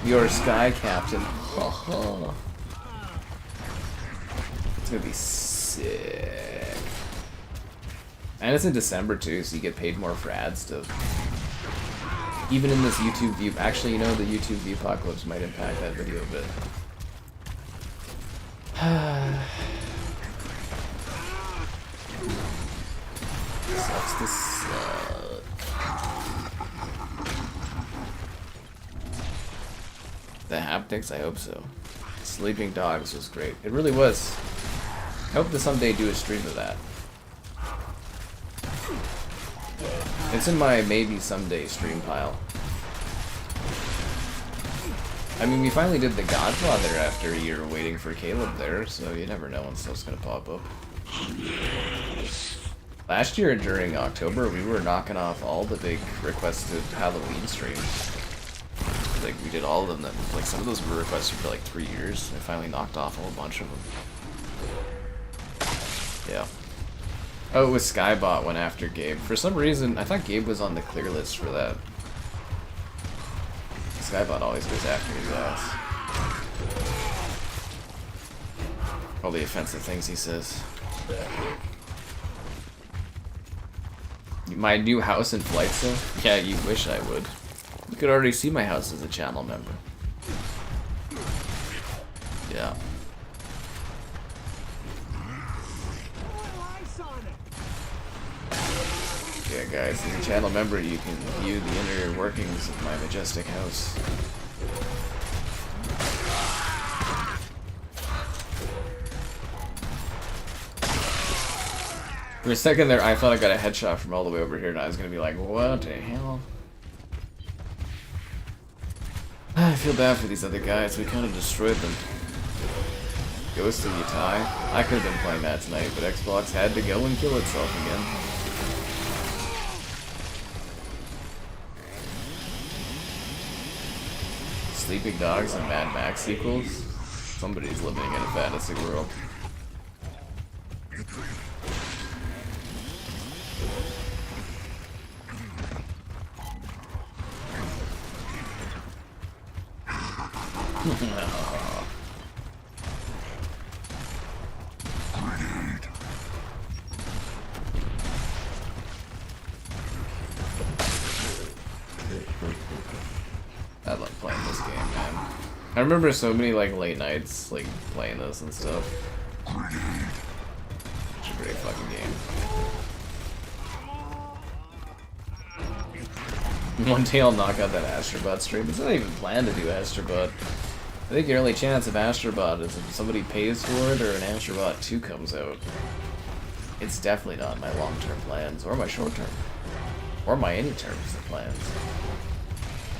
your Sky Captain. It's gonna be sick. And it's in December too, so you get paid more for ads to... Even in this YouTube view... Actually, you know, the YouTube view apocalypse might impact that video a bit. Sucks to suck. The haptics? I hope so. Sleeping Dogs was great. It really was. I hope to someday do a stream of that. It's in my maybe someday stream pile. I mean, we finally did The Godfather after a year waiting for Caleb there, so you never know when stuff's gonna pop up. Last year during October, we were knocking off all the big requested Halloween streams. Like, we did all of them. Like, some of those were requested for like 3 years. I finally knocked off a whole bunch of them. Yeah. Oh, it was Skybot went after Gabe. For some reason, I thought Gabe was on the clear list for that. Skybot always goes after his ass. All the offensive things he says. My new house in Flight Sim? Yeah, you wish I would. You could already see my house as a channel member. Yeah. Yeah, guys, as a channel member, you can view the inner workings of my majestic house. For a second there, I thought I got a headshot from all the way over here, and I was gonna be like, what the hell? feel bad for these other guys. We kind of destroyed them. Ghost of Yatai. I could have been playing that tonight, but Xbox had to go and kill itself again. Sleeping Dogs and Mad Max sequels. Somebody's living in a fantasy world. I love playing this game, man. I remember so many like late nights like playing this and stuff. It's a great fucking game. One day I'll knock out that Astrobot stream. It's not even planned to do Astrobot. I think your only chance of Astrobot is if somebody pays for it or an Astrobot 2 comes out. It's definitely not my long-term plans, or my short-term, or my any-terms plans.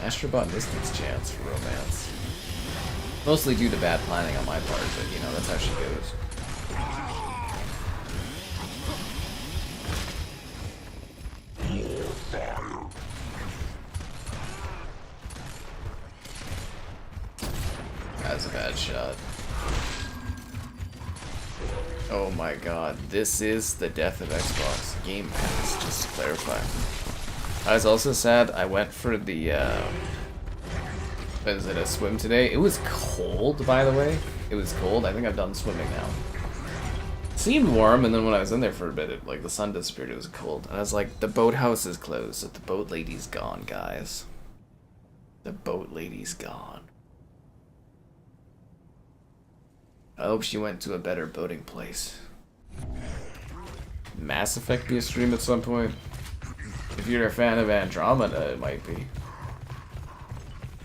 Astrobot missed its chance for romance. Mostly due to bad planning on my part, but you know, that's how she goes. That's a bad shot. Oh my god, this is the death of Xbox Game Pass, just to clarify. I was also sad I went for the, was it a swim today? It was cold, by the way. It was cold. I think I've done swimming now. It seemed warm, and then when I was in there for a bit, it, like, the sun disappeared, it was cold. And I was like, the boathouse is closed, so the boat lady's gone, guys. The boat lady's gone. I hope she went to a better boating place. Mass Effect be a stream at some point? If you're a fan of Andromeda, it might be.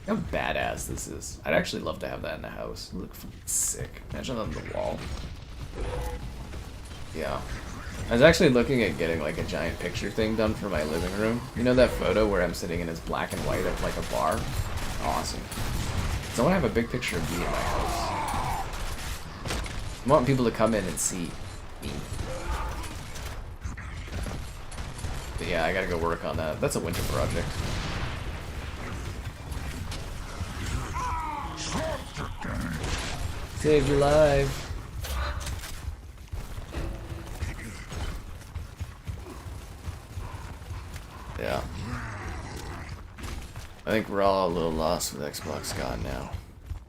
How badass this is. I'd actually love to have that in the house. It'd look fucking sick. Imagine on the wall. Yeah. I was actually looking at getting like a giant picture thing done for my living room. You know that photo where I'm sitting in this black and white at like a bar? Awesome. So I want to have a big picture of me in my house. I want people to come in and see me. But yeah, I gotta go work on that. That's a winter project. Save your life. Yeah. I think we're all a little lost with Xbox gone now.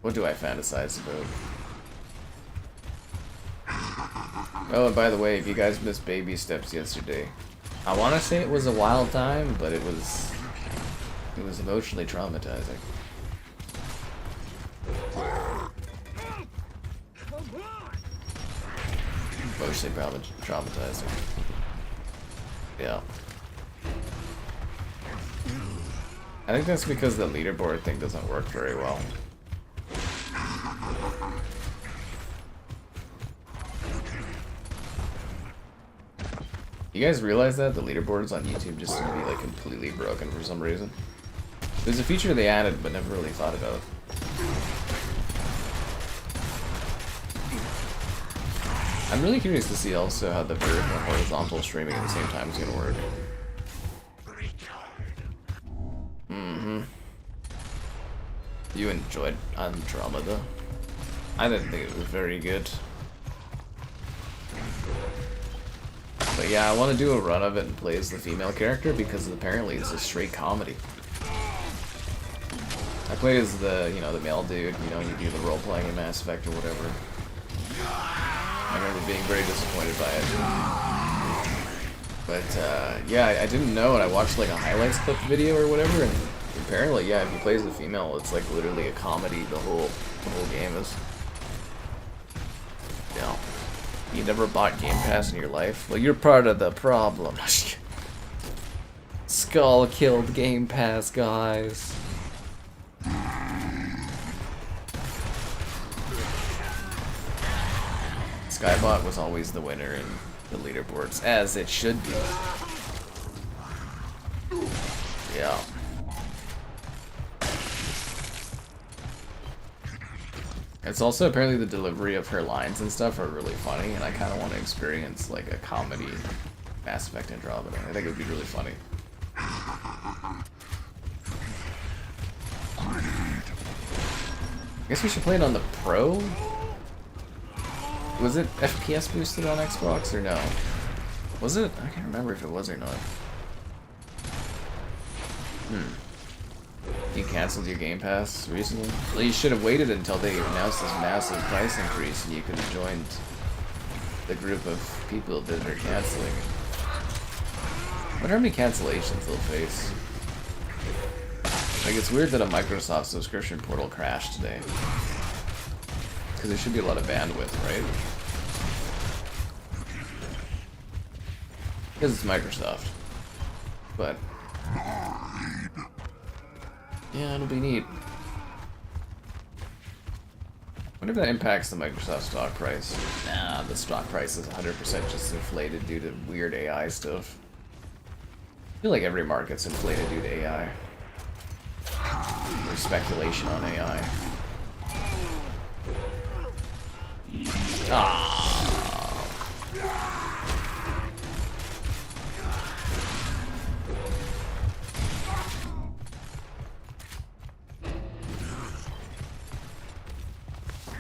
What do I fantasize about? Oh, and by the way, if you guys missed Baby Steps yesterday, I want to say it was a wild time, but it was emotionally traumatizing. Emotionally traumatizing. Yeah. I think that's because the leaderboard thing doesn't work very well. You guys realize that? The leaderboards on YouTube just seem to be like completely broken for some reason. There's a feature they added but never really thought about. I'm really curious to see also how the vertical and horizontal streaming at the same time is going to work. You enjoyed Andromeda? I didn't think it was very good. But yeah, I want to do a run of it and play as the female character because apparently it's a straight comedy. I played as the, you know, the male dude, you know, you do the role playing in Mass Effect or whatever. I remember being very disappointed by it. But yeah, I didn't know, and I watched like a highlights clip video or whatever, and apparently, yeah, if you play as a female, it's like literally a comedy. The whole game is. Yeah. You never bought Game Pass in your life? Well, you're part of the problem. Skull killed Game Pass, guys. Skybot was always the winner in the leaderboards, as it should be. Yeah. It's also apparently the delivery of her lines and stuff are really funny, and I kind of want to experience like a comedy Mass Effect Andromeda. I think it would be really funny. I guess we should play it on the Pro? Was it FPS boosted on Xbox or no? Was it? I can't remember if it was or not. You canceled your Game Pass recently? Well, you should have waited until they announced this massive price increase and you could have joined the group of people that are canceling. I wonder how many cancellations they'll face. Like, it's weird that a Microsoft subscription portal crashed today. Because there should be a lot of bandwidth, right? Because it's Microsoft. But yeah, it'll be neat. Wonder if that impacts the Microsoft stock price. Nah, the stock price is 100% just inflated due to weird AI stuff. I feel like every market's inflated due to AI. There's speculation on AI.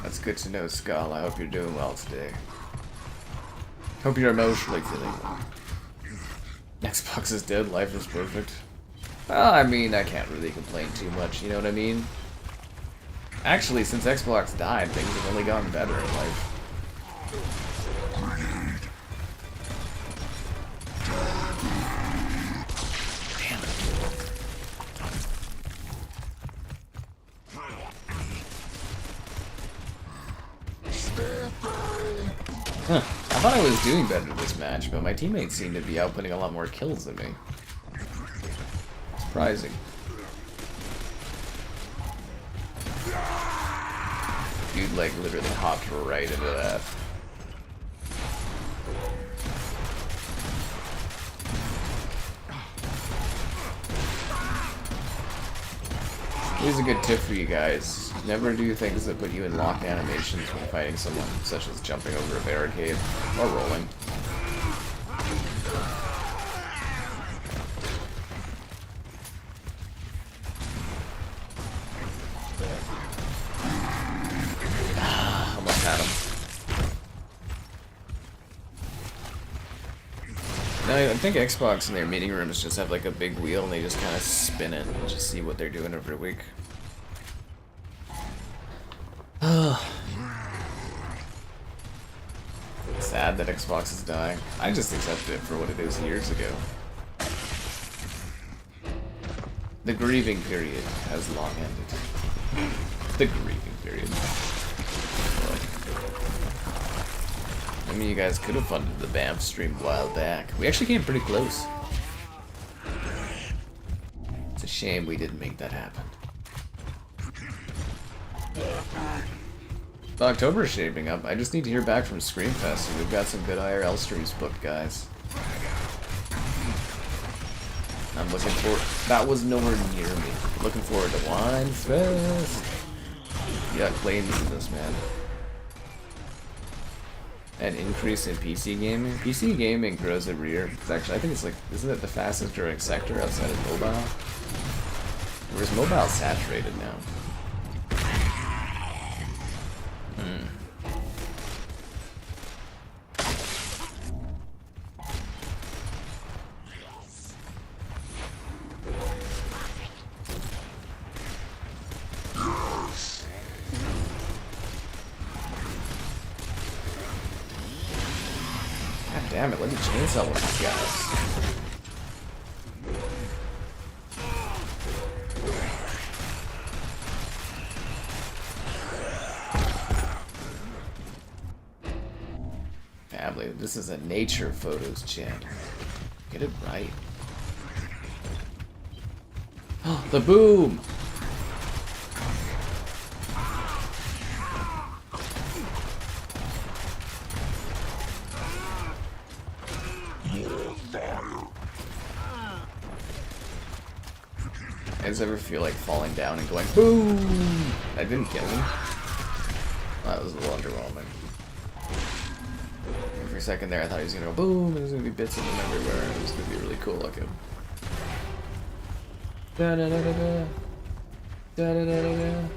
That's good to know, Skull. I hope you're doing well today. Hope you're emotionally feeling well. Xbox is dead, life is perfect. Well, I mean, I can't really complain too much, you know what I mean? Actually, since Xbox died, things have only gotten better in life. Huh. I thought I was doing better this match, but my teammates seem to be outputting a lot more kills than me. Surprising. Dude, like, literally hopped right into that. Here's a good tip for you guys. Never do things that put you in locked animations when fighting someone, such as jumping over a barricade or rolling. Almost had him. No, I think Xbox in their meeting rooms just have like a big wheel and they just kind of spin it and just see what they're doing every week. Sad that Xbox is dying. I just accepted it for what it is years ago. The grieving period has long ended. The grieving period. I mean, you guys could have funded the BAMF stream a while back. We actually came pretty close. It's a shame we didn't make that happen. October is shaping up. I just need to hear back from Screamfest, and we've got some good IRL streams booked, guys. I'm looking forward. That was nowhere near me. Looking forward to Wine Fest. Yeah, playing this, man. An increase in PC gaming. PC gaming grows every year. It's actually, I think it's like, isn't it the fastest growing sector outside of mobile? Whereas mobile saturated now. Damn it, let me chainsaw one of these guys. Family, this is a nature photos channel. Get it right. Oh, the boom! You guys ever feel like falling down and going boom? That didn't kill me. That was a little underwhelming. For a second there, I thought he was gonna go boom, and there's gonna be bits of him everywhere, and it was gonna be really cool looking. Da da da da da. Da da da da da.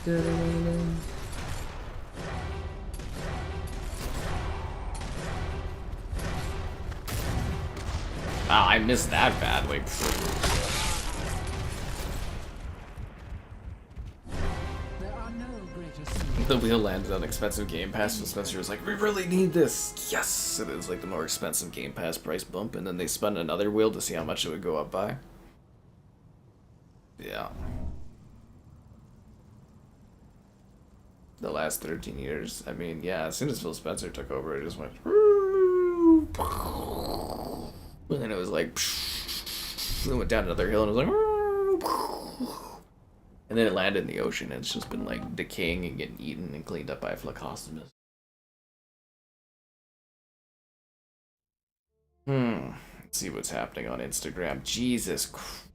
Da da da da. Ah, I missed that badly. There are no greater sins. The wheel landed on expensive Game Pass, and Spencer was like, "We really need this." Yes, it is like the more expensive Game Pass price bump, and then they spun another wheel to see how much it would go up by. Yeah. The last 13 years. I mean, yeah, as soon as Phil Spencer took over, it just went. And then it was like. Then went down another hill and it was like. And then it landed in the ocean and it's just been like decaying and getting eaten and cleaned up by Phlocostomus. Let's see what's happening on Instagram. Jesus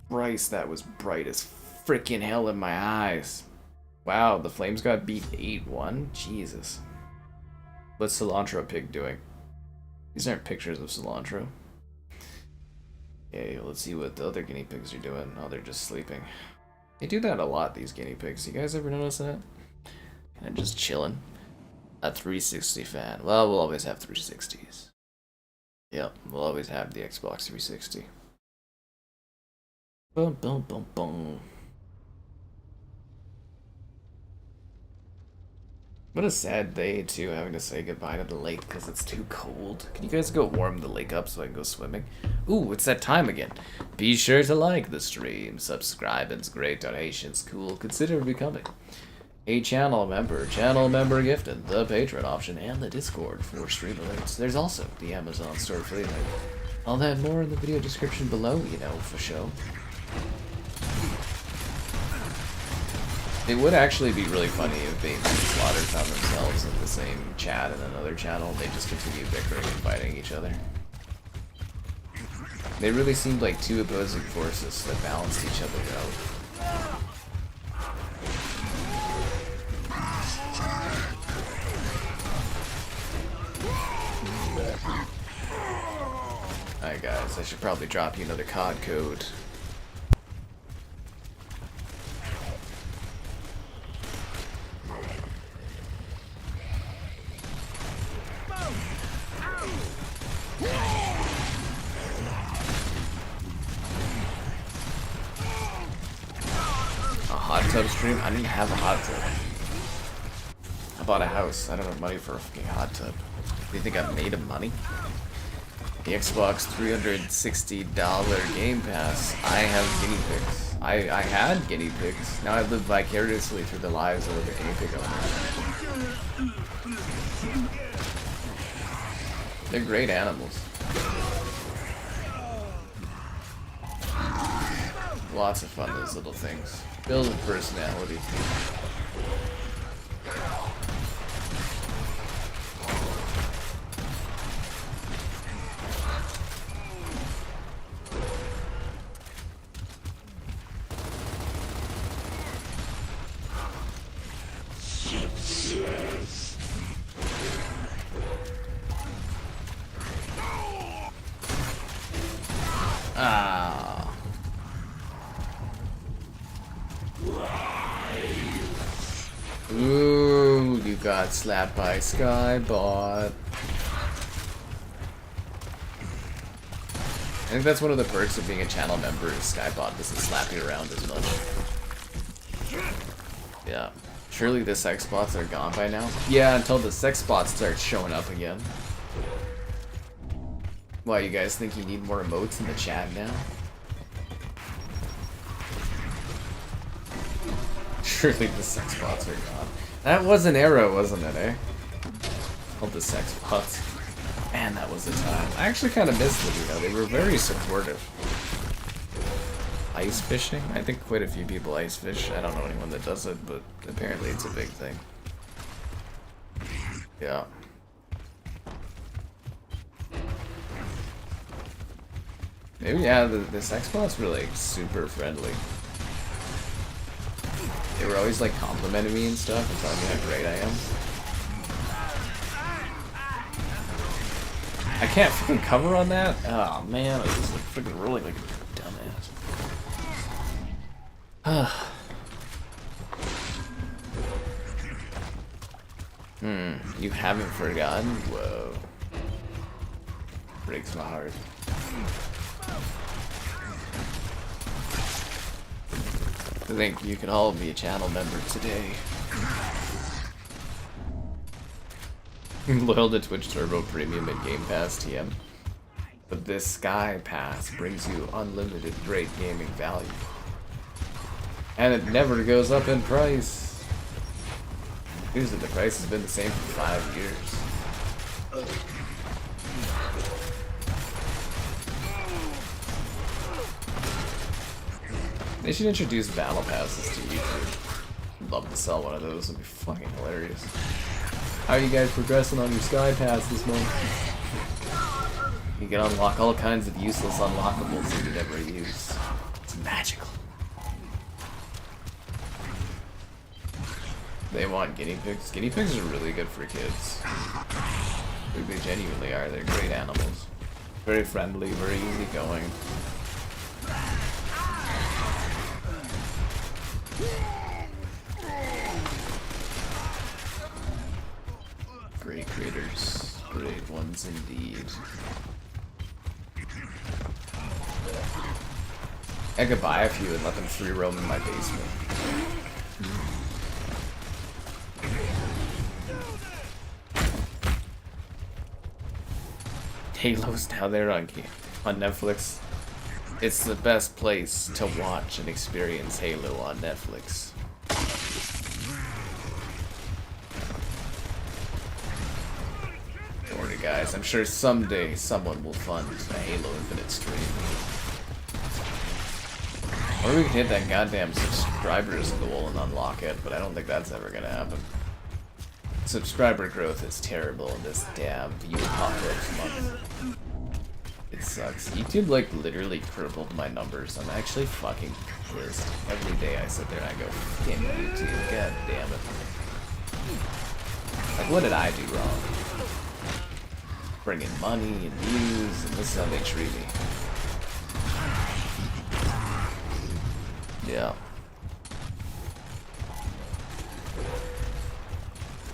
Christ, that was bright as freaking hell in my eyes. Wow, the Flames got beat 8-1? Jesus. What's Cilantro Pig doing? These aren't pictures of Cilantro. Okay, let's see what the other guinea pigs are doing. Oh, they're just sleeping. They do that a lot, these guinea pigs. You guys ever notice that? And just chilling. A 360 fan. Well, we'll always have 360s. Yep, we'll always have the Xbox 360. Boom, boom, boom, boom. What a sad day, too, having to say goodbye to the lake because it's too cold. Can you guys go warm the lake up so I can go swimming? Ooh, it's that time again. Be sure to like the stream, subscribe, and great donations. Cool. Consider becoming a channel member gifted, the patron option, and the Discord for stream alerts. There's also the Amazon store for the all that more in the video description below, you know, for show. It would actually be really funny if Bates and Slaughter found themselves in the same chat in another channel and they just continue bickering and fighting each other. They really seemed like two opposing forces that balanced each other out. Alright guys, I should probably drop you another COD code. Hot tub stream? I didn't have a hot tub. I bought a house. I don't have money for a fucking hot tub. Do you think I'm made of money? The Xbox $360 Game Pass. I have guinea pigs. I had guinea pigs. Now I live vicariously through the lives of the guinea pig owners. They're great animals. Lots of fun, those little things. Build a personality. Ah. Ooh, you got slapped by Skybot. I think that's one of the perks of being a channel member is Skybot doesn't slap you around as much. Yeah. Surely the sex bots are gone by now? Yeah, until the sex bots start showing up again. Why, you guys think you need more emotes in the chat now? Surely the sex bots are gone. That was an era, wasn't it, eh? All the sex bots. Man, that was a time. I actually kind of missed them, you know, they were very supportive. Ice fishing? I think quite a few people ice fish. I don't know anyone that does it, but apparently it's a big thing. Yeah. Maybe, yeah, the sex bots were like super friendly. They were always like complimenting me and stuff and telling me how great I am. I can't freaking cover on that? Oh man, I was just like freaking rolling like a dumbass. You haven't forgotten? Whoa. Breaks my heart. I think you can all be a channel member today. Loyal to Twitch Turbo Premium and Game Pass TM. But this Sky Pass brings you unlimited great gaming value. And it never goes up in price. Usually the price has been the same for 5 years. They should introduce battle passes to YouTube. I'd love to sell one of those, it'd be fucking hilarious. How are you guys progressing on your Sky Pass this month? You can unlock all kinds of useless unlockables that you never use. It's magical. They want guinea pigs. Guinea pigs are really good for kids. They genuinely are. They're great animals. Very friendly, very easygoing. Great critters. Great ones indeed. I could buy a few and let them free roam in my basement. Halo's now there on Netflix. It's the best place to watch and experience Halo on Netflix. Don't worry guys, I'm sure someday someone will fund a Halo Infinite stream. Or we can hit that goddamn subscribers goal and unlock it, but I don't think that's ever gonna happen. Subscriber growth is terrible in this damn apocalypse month. It sucks. YouTube like literally crippled my numbers. I'm actually fucking pissed. Every day I sit there and I go, damn YouTube, god damn it. Like what did I do wrong? Bring in money and views, and this is how they treat me. Yeah.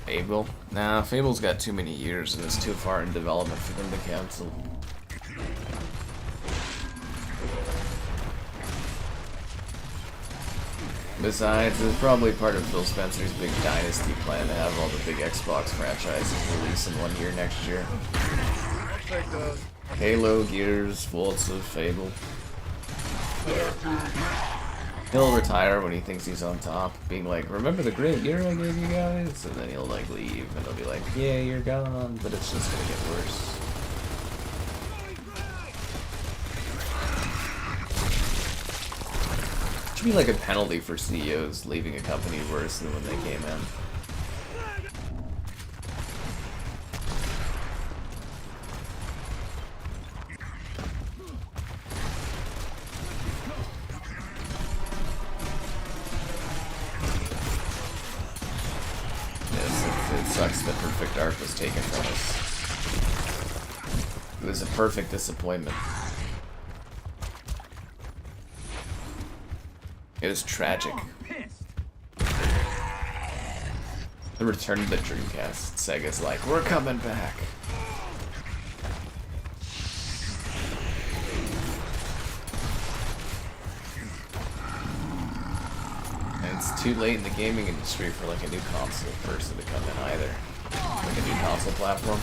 Fable? Nah, Fable's got too many years and it's too far in development for them to cancel. Besides, it's probably part of Phil Spencer's big dynasty plan to have all the big Xbox franchises release in 1 year next year. Halo, Gears, Forza, Fable. He'll retire when he thinks he's on top, being like, remember the great year I gave you guys? And then he'll like leave and he'll be like, yeah, you're gone, but it's just gonna get worse. It should be like a penalty for CEOs leaving a company worse than when they came in. It sucks that Perfect Dark was taken from us. It was a perfect disappointment. It was tragic. The return of the Dreamcast. Sega's like, we're coming back. And it's too late in the gaming industry for like a new console person to come in either. Like a new console platform.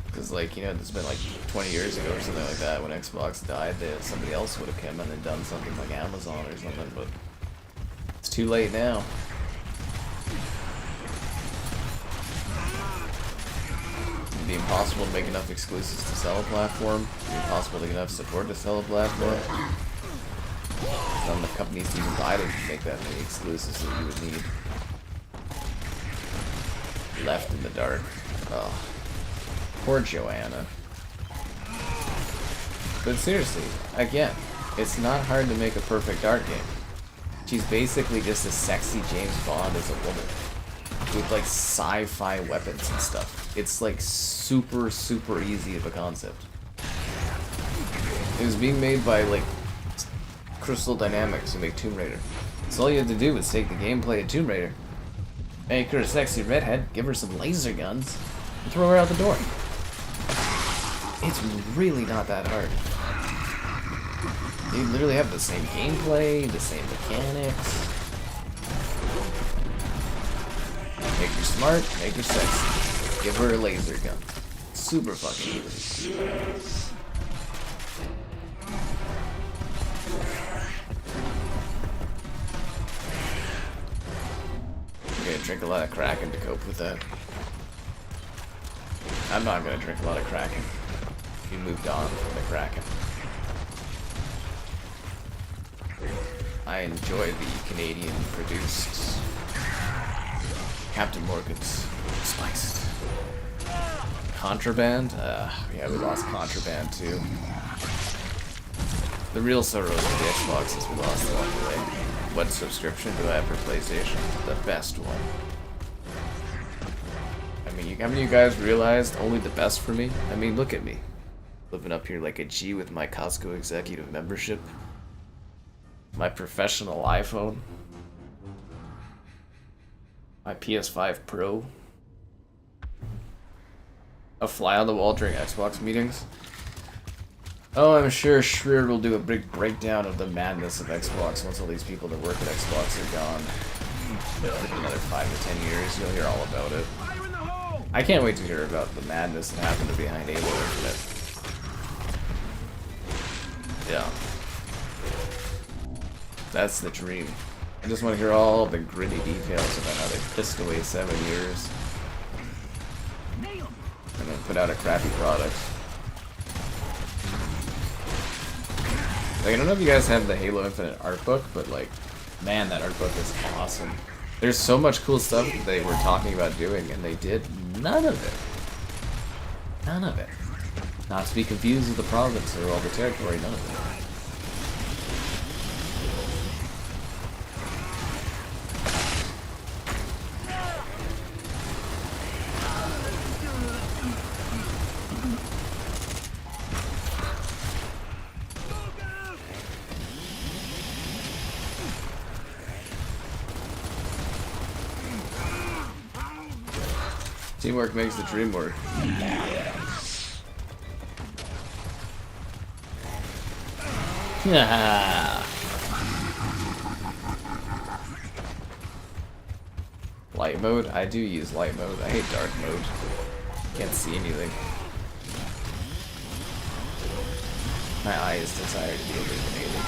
Because, like, you know, it's been like 20 years ago or something like that when Xbox died, somebody else would have come in and done something like Amazon or something, but it's too late now. It'd be impossible to make enough exclusives to sell a platform. It'd be impossible to get enough support to sell a platform. Not enough companies to even buy to make that many exclusives that you would need. Left in the dark. Oh. Poor Joanna. But seriously, again, it's not hard to make a perfect art game. She's basically just a sexy James Bond as a woman. With like sci-fi weapons and stuff. It's like super easy of a concept. It was being made by like Crystal Dynamics who make Tomb Raider. So all you had to do was take the gameplay of Tomb Raider, make her a sexy redhead, give her some laser guns, and throw her out the door. It's really not that hard. You literally have the same gameplay, the same mechanics. Make her smart, make her sexy. Give her a laser gun. Super fucking easy. I'm gonna drink a lot of Kraken to cope with that. I'm not gonna drink a lot of Kraken. You moved on from the Kraken. I enjoy the Canadian-produced Captain Morgan's Spiced. Contraband? Yeah, we lost Contraband too. The real sorrows of the Xbox is we lost it along the way. What subscription do I have for PlayStation? The best one. I mean, how many of you guys realized only the best for me? I mean, look at me. Living up here like a G with my Costco executive membership. My professional iPhone. My PS5 Pro. A fly on the wall during Xbox meetings. Oh, I'm sure Shreer will do a big breakdown of the madness of Xbox once all these people that work at Xbox are gone. In another 5 to 10 years, you'll hear all about it. I can't wait to hear about the madness that happened behind Halo Infinite. Yeah. That's the dream. I just want to hear all the gritty details about how they pissed away 7 years. And then put out a crappy product. Like, I don't know if you guys have the Halo Infinite art book, but like, man, that art book is awesome. There's so much cool stuff that they were talking about doing, and they did none of it. None of it. Not to be confused with the province or all the territory, none of it. Teamwork makes the dream work. Yeah. Light mode? I do use light mode. I hate dark mode. Can't see anything. My eyes desire to be illuminated.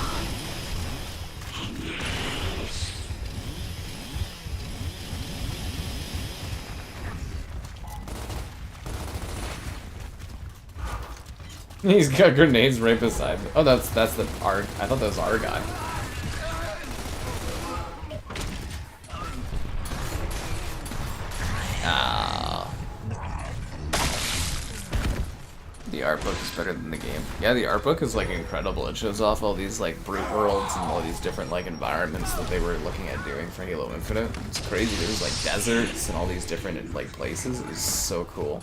He's got grenades right beside me. Oh, that's the R. I thought that was our guy. Ah. The art book is better than the game. Yeah, the art book is like incredible. It shows off all these like brute worlds and all these different like environments that they were looking at doing for Halo Infinite. It's crazy. There's like deserts and all these different like places. It was so cool.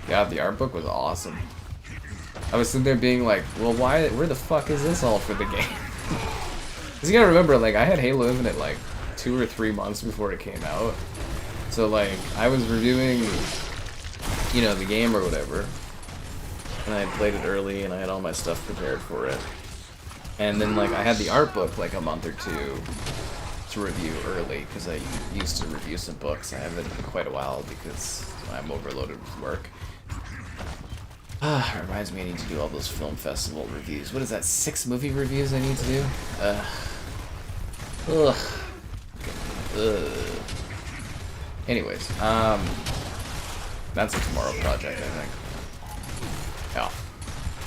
Yeah, the art book was awesome. I was sitting there being like, well, where the fuck is this all for the game? Because you gotta remember, like, I had Halo Infinite like 2 or 3 months before it came out. So, like, I was reviewing, you know, the game or whatever. And I had played it early and I had all my stuff prepared for it. And then, like, I had the art book like a month or two to review early because I used to review some books. I haven't in quite a while because I'm overloaded with work. Ah, it reminds me I need to do all those film festival reviews. What is that, 6 movie reviews I need to do? Anyways, that's a tomorrow project, I think. Yeah.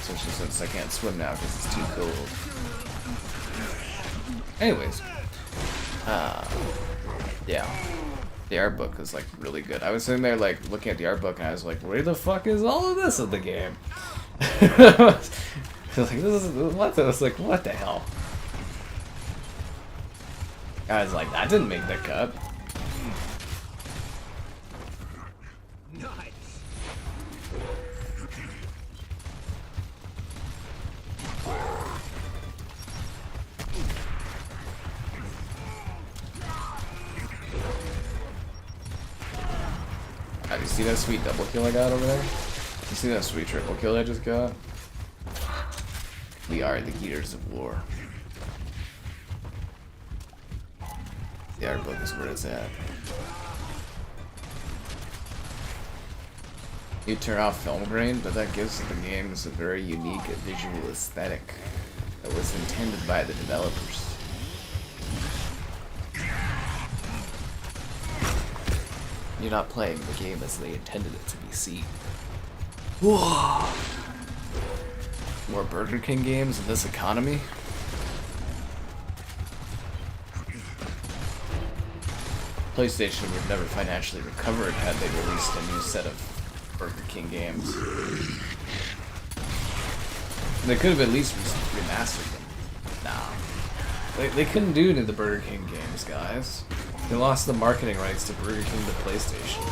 Especially since I can't swim now because it's too cold. Anyways. Yeah. The art book is like really good. I was sitting there like looking at the art book and I was like, where the fuck is all of this in the game? Like, this is what? I was like, what the hell? I was like, that didn't make the cut. You see that sweet double kill I got over there? You see that sweet triple kill I just got? We are the gears of war. The art book is where it's at. You turn off film grain, but that gives the games a very unique visual aesthetic that was intended by the developers. You're not playing the game as they intended it to be seen. Whoa! More Burger King games in this economy? PlayStation would never financially recover had they released a new set of Burger King games. They could have at least remastered them. Nah. They couldn't do any of the Burger King games, guys. They lost the marketing rights to Burger King to PlayStation.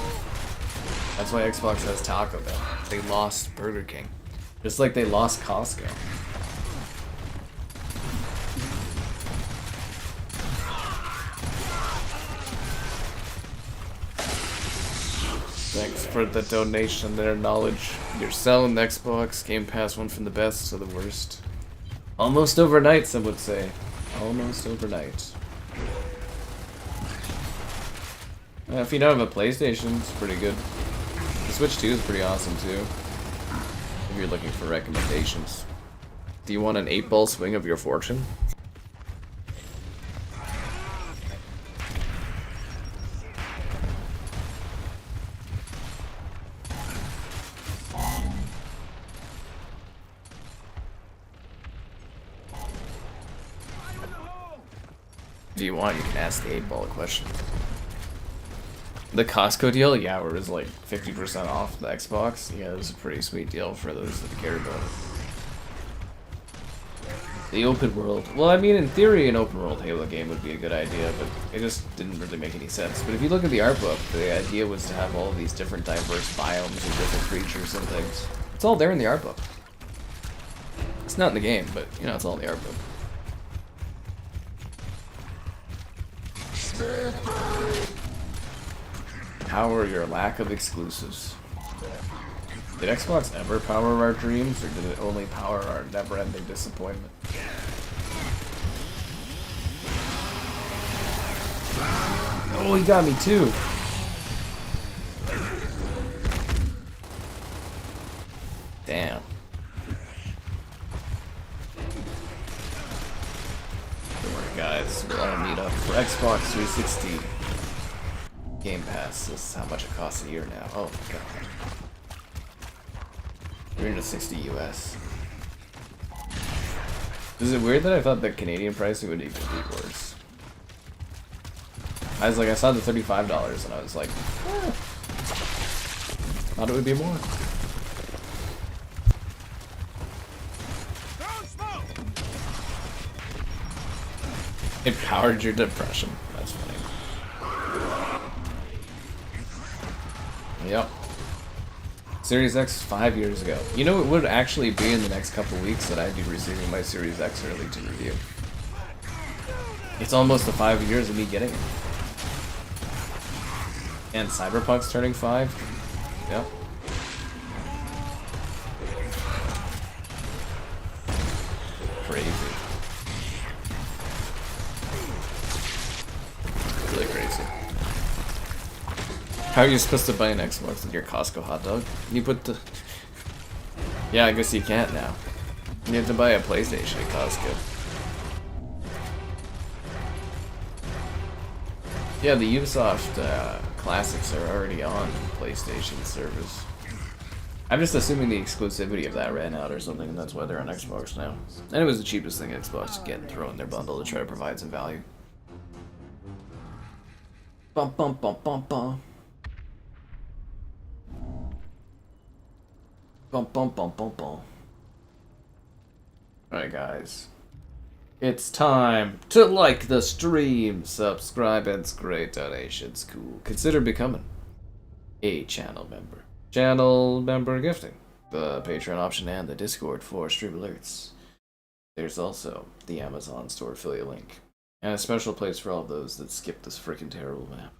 That's why Xbox has Taco Bell. They lost Burger King. Just like they lost Costco. Thanks for the donation there, Knowledge. You're selling the Xbox Game Pass went from the best to the worst. Almost overnight, some would say. Almost overnight. If you don't have a PlayStation, it's pretty good. The Switch 2 is pretty awesome too. If you're looking for recommendations. Do you want an 8-ball swing of your fortune? Do you want? You can ask the 8-ball a question. The Costco deal, yeah, where it was like 50% off the Xbox. Yeah, it was a pretty sweet deal for those that care about it. The open world. Well, I mean, in theory, an open world Halo game would be a good idea, but it just didn't really make any sense. But if you look at the art book, the idea was to have all of these different diverse biomes and different creatures and things. It's all there in the art book. It's not in the game, but, you know, it's all in the art book. Power your lack of exclusives. Did Xbox ever power our dreams, or did it only power our never-ending disappointment? Oh, he got me too! Damn. Don't worry guys, we're gonna meet up for Xbox 360 Game Pass. This is how much it costs a year now. Oh my god. 360 US. Is it weird that I thought the Canadian pricing would even be worse? I was like, I saw the $35 and I was like, eh. Thought it would be more. It powered your depression. That's funny. Yep. Series X 5 years ago. You know, it would actually be in the next couple weeks that I'd be receiving my Series X early to review. It's almost the 5 years of me getting it. And Cyberpunk's turning 5. Yep. Crazy. Really crazy. How are you supposed to buy an Xbox with your Costco hot dog? You put the... Yeah, I guess you can't now. You have to buy a PlayStation at Costco. Yeah, the Ubisoft classics are already on PlayStation servers. I'm just assuming the exclusivity of that ran out or something, and that's why they're on Xbox now. And it was the cheapest thing Xbox could get and throw in their bundle to try to provide some value. Bum bum bum bum bum. Bum bum bum bum bum. Alright, guys. It's time to like the stream, subscribe, and great donations. Cool. Consider becoming a channel member. Channel member gifting, the Patreon option, and the Discord for stream alerts. There's also the Amazon store affiliate link, and a special place for all those that skip this freaking terrible map.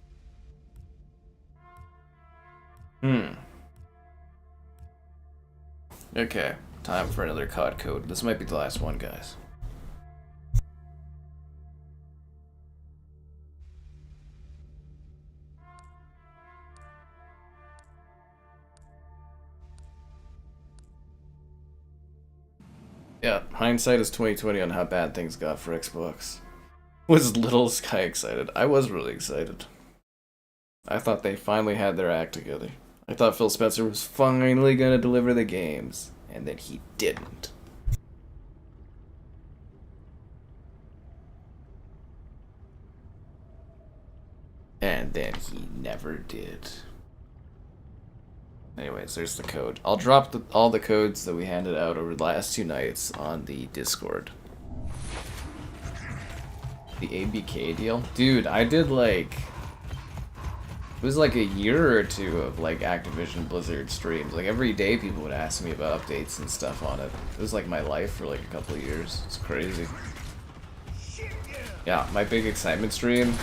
Okay, time for another COD code. This might be the last one, guys. Yeah, hindsight is 2020 on how bad things got for Xbox. Was little Sky excited? I was really excited. I thought they finally had their act together. I thought Phil Spencer was finally gonna deliver the games, and then he didn't. And then he never did. Anyways, there's the code. I'll drop all the codes that we handed out over the last 2 nights on the Discord. The ABK deal? Dude, I did like... It was like a year or 2 of like Activision Blizzard streams. Like every day people would ask me about updates and stuff on it. It was like my life for like a couple of years. It's crazy. Yeah, my big excitement stream.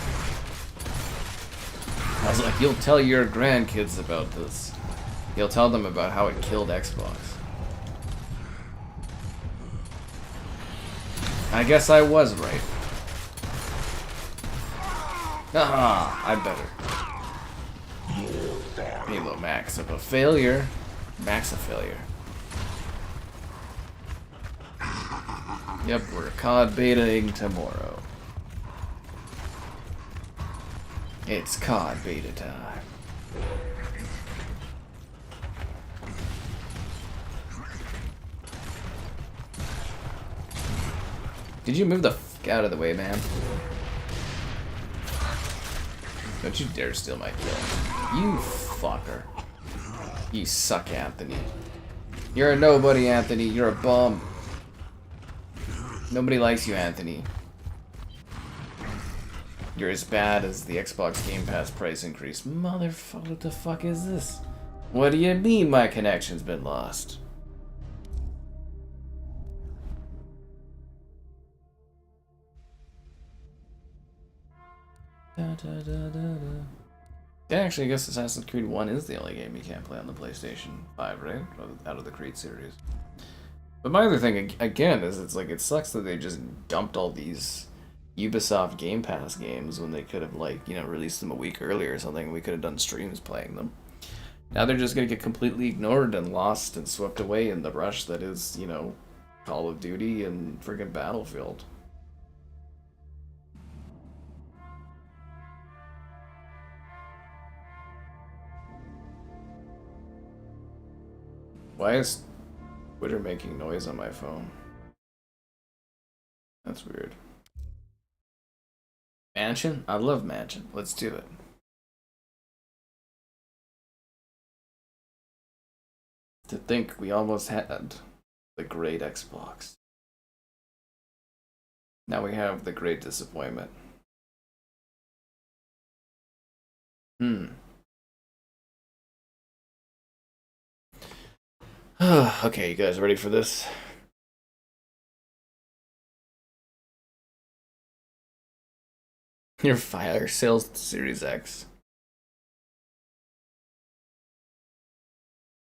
I was like, you'll tell your grandkids about this. You'll tell them about how it killed Xbox. I guess I was right. Ah, I better. Halo Max of a failure. Max a failure. Yep, we're COD betaing tomorrow. It's COD beta time. Did you move the f out of the way, man? Don't you dare steal my kill. You fucker. You suck, Anthony. You're a nobody, Anthony. You're a bum. Nobody likes you, Anthony. You're as bad as the Xbox Game Pass price increase. Motherfucker, what the fuck is this? What do you mean my connection's been lost? Yeah, actually, I guess Assassin's Creed 1 is the only game you can't play on the PlayStation 5, right? Out of the Creed series. But my other thing, again, is it's like, it sucks that they just dumped all these Ubisoft Game Pass games when they could have, like, you know, released them a week earlier or something. We could have done streams playing them. Now they're just going to get completely ignored and lost and swept away in the rush that is, you know, Call of Duty and friggin' Battlefield. Why is Twitter making noise on my phone? That's weird. Mansion? I love Mansion. Let's do it. To think we almost had the great Xbox. Now we have the great disappointment. Okay, you guys ready for this? Your fire sales Series X.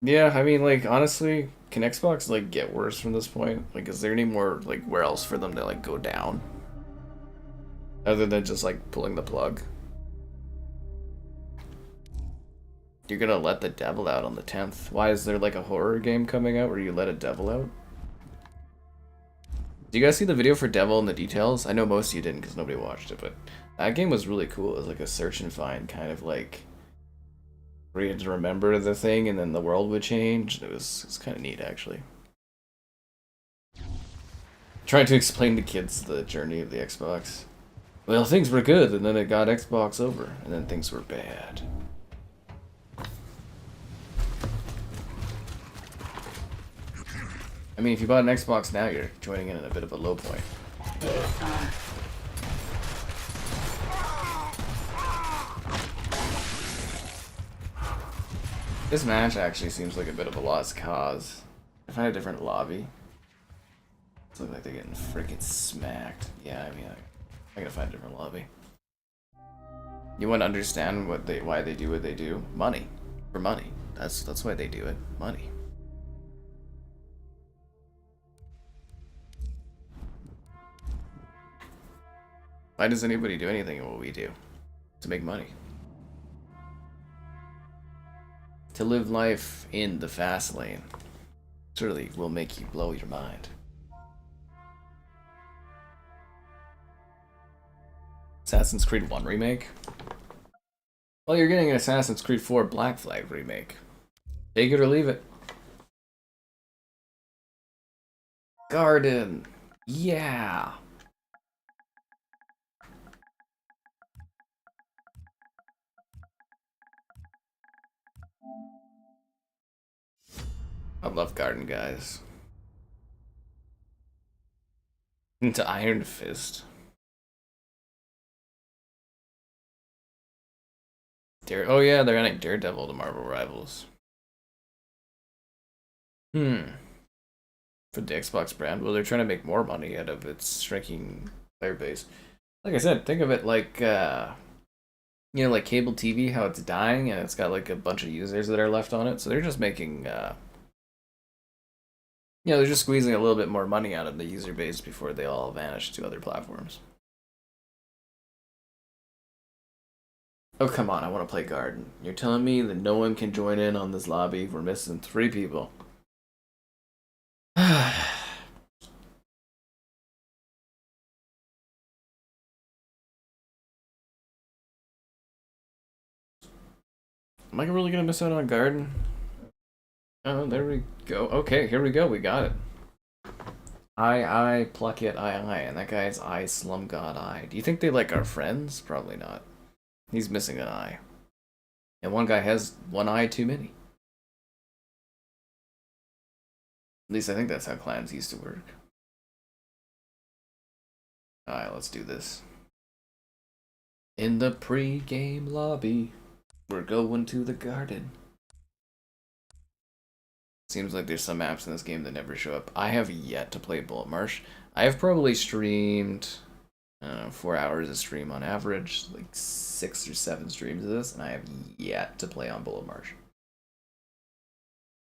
Yeah, I mean, like, honestly, can Xbox, like, get worse from this point? Like, is there any more, like, where else for them to, like, go down? Other than just, like, pulling the plug? You're gonna let the devil out on the 10th. Why, is there, like, a horror game coming out where you let a devil out? Do you guys see the video for Devil in the Details? I know most of you didn't because nobody watched it, but that game was really cool. It was like a search and find kind of like where you had to remember the thing and then the world would change. It was kind of neat, actually. Trying to explain to kids the journey of the Xbox. Well, things were good, and then it got Xbox over, and then things were bad. I mean, if you bought an Xbox now, you're joining in at a bit of a low point. This match actually seems like a bit of a lost cause. I find a different lobby. It looks like they're getting freaking smacked. Yeah, I mean, I gotta find a different lobby. You want to understand why they do what they do? Money. For money. That's why they do it. Money. Why does anybody do anything in what we do? To make money. To live life in the fast lane. Surely will make you blow your mind. Assassin's Creed 1 remake? Well, you're getting an Assassin's Creed 4 Black Flag remake. Take it or leave it. Garden. Yeah. I love Garden, guys. Into Iron Fist. Oh yeah, they're adding Daredevil to Marvel Rivals. For the Xbox brand, well, they're trying to make more money out of its shrinking player base. Like I said, think of it like, you know, like cable TV, how it's dying and it's got like a bunch of users that are left on it. So they're just making, you know, they're just squeezing a little bit more money out of the user base before they all vanish to other platforms. Oh, come on, I want to play Garden. You're telling me that no one can join in on this lobby? We're missing 3 people. Am I really going to miss out on Garden? Oh, there we go. Okay, here we go. We got it. I pluck it, I. And that guy's I, Slum God, I. Do you think they like our friends? Probably not. He's missing an eye. And one guy has one eye too many. At least I think that's how clans used to work. Alright, let's do this. In the pre-game lobby, we're going to the garden. Seems like there's some maps in this game that never show up. I have yet to play Bullet Marsh. I have probably streamed 4 hours of stream on average, like 6 or 7 streams of this, and I have yet to play on Bullet Marsh.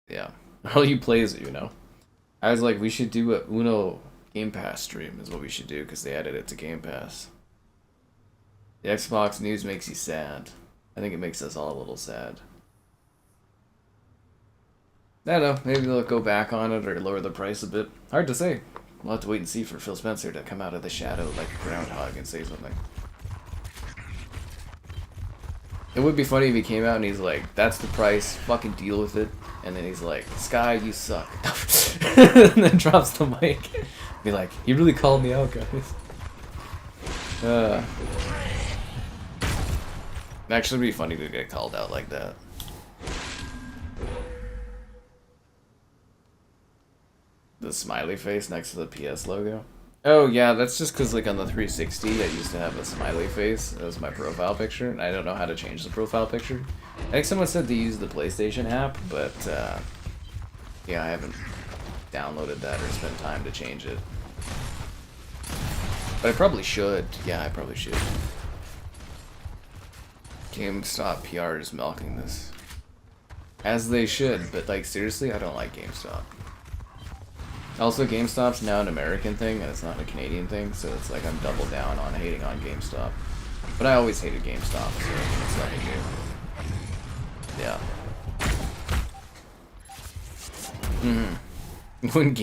Yeah. All you play is Uno. I was like, we should do a Uno Game Pass stream is what we should do, because they added it to Game Pass. The Xbox news makes you sad. I think it makes us all a little sad. I don't know, maybe they'll go back on it or lower the price a bit. Hard to say. We'll have to wait and see for Phil Spencer to come out of the shadow like a groundhog and say something. It would be funny if he came out and he's like, that's the price, fucking deal with it. And then he's like, Sky, you suck. And then drops the mic. Be like, he really called me out, guys. It'd actually be funny to get called out like that. The smiley face next to the PS logo. Oh yeah, that's just because like on the 360 I used to have a smiley face as my profile picture, and I don't know how to change the profile picture. I think someone said to use the PlayStation app, but yeah, I haven't downloaded that or spent time to change it. But I probably should. Yeah, I probably should. GameStop PR is milking this. As they should, but like seriously, I don't like GameStop. Also, GameStop's now an American thing, and it's not a Canadian thing, so it's like I'm double down on hating on GameStop. But I always hated GameStop, so it's nothing new.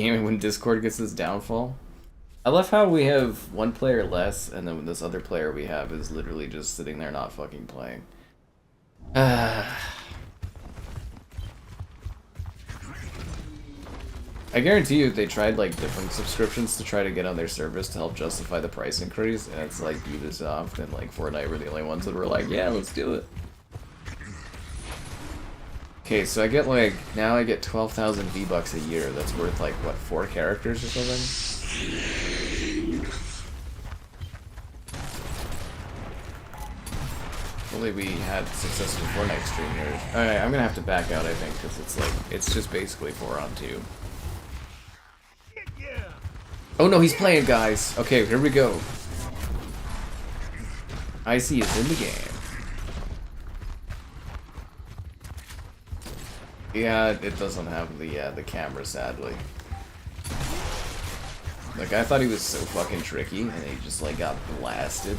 Yeah. When Discord gets this downfall. I love how we have one player less, and then this other player we have is literally just sitting there not fucking playing. I guarantee you if they tried like different subscriptions to try to get on their service to help justify the price increase, and it's like Ubisoft and like Fortnite were the only ones that were like, yeah, let's do it. Okay, so I get like, now I get 12,000 V-Bucks a year. That's worth like, what, 4 characters or something? Only we had successful Fortnite stream here. Alright, I'm gonna have to back out, I think, because it's like, it's just basically 4 on 2. Oh no, he's playing, guys. Okay, here we go. Icy is in the game. Yeah, it doesn't have the camera, sadly. Like, I thought he was so fucking tricky, and he just, like, got blasted.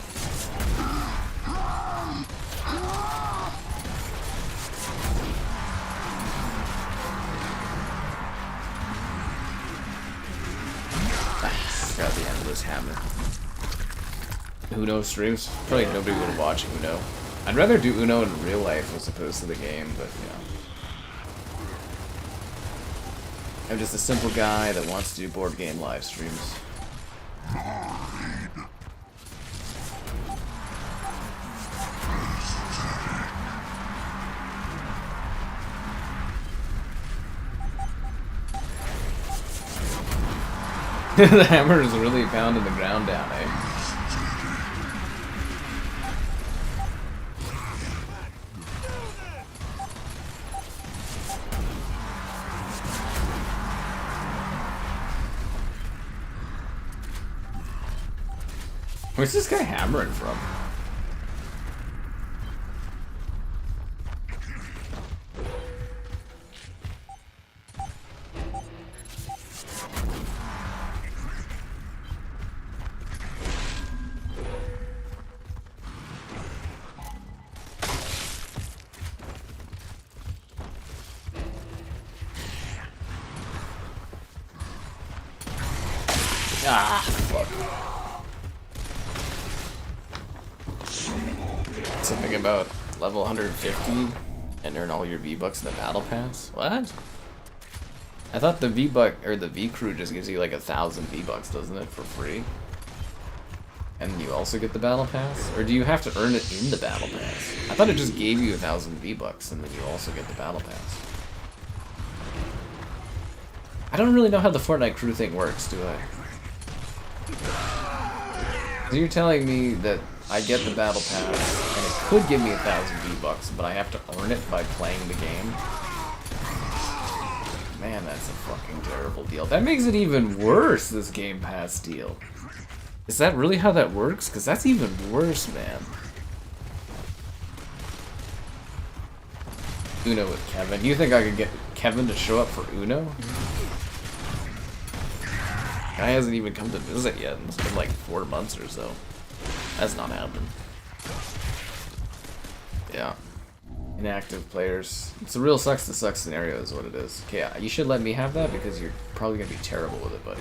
Got the endless hammer. Uno streams? Probably nobody would watch Uno. I'd rather do Uno in real life as opposed to the game, but, you know. I'm just a simple guy that wants to do board game live streams. The hammer is really pounding the ground down, eh? Where's this guy hammering from? Ah, fuck. Something about level 150 and earn all your V-Bucks in the battle pass? What? I thought the V-Buck, or the V-Crew just gives you like 1,000 V-Bucks, doesn't it, for free? And you also get the battle pass? Or do you have to earn it in the battle pass? I thought it just gave you 1,000 V-Bucks and then you also get the battle pass. I don't really know how the Fortnite crew thing works, do I? So you're telling me that I get the battle pass, and it could give me 1,000 V-Bucks, but I have to earn it by playing the game? Man, that's a fucking terrible deal. That makes it even worse, this Game Pass deal. Is that really how that works? Because that's even worse, man. Uno with Kevin. You think I could get Kevin to show up for Uno? Guy hasn't even come to visit yet. It's been like 4 months or so. That's not happened. Yeah. Inactive players. It's a real sucks to suck scenario is what it is. Okay, you should let me have that because you're probably gonna be terrible with it, buddy.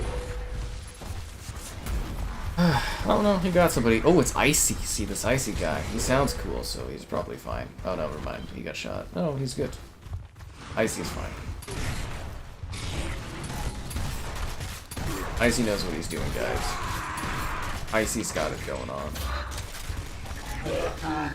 Oh no, he got somebody. Oh, it's Icy. See, this Icy guy. He sounds cool, so he's probably fine. Oh, no, never mind. He got shot. No, he's good. Icy's fine. Icy knows what he's doing, guys. Icy's got it going on. Ah.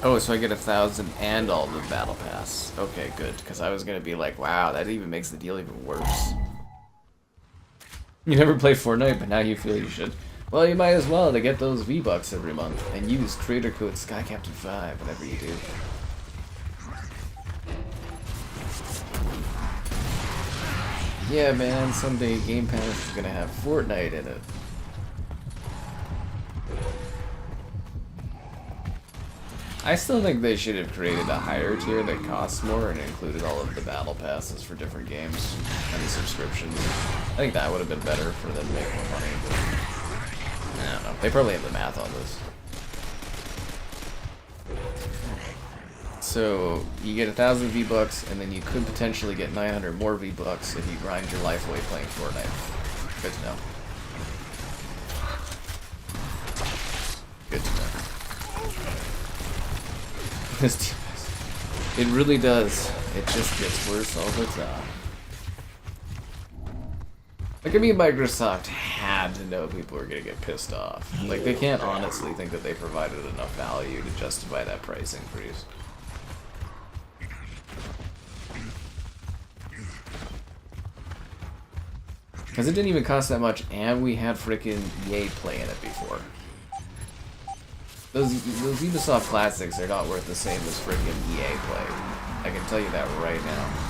Oh, so I get 1,000 and all the battle pass. Okay, good. Because I was gonna be like, wow, that even makes the deal even worse. You never play Fortnite, but now you feel you should. Well, you might as well to get those V-Bucks every month and use creator code SkyCaptain5 whenever you do. Yeah, man, someday Game Pass is gonna have Fortnite in it. I still think they should have created a higher tier that costs more and included all of the battle passes for different games and the subscriptions. I think that would have been better for them to make more money, but I don't know. They probably have the math on this. So, you get 1,000 V-Bucks, and then you could potentially get 900 more V-Bucks if you grind your life away playing Fortnite. Good to know. Good to know. This it really does. It just gets worse all the time. Like, I mean, Microsoft had to know people were gonna get pissed off. Like, they can't honestly think that they provided enough value to justify that price increase. Because it didn't even cost that much, and we had freaking EA playing it before. Those Ubisoft classics are not worth the same as freaking EA play. I can tell you that right now.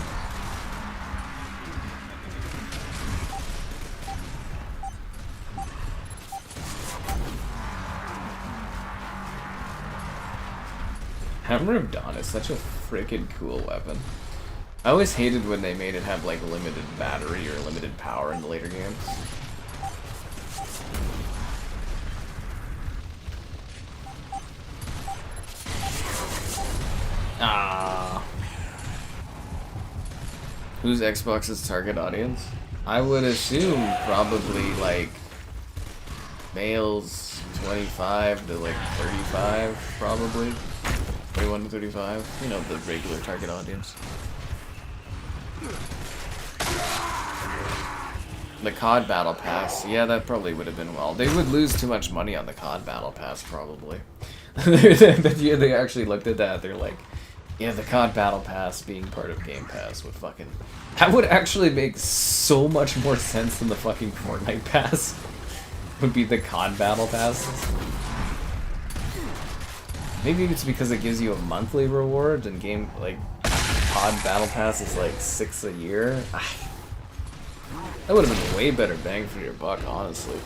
Hammer of Dawn is such a freaking cool weapon. I always hated when they made it have like limited battery or limited power in the later games. Ah. Who's Xbox's target audience? I would assume probably like males 25 to like 35, probably. 21 to 35. You know, the regular target audience. The COD Battle Pass, yeah, that probably would have been well. They would lose too much money on the COD Battle Pass, probably. Yeah, they actually looked at that, they're like, yeah, the COD Battle Pass being part of Game Pass would fucking... That would actually make so much more sense than the fucking Fortnite Pass. Would be the COD Battle Pass. Maybe it's because it gives you a monthly reward and game, like, COD Battle Pass is like 6 a year. That would have been a way better bang for your buck, honestly.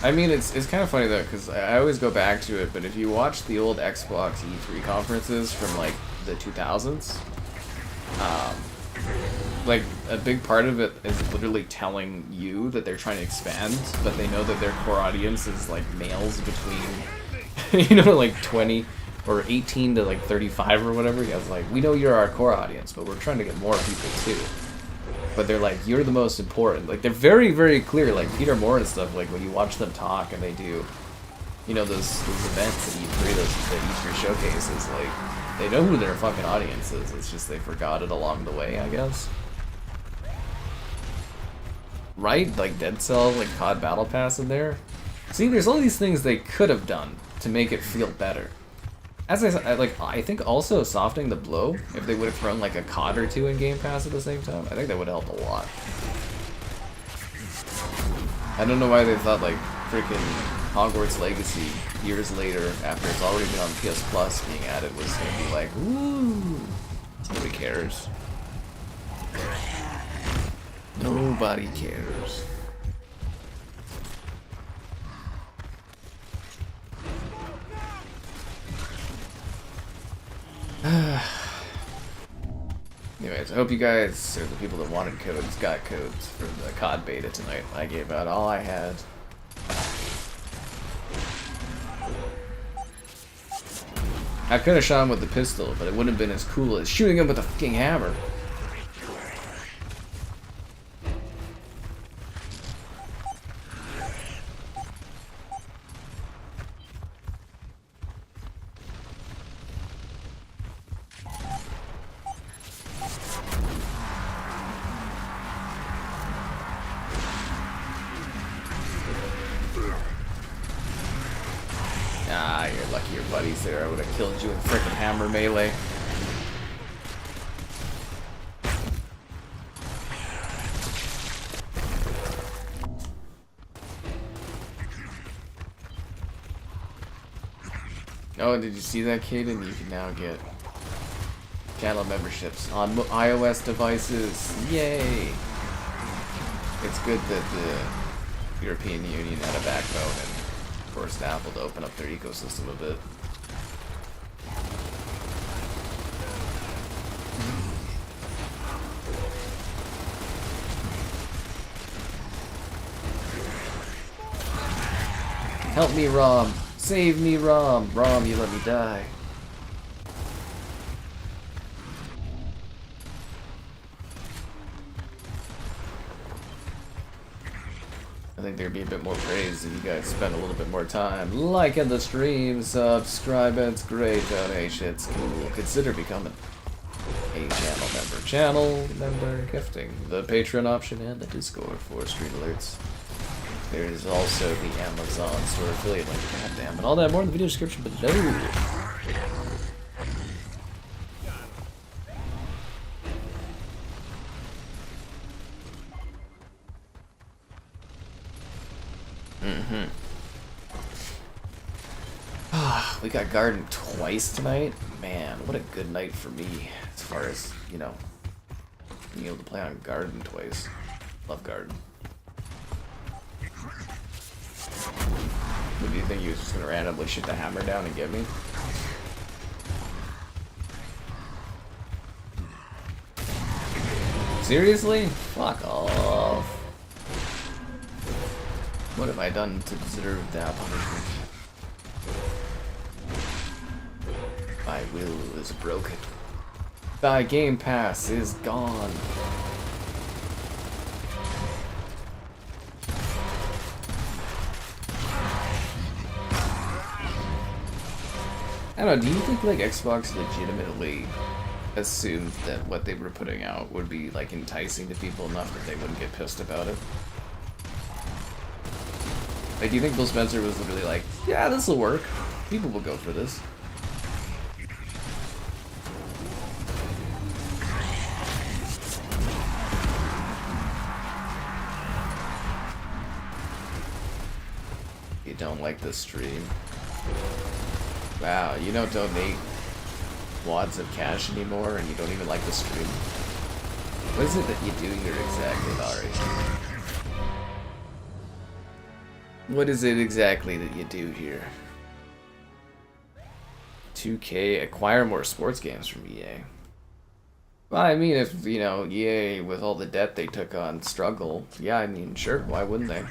I mean, it's kind of funny though, because I always go back to it, but if you watch the old Xbox E3 conferences from like the 2000s, like a big part of it is literally telling you that they're trying to expand, but they know that their core audience is like males between, you know, like 20 or 18 to like 35 or whatever. Yeah, it's like, we know you're our core audience, but we're trying to get more people too. But they're like, you're the most important. Like, they're very, very clear. Like, Peter Moore and stuff, like, when you watch them talk and they do, you know, those events at E3, the E3 showcases, like, they know who their fucking audience is. It's just they forgot it along the way, I guess. Right? Like, Dead Cells, like, COD Battle Pass in there. See, there's all these things they could have done to make it feel better. As I said, like, I think also softening the blow, if they would have thrown like a COD or two in Game Pass at the same time, I think that would have helped a lot. I don't know why they thought like freaking Hogwarts Legacy years later, after it's already been on PS Plus being added, was gonna be like, ooh, nobody cares. Nobody cares. Anyways, I hope you guys, or the people that wanted codes, got codes for the COD beta tonight. I gave out all I had. I could have shot him with the pistol, but it wouldn't have been as cool as shooting him with a fucking hammer. Ah, you're lucky your buddy's there. I would have killed you in frickin' hammer melee. Oh, did you see that, Kaden? You can now get channel memberships on iOS devices. Yay! It's good that the European Union had a backbone and forced Apple to open up their ecosystem a bit. Help me, Rom! Save me, Rom! Rom, you let me die. I think there'd be a bit more praise if you guys spend a little bit more time liking the stream, subscribing. It's great donation. It's cool. Consider becoming a channel member, gifting the Patreon option and the Discord for stream alerts. There's also the Amazon store affiliate link. Goddamn, and all that more in the video description below. We got Garden twice tonight. Man, what a good night for me as far as, you know, being able to play on Garden twice. Love Garden. What do you think he was just gonna randomly shoot the hammer down and get me? Seriously? Fuck off. What have I done to deserve that punishment? My will is broken. Thy Game Pass is gone. I don't know, do you think like Xbox legitimately assumed that what they were putting out would be like enticing to people enough that they wouldn't get pissed about it? Like, do you think Bill Spencer was literally like, yeah, this'll work. People will go for this. You don't like the stream? Wow, you don't donate wads of cash anymore and you don't even like the stream? What is it that you do here exactly, Ari? What is it exactly that you do here? 2K, acquire more sports games from EA. Well, I mean, if, you know, EA, with all the debt they took on, struggle, yeah, I mean, sure, why wouldn't they?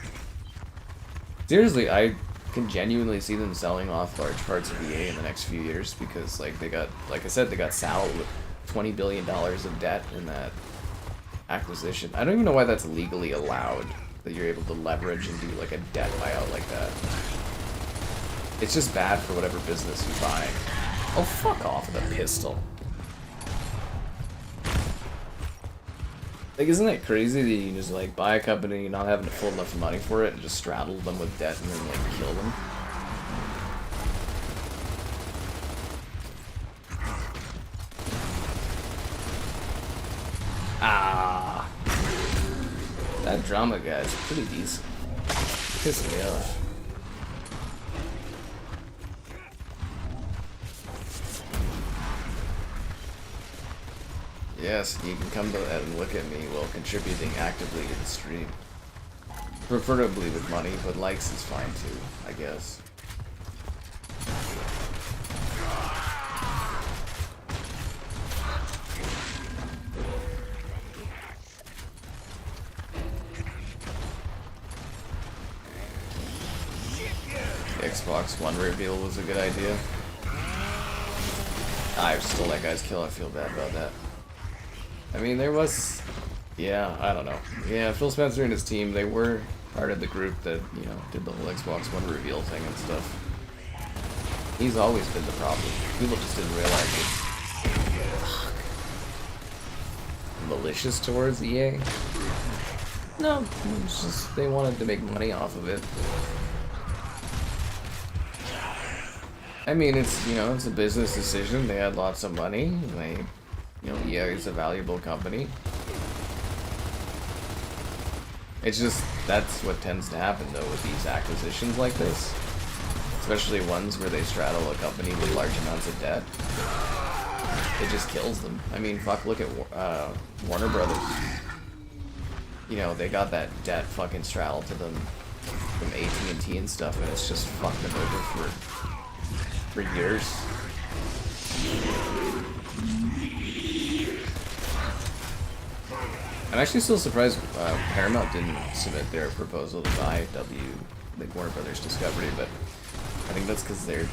Seriously, I can genuinely see them selling off large parts of EA in the next few years because, like, they got, like I said, they got saddled with $20 billion of debt in that acquisition. I don't even know why that's legally allowed, that you're able to leverage and do, like, a debt buyout like that. It's just bad for whatever business you buy. Oh, fuck off with a pistol. Like, isn't it crazy that you can just, like, buy a company not having to full enough money for it and just straddle them with debt and then, like, kill them? Ah! That drama guy's pretty decent. Pissing me off. Yes, you can come to and look at me while contributing actively to the stream. Preferably with money, but likes is fine too, I guess. The Xbox One reveal was a good idea. I stole that guy's kill, I feel bad about that. I mean, there was... Yeah, I don't know. Yeah, Phil Spencer and his team, they were part of the group that, you know, did the whole Xbox One reveal thing and stuff. He's always been the problem. People just didn't realize it. Fuck. Malicious towards EA? No, it's just they wanted to make money off of it. I mean, it's, you know, it's a business decision. They had lots of money. They... You know, EA is a valuable company. It's just, that's what tends to happen, though, with these acquisitions like this. Especially ones where they straddle a company with large amounts of debt. It just kills them. I mean, fuck, look at Warner Brothers. You know, they got that debt fucking straddled to them from AT&T and stuff, and it's just fucked them over for years. I'm actually still surprised Paramount didn't submit their proposal to buy like Warner Brothers Discovery, but I think that's because they're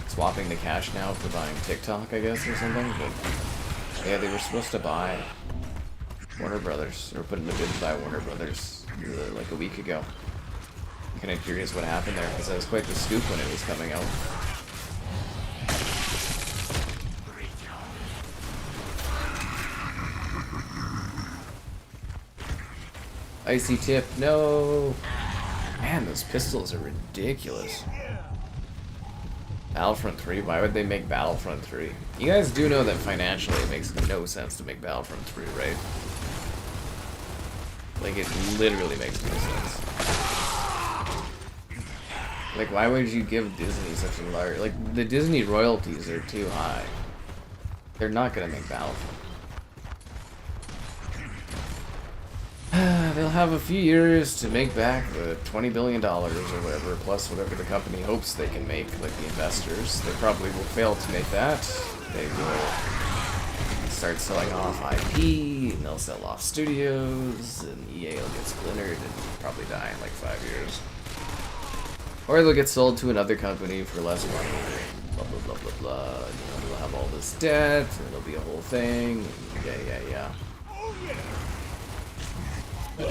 swapping the cash now for buying TikTok, I guess, or something. But yeah, they were supposed to buy Warner Brothers, or put in a bid to buy Warner Brothers like a week ago. kind of curious what happened there, because that was quite the scoop when it was coming out. Icy tip, no! Man, those pistols are ridiculous. Battlefront 3? Why would they make Battlefront 3? You guys do know that financially it makes no sense to make Battlefront 3, right? Like, it literally makes no sense. Like, why would you give Disney such a large... Like, the Disney royalties are too high. They're not gonna make Battlefront. They'll have a few years to make back the $20 billion or whatever, plus whatever the company hopes they can make, like the investors. They probably will fail to make that. They will start selling off IP, and they'll sell off studios, and EA will get splintered and probably die in like 5 years. Or they'll get sold to another company for less money, blah blah blah blah blah. You know, they'll have all this debt, and it'll be a whole thing. Yeah. I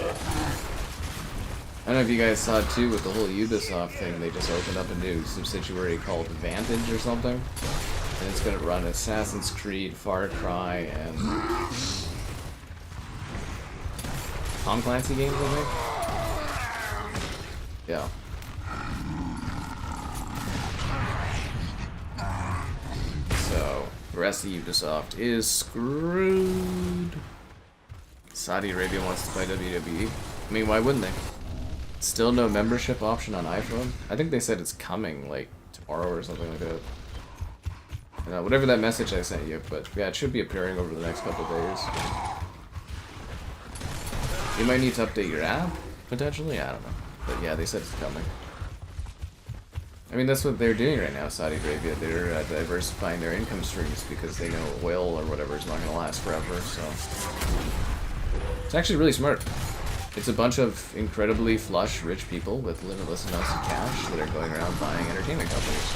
don't know if you guys saw it too with the whole Ubisoft thing. They just opened up a new subsidiary called Vantage or something, and it's gonna run Assassin's Creed, Far Cry, and Tom Clancy games, I think. Yeah. So the rest of Ubisoft is screwed. Saudi Arabia wants to play WWE. I mean, why wouldn't they? Still no membership option on iPhone? I think they said it's coming, like, tomorrow or something like that. Whatever that message I sent you, but yeah, it should be appearing over the next couple of days. You might need to update your app, potentially? I don't know. But yeah, they said it's coming. I mean, that's what they're doing right now, Saudi Arabia. They're diversifying their income streams because they know oil or whatever is not going to last forever, so... It's actually really smart. It's a bunch of incredibly flush, rich people with limitless amounts of cash that are going around buying entertainment companies.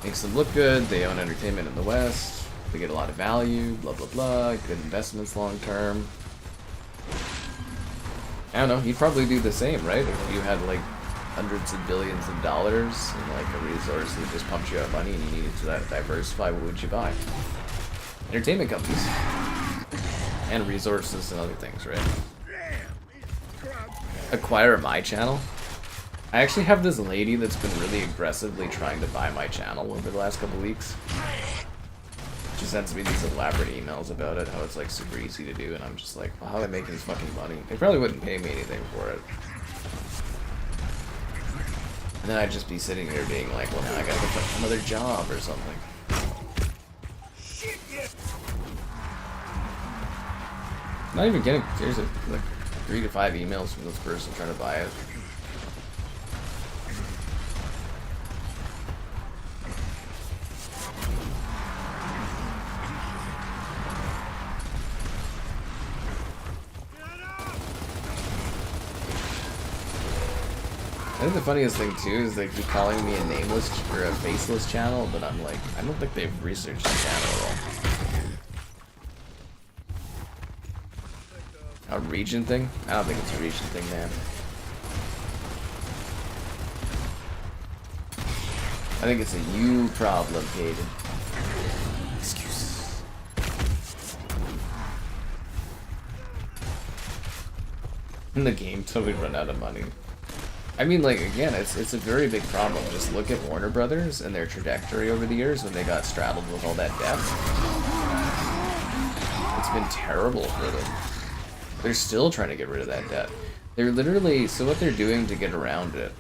Makes them look good, they own entertainment in the West, they get a lot of value, blah blah blah, good investments long term. I don't know, you'd probably do the same, right? If you had like hundreds of billions of dollars and like a resource that just pumped you out money and you needed to diversify, what would you buy? Entertainment companies. And resources and other things, right? Acquire my channel? I actually have this lady that's been really aggressively trying to buy my channel over the last couple weeks. She sends me these elaborate emails about it, how it's like super easy to do, and I'm just like, well, how do I make this fucking money? They probably wouldn't pay me anything for it. And then I'd just be sitting here being like, well, now I gotta look for another job or something. Not even kidding. Seriously, like 3 to 5 emails from this person trying to buy it. I think the funniest thing too is they keep calling me a nameless or a faceless channel, but I'm like, I don't think they've researched the channel at all. A region thing? I don't think it's a region thing, man. I think it's a you problem, Hayden. Excuses. And the game till we run out of money. I mean, like, again, it's a very big problem. Just look at Warner Brothers and their trajectory over the years when they got straddled with all that debt. It's been terrible for them. They're still trying to get rid of that debt. They're literally, so what they're doing to get around it,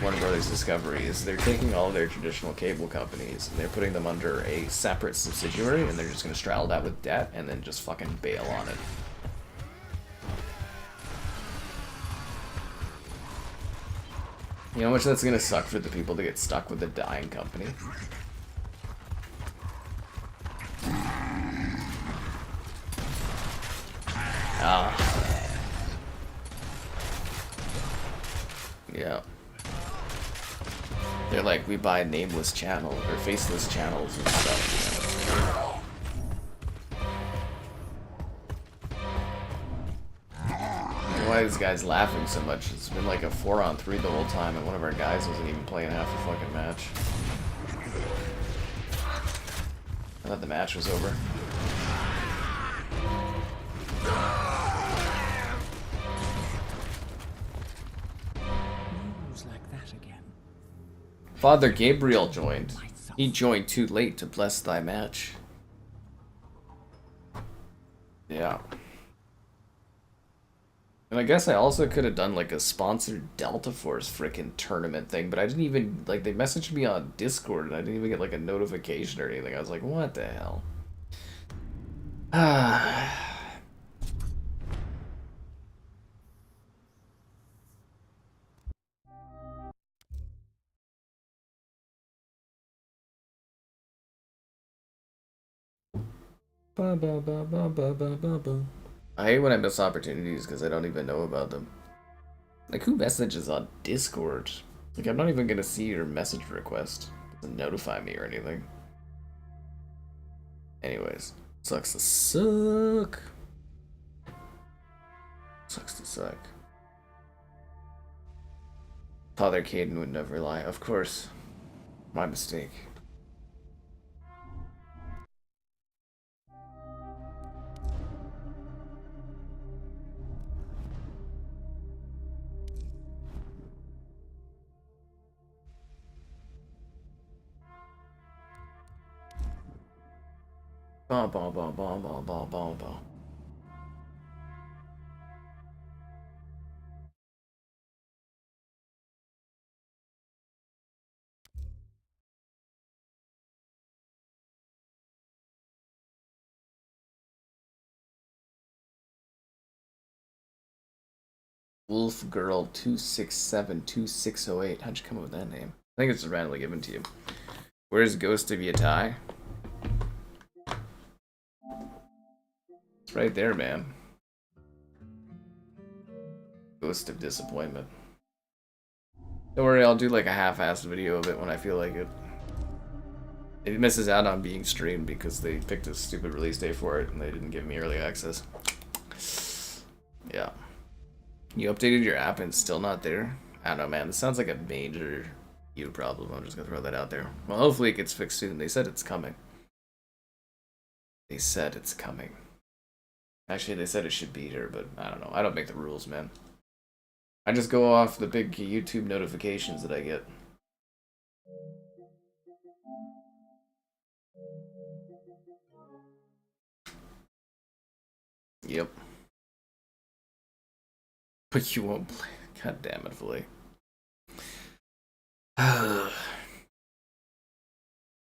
Warner Brothers Discovery, is they're taking all their traditional cable companies and they're putting them under a separate subsidiary and they're just going to straddle that with debt and then just fucking bail on it. You know how much that's going to suck for the people that get stuck with a dying company? Yeah. They're like, we buy nameless channels or faceless channels and stuff. You know? why this guy's laughing so much. It's been like a 4-on-3 the whole time, and one of our guys wasn't even playing half the fucking match. I thought the match was over. News like that again. Father Gabriel joined. He joined too late to bless thy match. Yeah. And I guess I also could have done like a sponsored Delta Force frickin' tournament thing, but I didn't even, like, they messaged me on Discord and I didn't even get like a notification or anything. I was like, what the hell? Ah. Ba, ba, ba, ba, ba, ba, ba, ba. I hate when I miss opportunities because I don't even know about them. Like, who messages on Discord? Like, I'm not even gonna see your message request. It doesn't notify me or anything. Anyways, sucks to suck. Sucks to suck. Father Caden would never lie. Of course. My mistake. Bom, bom, bom, bom, bom, bom, bom, bom. Wolf Girl 2672608. How'd you come up with that name? I think it's just randomly given to you. Where's Ghost of Yatai? It's right there, man. Ghost of Disappointment. Don't worry, I'll do like a half-assed video of it when I feel like it. It misses out on being streamed because they picked a stupid release day for it and they didn't give me early access. Yeah. You updated your app and it's still not there? I don't know, man. This sounds like a major you problem. I'm just gonna throw that out there. Well, hopefully it gets fixed soon. They said it's coming. They said it's coming. Actually, they said it should be here, but I don't know. I don't make the rules, man. I just go off the big YouTube notifications that I get. Yep. But you won't play. God damn it, Flea.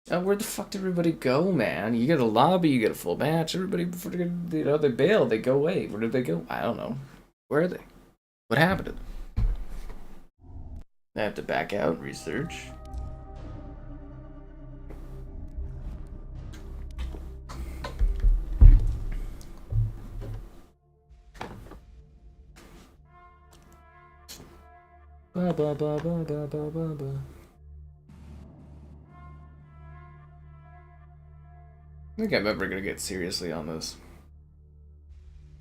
Where the fuck did everybody go, man? You get a lobby, you get a full match. Everybody, you know, they bail, they go away. Where did they go? I don't know. Where are they? What happened to them? I have to back out and research. Ba ba ba ba ba ba ba ba. I think I'm ever gonna get seriously on this.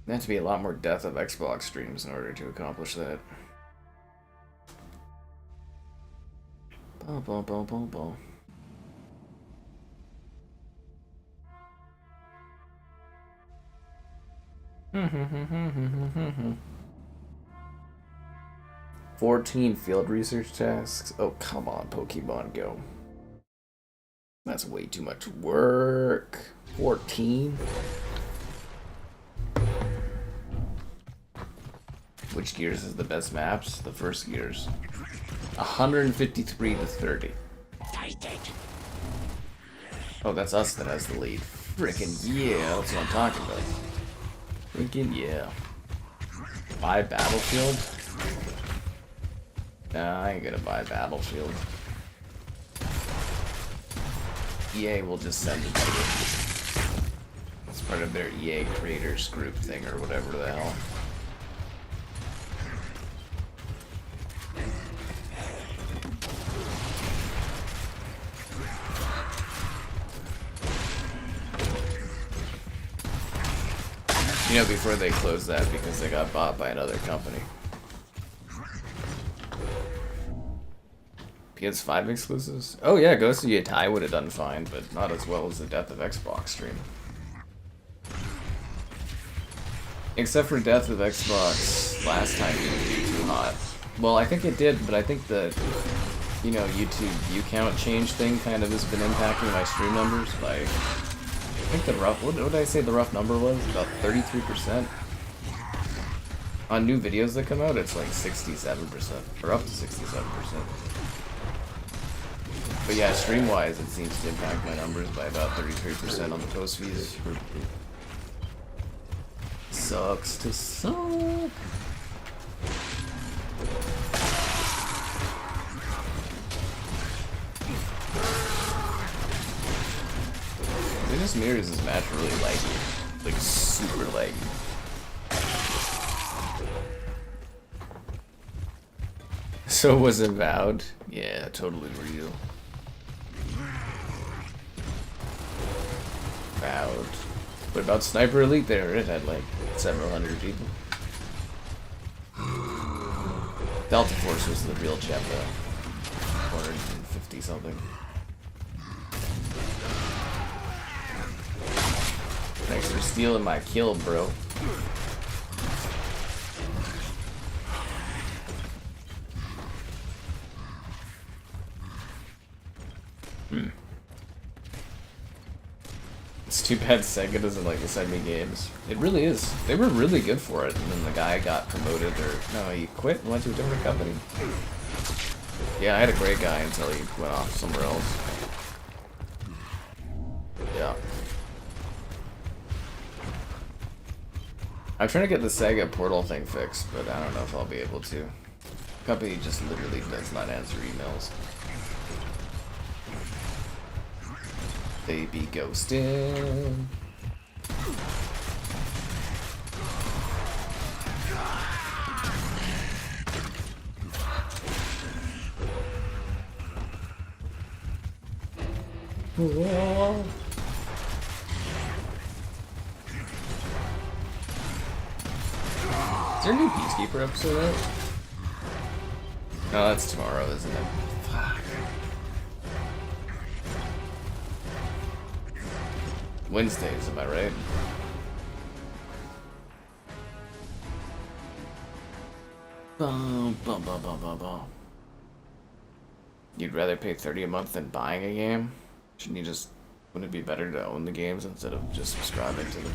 There has to be a lot more death of Xbox streams in order to accomplish that. Ba ba ba ba ba. 14 field research tasks. Oh, come on, Pokemon Go. That's way too much work. 14? Which Gears is the best maps? The first Gears. 153 to 30. Oh, that's us that has the lead. Frickin' yeah, that's what I'm talking about. Frickin' yeah. Buy Battlefield? Nah, I ain't gonna buy Battlefield. EA will just send it to you. It's part of their EA creators group thing or whatever the hell. You know, before they closed that because they got bought by another company. PS5 exclusives? Oh yeah, Ghost of Yatai would have done fine, but not as well as the Death of Xbox stream. Except for Death of Xbox, last time didn't do too hot. Well, I think it did, but I think the, you know, YouTube view count change thing kind of has been impacting my stream numbers by, I think the rough, what did I say the rough number was? About 33%. On new videos that come out, it's like 67%, or up to 67%. But yeah, stream-wise, it seems to impact my numbers by about 33% on the post fees. Sucks to suck. It just mirrors this match really laggy. Like, super laggy. So was it Vowed? Yeah, totally real. Vowed. What about Sniper Elite there? It had like several hundred people. Delta Force was the real gem though. 450 something. Thanks for stealing my kill, bro. It's too bad Sega doesn't like to send me games. It really is. They were really good for it, and then the guy got promoted, or no, he quit and went to a different company. Yeah, I had a great guy until he went off somewhere else. Yeah. I'm trying to get the Sega Portal thing fixed, but I don't know if I'll be able to. The company just literally does not answer emails. They be ghosting. Whoa. Is there a new Peacekeeper episode out? No, that's tomorrow, isn't it? Fuck. Wednesdays, am I right? Bum, bum, bum, bum, bum, bum. You'd rather pay $30 a month than buying a game? Shouldn't you just... Wouldn't it be better to own the games instead of just subscribing to them?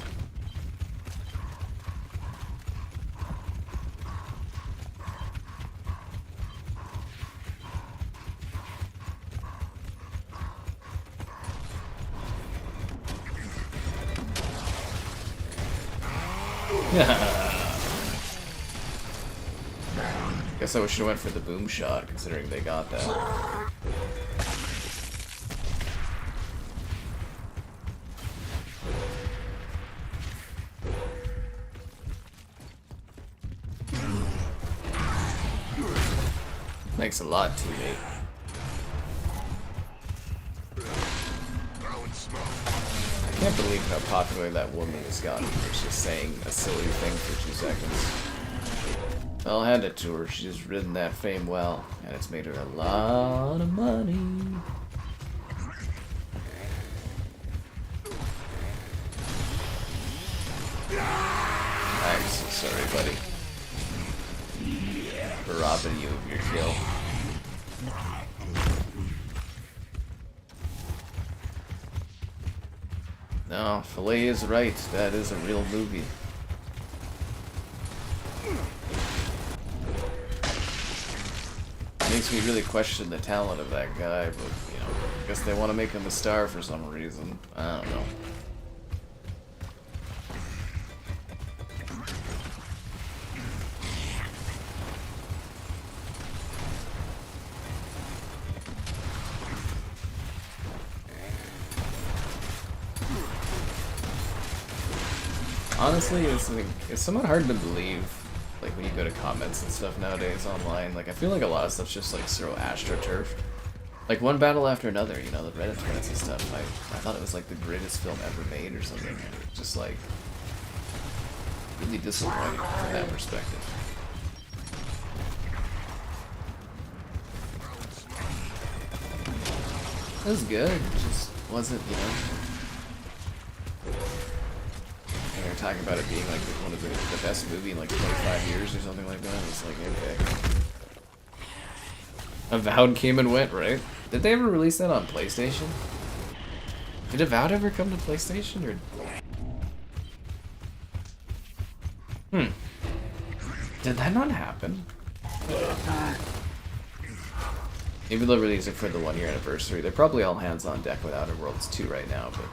Guess I should have went for the boom shot, considering they got that. Thanks a lot, teammate. I can't believe how popular that woman has gotten for just saying a silly thing for 2 seconds. I'll hand it to her. She's ridden that fame well, and it's made her a lot of money. I'm so sorry, buddy. For robbing you of your kill. No, Filet is right. That is a real movie. Makes me really question the talent of that guy, but, you know, I guess they want to make him a star for some reason. I don't know. Honestly, it's somewhat hard to believe, like, when you go to comments and stuff nowadays online. Like, I feel like a lot of stuff's just, like, so AstroTurf. Like, one battle after another, you know, the Reddit threads and stuff. I thought it was, like, the greatest film ever made or something. Just, like... really disappointing from that perspective. It was good, it just wasn't, you know. And they're talking about it being like one of the best movie in like 25 years or something like that. It's like, okay. Avowed came and went, right? Did they ever release that on PlayStation? Did Avowed ever come to PlayStation, or? Did that not happen? Maybe they'll release it for the 1 year anniversary. They're probably all hands on deck with Outer Worlds 2 right now, but...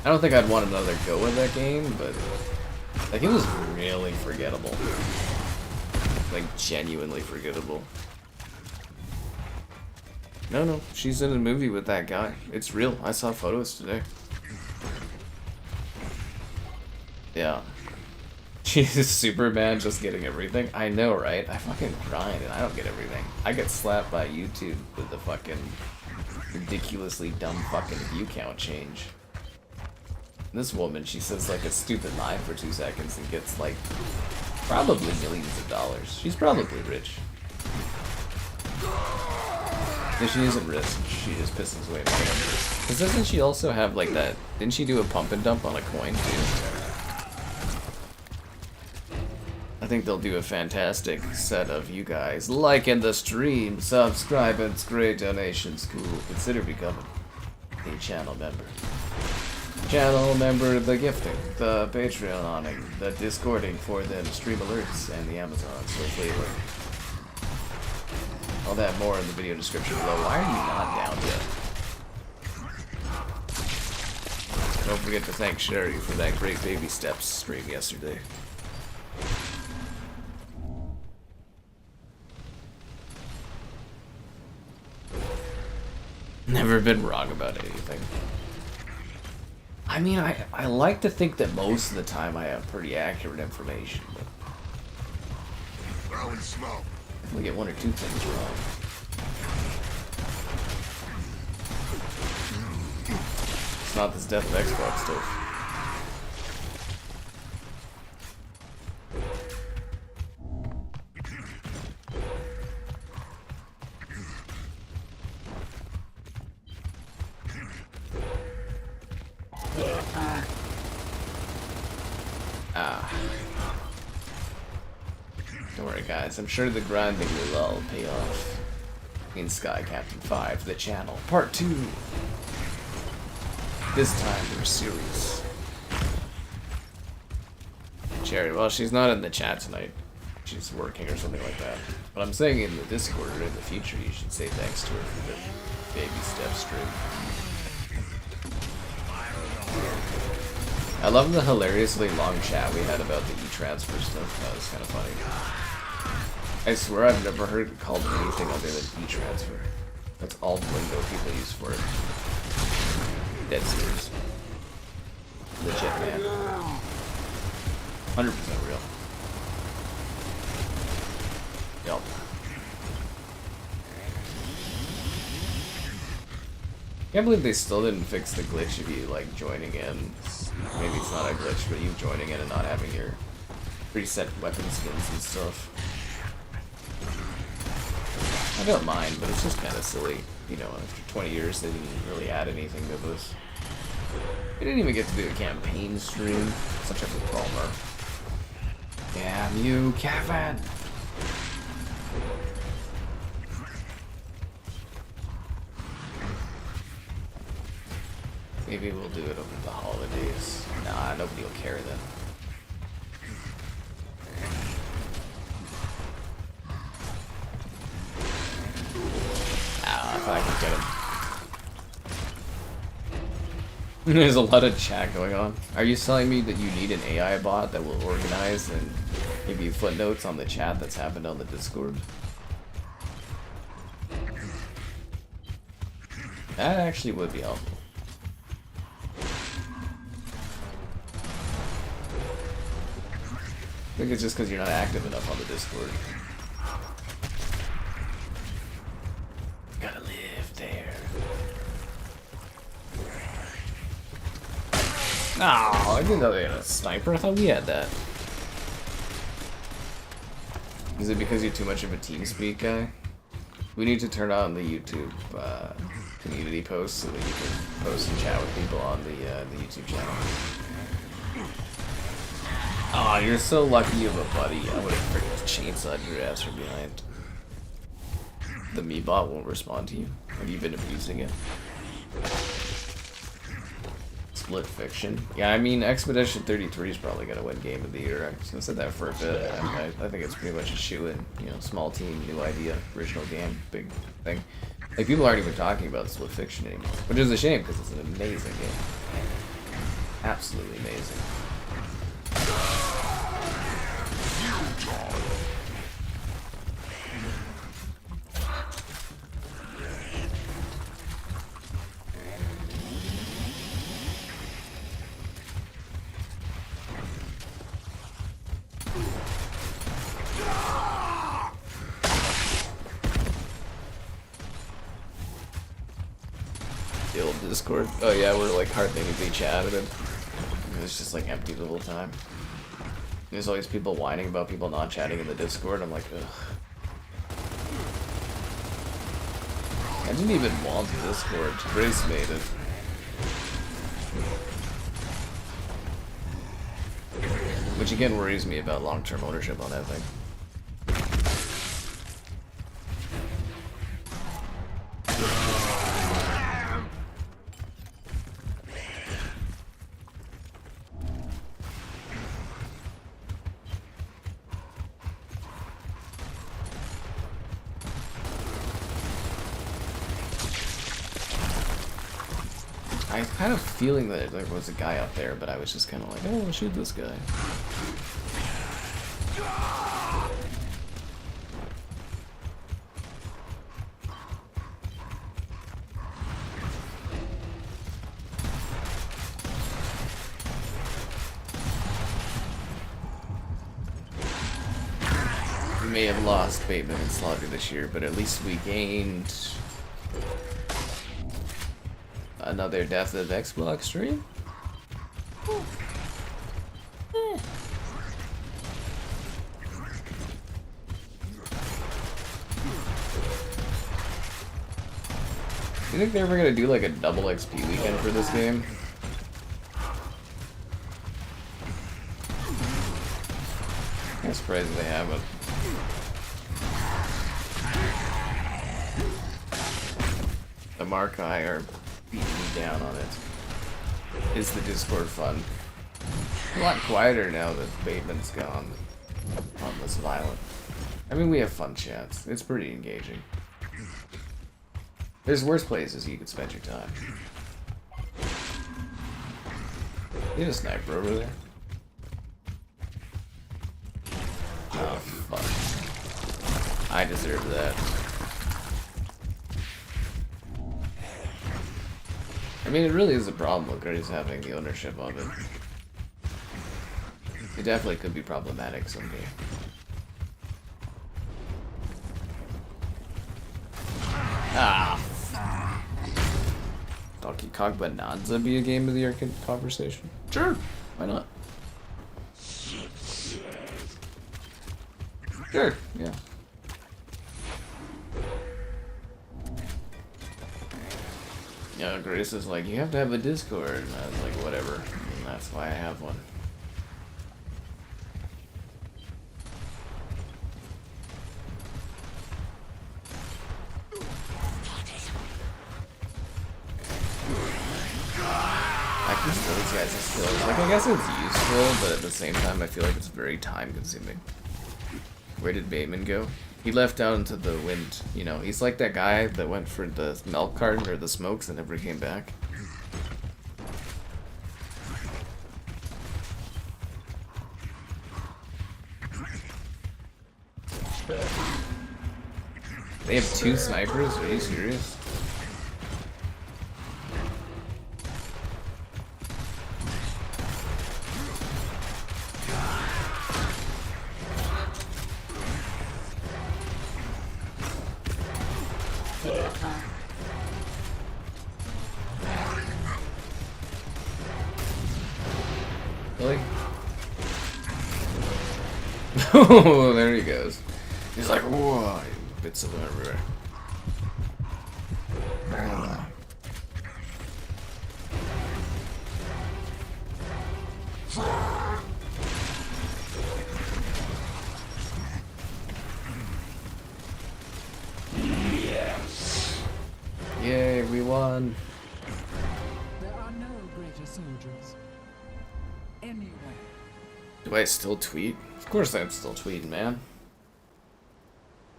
I don't think I'd want another go with that game, but... like, it was really forgettable. Like, genuinely forgettable. No, she's in a movie with that guy. It's real. I saw photos today. Yeah. She's Superman just getting everything. I know, right? I fucking grind and I don't get everything. I get slapped by YouTube with the fucking ridiculously dumb fucking view count change. This woman, she says like a stupid line for 2 seconds and gets like probably millions of dollars. She's probably rich. If she isn't rich, she just pisses away money. Because doesn't she also have like that? Didn't she do a pump and dump on a coin too? I think they'll do a fantastic set of you guys liking the stream, subscribing, great donations, cool. Consider becoming a channel member. Channel member, the gifting, the Patreoning, the Discording for them, stream alerts, and the Amazon flavor. All that more in the video description below. Why are you not down yet? Don't forget to thank Sherry for that great baby steps stream yesterday. Never been wrong about anything. I mean, I like to think that most of the time I have pretty accurate information, but Throwing smoke. we get 1 or 2 things wrong. It's not this death of Xbox stuff. Don't worry guys, I'm sure the grinding will all pay off in Sky Captain 5, the channel, part 2. This time we're serious. Cherry, well she's not in the chat tonight. She's working or something like that. But I'm saying in the Discord or in the future you should say thanks to her for the baby step stream. I love the hilariously long chat we had about the e-transfer stuff. That was kind of funny. I swear I've never heard it called anything other than e-transfer. That's all the lingo people use for it. Dead serious. Legit, man. 100% real. Yup. Can't believe they still didn't fix the glitch of you like joining in. Maybe it's not a glitch, but you joining in and not having your preset weapon skins and stuff. I don't mind, but it's just kind of silly. You know, after 20 years, they didn't really add anything to this. We didn't even get to do a campaign stream. Such a bummer. Damn you, Kevin! Maybe we'll do it over the holidays. Nah, nobody will care then. Ah, I thought I could get him. There's a lot of chat going on. Are you telling me that you need an AI bot that will organize and give you footnotes on the chat that's happened on the Discord? That actually would be helpful. I think it's just because you're not active enough on the Discord. Gotta live there. Oh, I didn't know they had a sniper. I thought we had that. Is it because you're too much of a TeamSpeak guy? We need to turn on the YouTube community posts so that you can post and chat with people on the YouTube channel. Oh, you're so lucky you have a buddy. I would have freaking chainsawed your ass from behind. The Meebot won't respond to you. Have you been abusing it? Split Fiction. Yeah, I mean, Expedition 33 is probably going to win Game of the Year. I said that for a bit. I think it's pretty much a shoe-in. You know, small team, new idea, original game, big thing. Like, people aren't even talking about Split Fiction anymore, which is a shame because it's an amazing game. Absolutely amazing. The old Discord. Oh yeah, we're like hardly anybody chatted. It's just like empty the whole time. There's always people whining about people not chatting in the Discord. I'm like, ugh. I didn't even want the Discord. Grace made it. Which again worries me about long-term ownership on that thing. I was kind of feeling that there was a guy up there, but I was just kind of like, oh, I'll shoot this guy. We may have lost Bateman and Slaughter this year, but at least we gained another death of Xbox stream? You think they're ever gonna do like a double XP weekend for this game? I'm surprised they haven't. The Markai are beating me down on it. Is the Discord fun? A lot quieter now that Bateman's gone. Not less violent. I mean, we have fun chats. It's pretty engaging. There's worse places you could spend your time. You have a sniper over there? Oh, fuck. I deserve that. I mean, it really is a problem with Grace having the ownership of it. It definitely could be problematic someday. Ah. Donkey Kong Bonanza be a Game of the Year conversation? Sure. Why not? Sure. Yeah. Yeah, Grace is like, you have to have a Discord, and I was like, whatever, and that's why I have one. I can steal these guys' skills. Like, I guess it's useful, but at the same time, I feel like it's very time-consuming. Where did Bateman go? He left out into the wind, you know. He's like that guy that went for the milk carton or the smokes and never came back. They have 2 snipers? Are you serious? Oh, there he goes. He's like, whoa, bits of them everywhere. Yes. Yay, we won. There are no greater soldiers. Anywhere. Do I still tweet? Of course I'm still tweeting, man.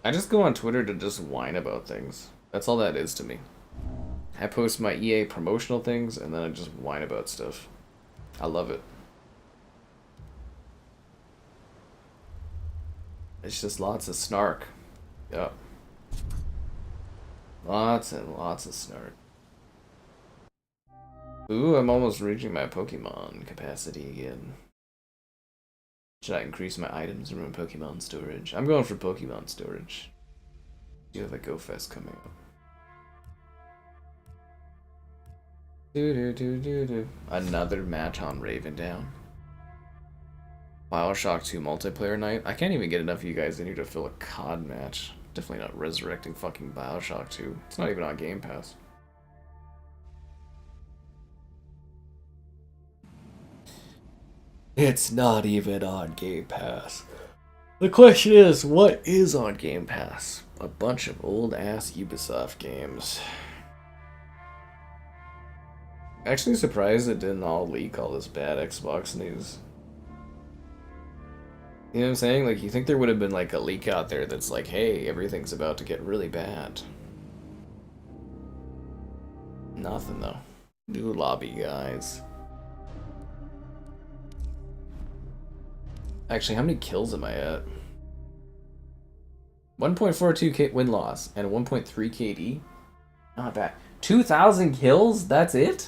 I just go on Twitter to just whine about things. That's all that is to me. I post my EA promotional things, and then I just whine about stuff. I love it. It's just lots of snark. Yep. Lots and lots of snark. Ooh, I'm almost reaching my Pokemon capacity again. Should I increase my items in my Pokemon storage? I'm going for Pokemon storage. Do you have a Go Fest coming up? Another match on Ravendown. Bioshock 2 multiplayer night. I can't even get enough of you guys in here to fill a COD match. Definitely not resurrecting fucking Bioshock 2. It's not even on Game Pass. It's not even on Game Pass. The question is, what is on Game Pass? A bunch of old-ass Ubisoft games. Actually surprised it didn't all leak all this bad Xbox news. You know what I'm saying? Like, you think there would have been like a leak out there that's like, hey, everything's about to get really bad. Nothing though. New lobby, guys. Actually, how many kills am I at? 1.42k win-loss and 1.3 KD? Not bad. 2,000 kills? That's it?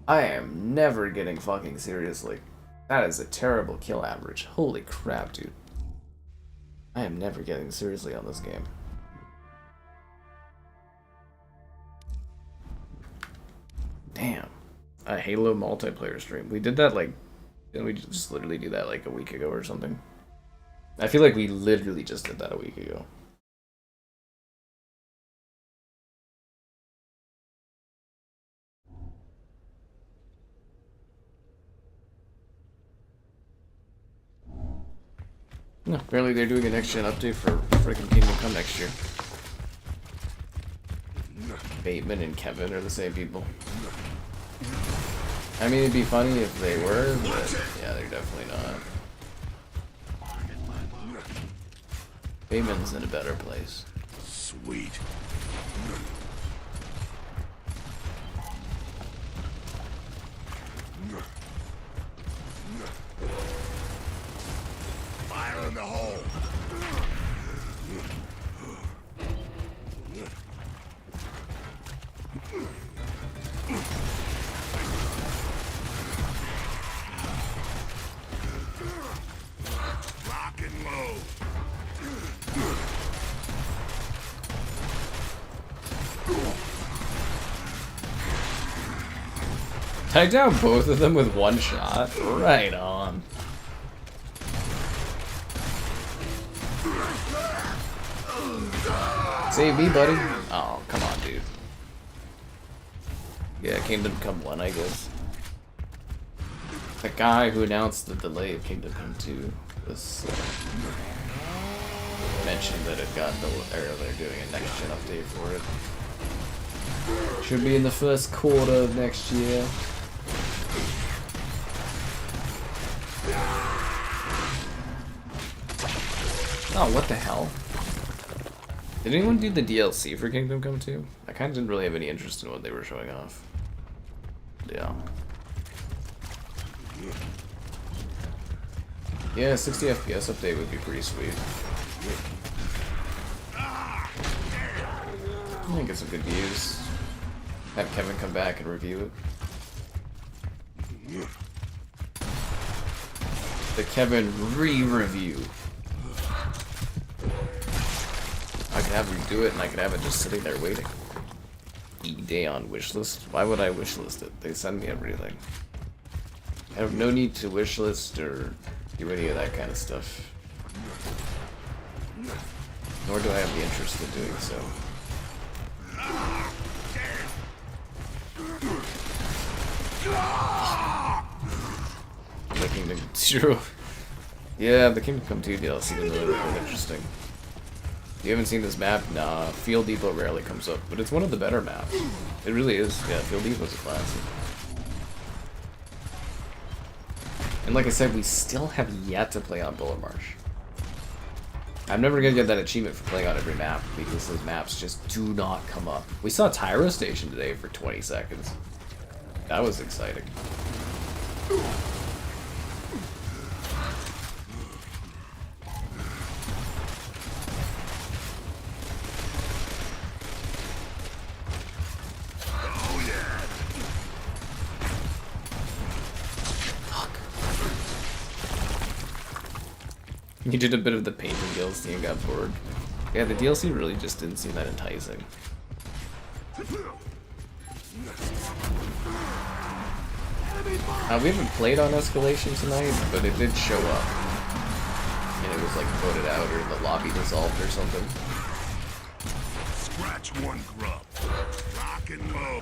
I am never getting fucking seriously. That is a terrible kill average. Holy crap, dude. I am never getting seriously on this game. Damn. A Halo multiplayer stream. We did that like... Didn't we just literally do that like a week ago or something? I feel like we literally just did that a week ago. No, apparently they're doing a next-gen update for freaking Kingdom Come next year. Bateman and Kevin are the same people. I mean, it'd be funny if they were, but yeah, they're definitely not. Bateman's in a better place. Sweet. Fire in the hole. Lock and load. Take down both of them with one shot? Right on. Save me, buddy. Oh, come on, dude. Yeah, Kingdom Come 1, I guess. The guy who announced the delay of Kingdom Come 2 was mentioned that it got delayed, or they're doing a next-gen update for it. Should be in the first quarter of next year. Oh, what the hell? Did anyone do the DLC for Kingdom Come 2? I kind of didn't really have any interest in what they were showing off. Yeah. Yeah, 60 FPS update would be pretty sweet. I think it's some good views. Have Kevin come back and review it. The Kevin re-review. I could have him do it, and I could have it just sitting there waiting. E-day on wishlist? Why would I wishlist it? They send me everything. I have no need to wishlist or do any of that kind of stuff. Nor do I have the interest in doing so. The Kingdom 2. Yeah, the Kingdom Come 2 DLC was really interesting. You haven't seen this map? Nah, Field Depot rarely comes up, but it's one of the better maps. It really is. Yeah, Field Depot's a classic. And like I said, we still have yet to play on Bullet Marsh. I'm never gonna get that achievement for playing on every map because those maps just do not come up. We saw Tyro Station today for 20 seconds. That was exciting. You did a bit of the painting DLC and got bored. Yeah, the DLC really just didn't seem that enticing. We haven't played on Escalation tonight, but it did show up. And it was like voted out or the lobby dissolved or something. Scratch one grub. Rock and roll.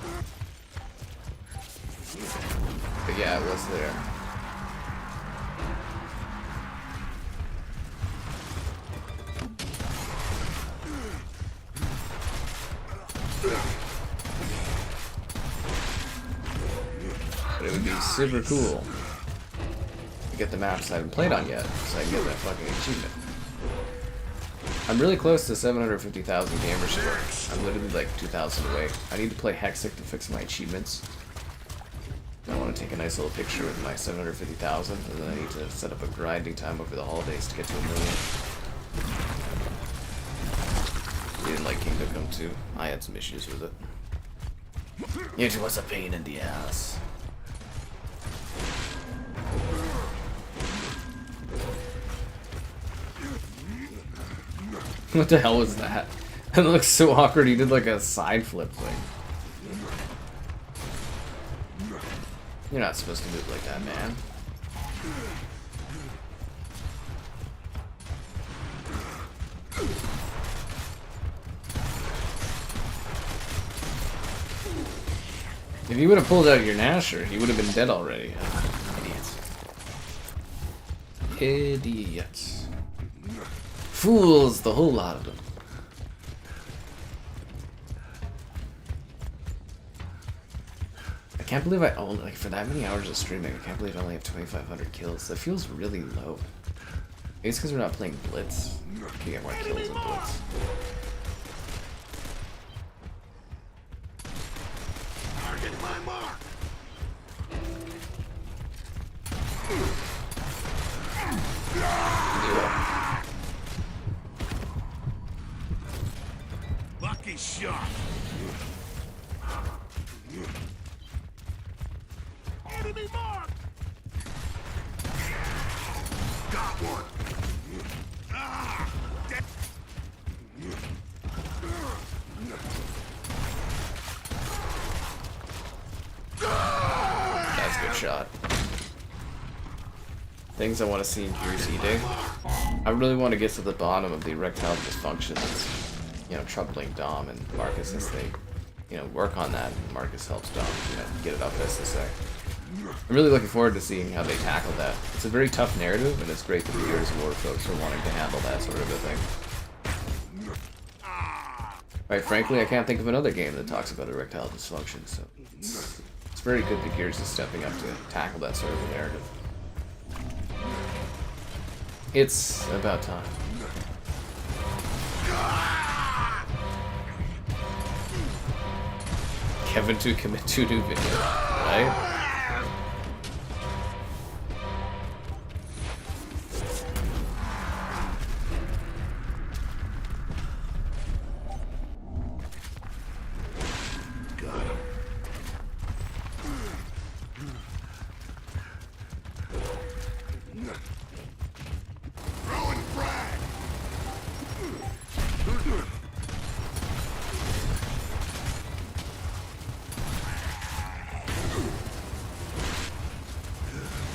But yeah, it was there. But it would be super cool to get the maps I haven't played on yet, so I can get that fucking achievement. I'm really close to 750,000 gamer score. I'm literally like 2,000 away. I need to play Hexic to fix my achievements. I want to take a nice little picture with my 750,000, and then I need to set up a grinding time over the holidays to get to 1 million. Didn't like Kingdom Come 2. I had some issues with it. It was a pain in the ass. What the hell was that? That looks so awkward. He did like a side flip thing. You're not supposed to move like that, man. If you would have pulled out your Nasher, he would have been dead already. Idiots. Idiots. Fools, the whole lot of them. I can't believe I only, like, for that many hours of streaming, I can't believe I only have 2,500 kills. That feels really low. Maybe it's because we're not playing Blitz. You can get more kills in Blitz. Target my mark. Lucky shot. Enemy mark. Got one. That's a good shot. Things I want to see in Gears eating. I really want to get to the bottom of the erectile dysfunction that's, you know, troubling Dom and Marcus as they, you know, work on that. Marcus helps Dom, you know, get it up, as they say. I'm really looking forward to seeing how they tackle that. It's a very tough narrative, and it's great that the Gears of War folks are wanting to handle that sort of a thing. Right, frankly, I can't think of another game that talks about erectile dysfunction, so it's very good that Gears is stepping up to tackle that sort of a narrative. It's about time. Kevin to commit to new video, right?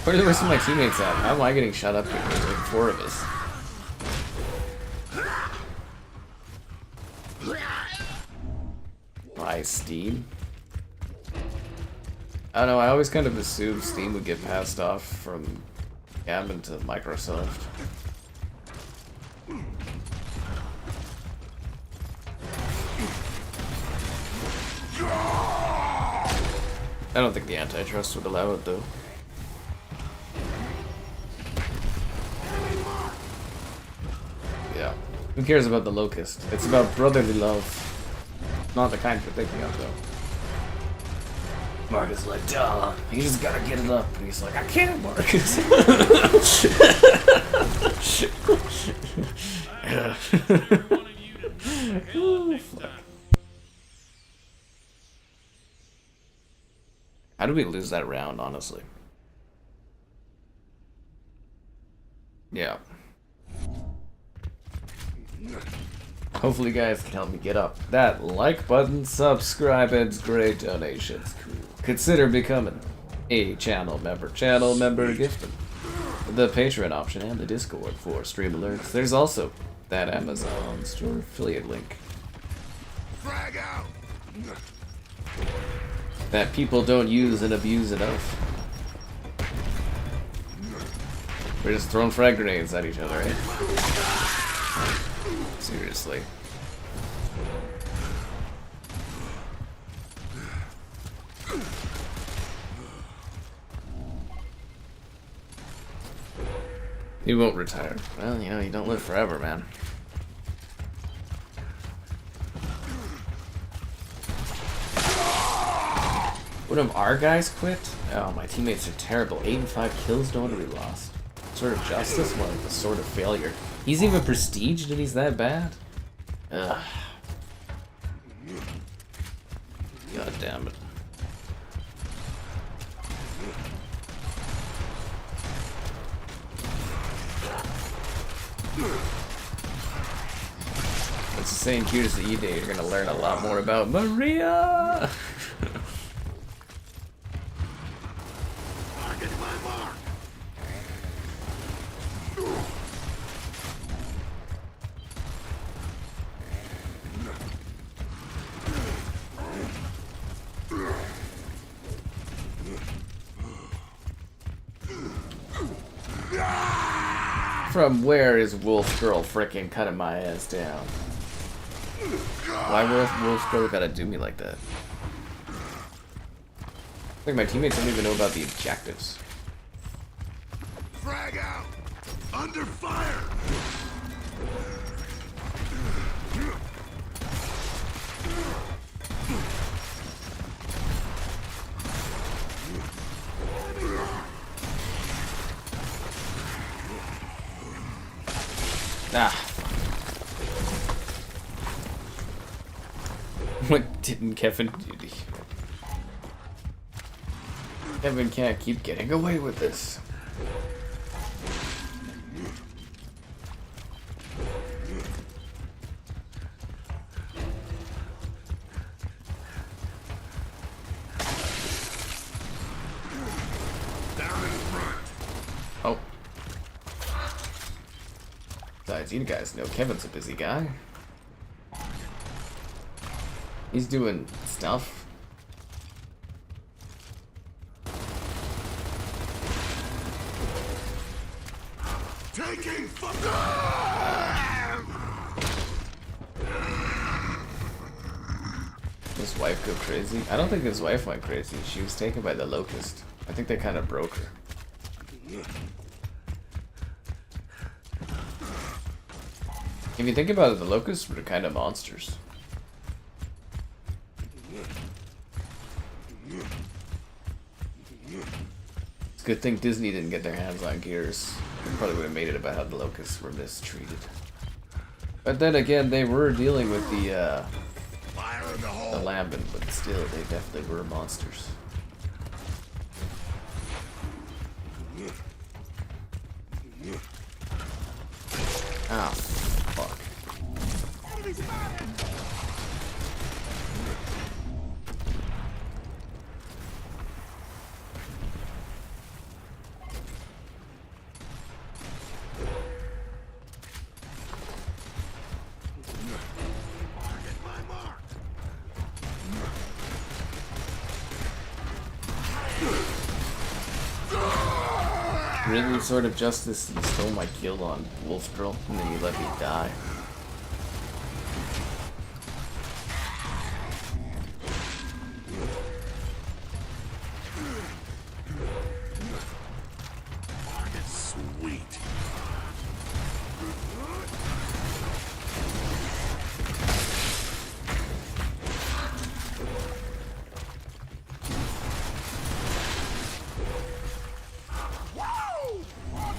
Where are the rest of my teammates at? How am I getting shot up here? There's like 4 of us. Nice, Steam. I don't know, I always kind of assumed Steam would get passed off from Gammon to Microsoft. I don't think the antitrust would allow it though. Yeah. Who cares about the Locust? It's about brotherly love. Not the kind you're thinking of though. Marcus like, duh, you just gotta get it up. And he's like, I can't, Marcus. Oh, fuck. How did we lose that round, honestly? Yeah. Hopefully you guys can help me get up that like button, subscribe, and great donations. Consider becoming a channel member gifting the Patreon option and the Discord for stream alerts. There's also that Amazon store affiliate link. Frag out. That people don't use and abuse enough. We're just throwing frag grenades at each other, right? Seriously. He won't retire. Well, you know, you don't live forever, man. One of our guys quit? Oh, my teammates are terrible. 8 and 5 kills, no wonder we lost. Sort of justice? More like the sort of failure. He's even prestiged and he's that bad? Ugh. God damn it. It's the same cue as the E-Day. You're gonna learn a lot more about Maria! Target my mark. From where is Wolf Girl frickin' cutting my ass down? Why Wolf Girl gotta do me like that? I think my teammates don't even know about the objectives. Frag out. Under fire. Ah. What didn't Kevin do? Kevin can't keep getting away with this. Down in front. Oh. Besides, you guys know Kevin's a busy guy. He's doing stuff. Taking His wife go crazy? I don't think his wife went crazy. She was taken by the Locust. I think they kind of broke her. If you think about it, the Locusts were kind of monsters. It's a good thing Disney didn't get their hands on Gears. They probably would have made it about how the Locusts were mistreated. But then again, they were dealing with the fire in the hole. lambent, but still, they definitely were monsters. Ah, fuck. really sort of justice? You stole my kill on Wolf Girl, and then you let me die. Sweet.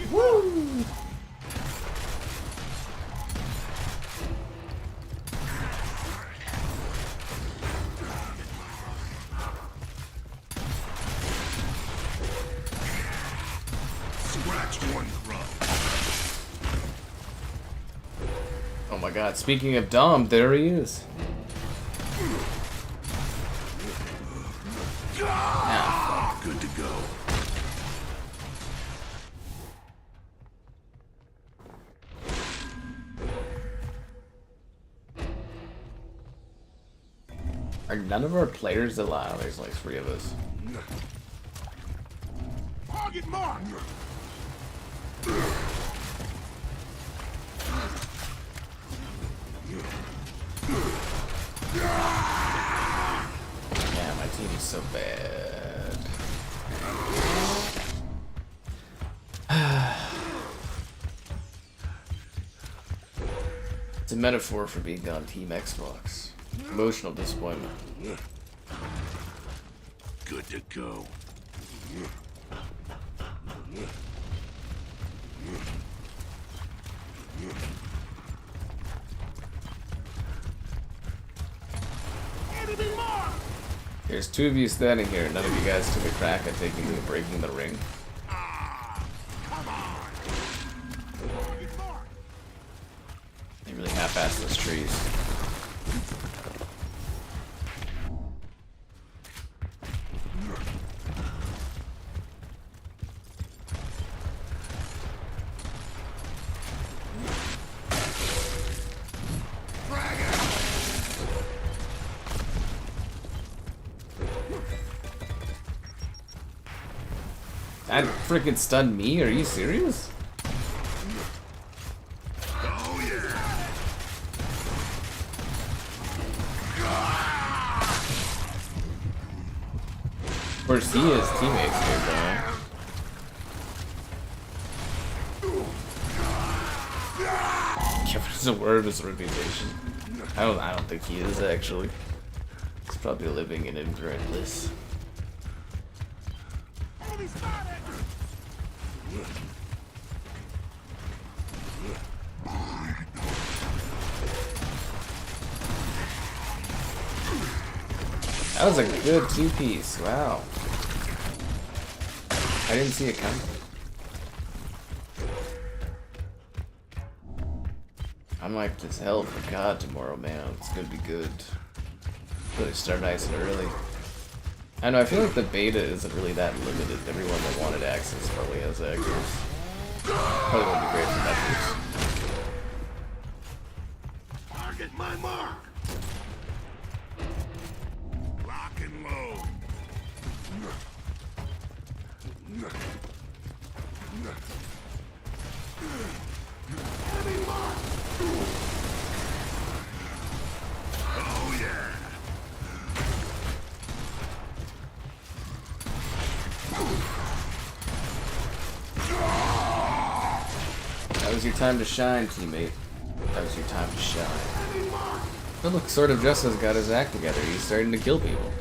Woo! Scratch one grunt. Oh my god, speaking of Dom, there he is. Ah, good to go. Are none of our players allowed? There's like 3 of us. Target mark. Yeah, my team is so bad. It's a metaphor for being on Team Xbox. Emotional disappointment. Good to go. Enemy mark. There's 2 of you standing here. None of you guys took a crack at taking and breaking the ring. Ah, come on. Target mark. They really half-assed those trees. That freaking stunned me? Are you serious? Oh yeah. Of course, he has teammates here, bro. Kevin's aware of his reputation. I don't think he is actually. He's probably living in ignorant bliss. Enemy spotted. That was a good 2-piece. Wow. I didn't see it coming. I'm hyped as hell for God tomorrow, man. It's gonna be good. Really start nice and early. I know, I feel like the beta isn't really that limited. Everyone that wanted access probably has access. Probably won't be great for members. Target my mark. Lock and load. Enemy mark. Oh yeah. That was your time to shine, teammate. That was your time to shine. But look, Sword of Justice got his act together. He's starting to kill people.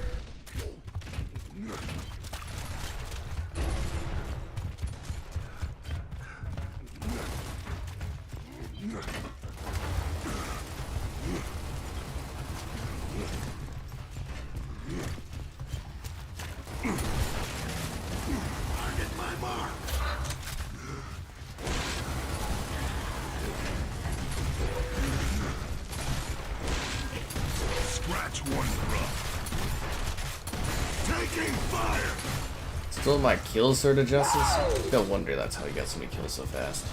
Target my mark. Scratch one grunt. Taking fire. Stole my kill, Sword of Justice? No wonder that's how he got so many kills so fast.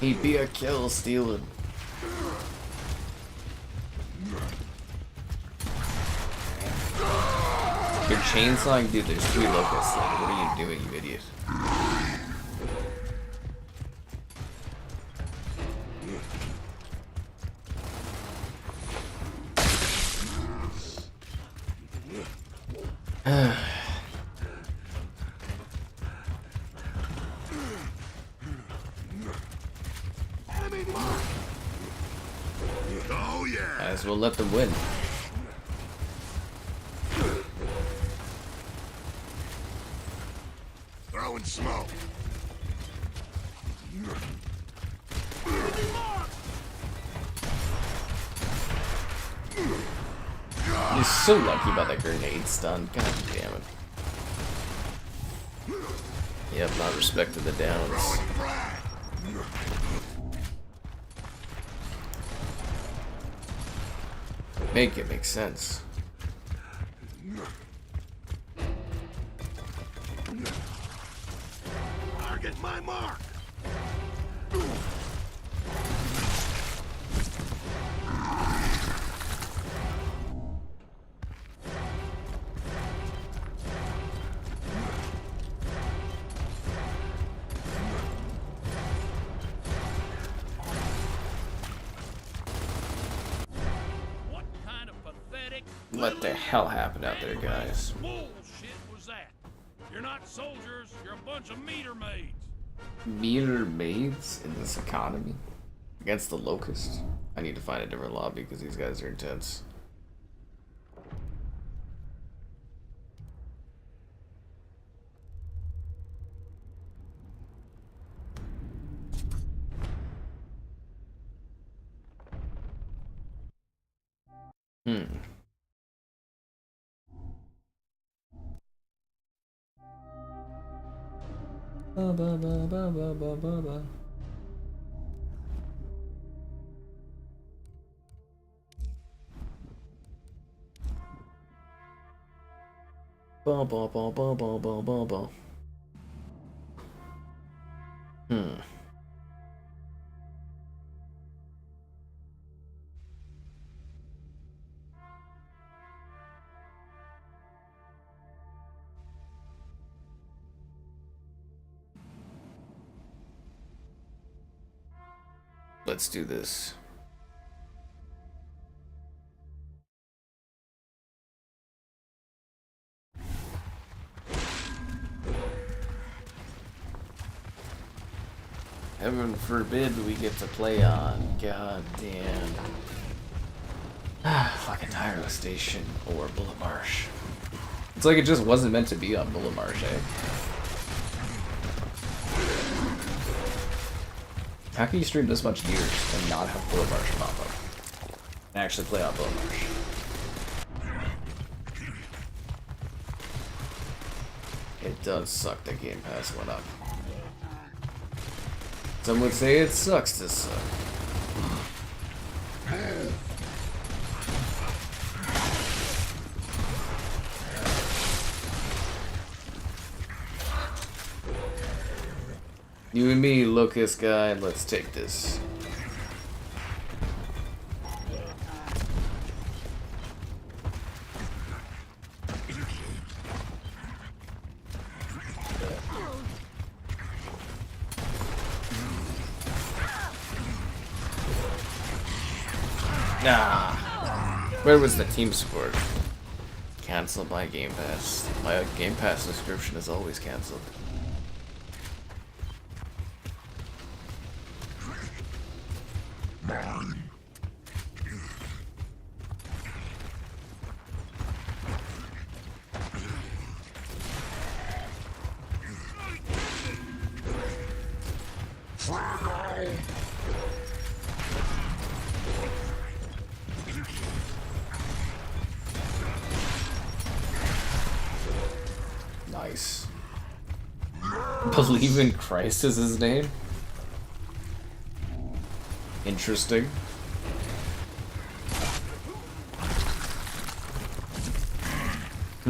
He'd be a kill stealing. You're You're chainsawing? Dude, there's 3 locusts. Like, what are you doing, you idiot? Oh yeah. Might as well let them win. Throwing smoke. You're so lucky about that grenade stun. God damn it. Yep, not respecting the downs. Make it make sense. Target my mark. What the hell happened out there, guys? Bullshit was that? You're not soldiers, you're a bunch of meter maids. Meter maids in this economy? Against the Locust? I need to find a different lobby because these guys are intense. Ba, ba, ba, ba, ba, ba, ba, ba. Ba, ba, ba, ba, ba, ba, ba, ba. Let's do this. Heaven forbid we get to play on. God damn. Fucking Tyro Station or Bullet Marsh. It's like it just wasn't meant to be on Bullet Marsh, eh? How can you stream this much years and not have Bullet Marsh pop up? And actually play on Bullet Marsh? It does suck that Game Pass went up. Some would say it sucks to suck. You and me, Locust guy, let's take this. Nah. Where was the team support? Cancelled my Game Pass. My Game Pass subscription is always cancelled. Nice. Believe in Christ is his name? Interesting. I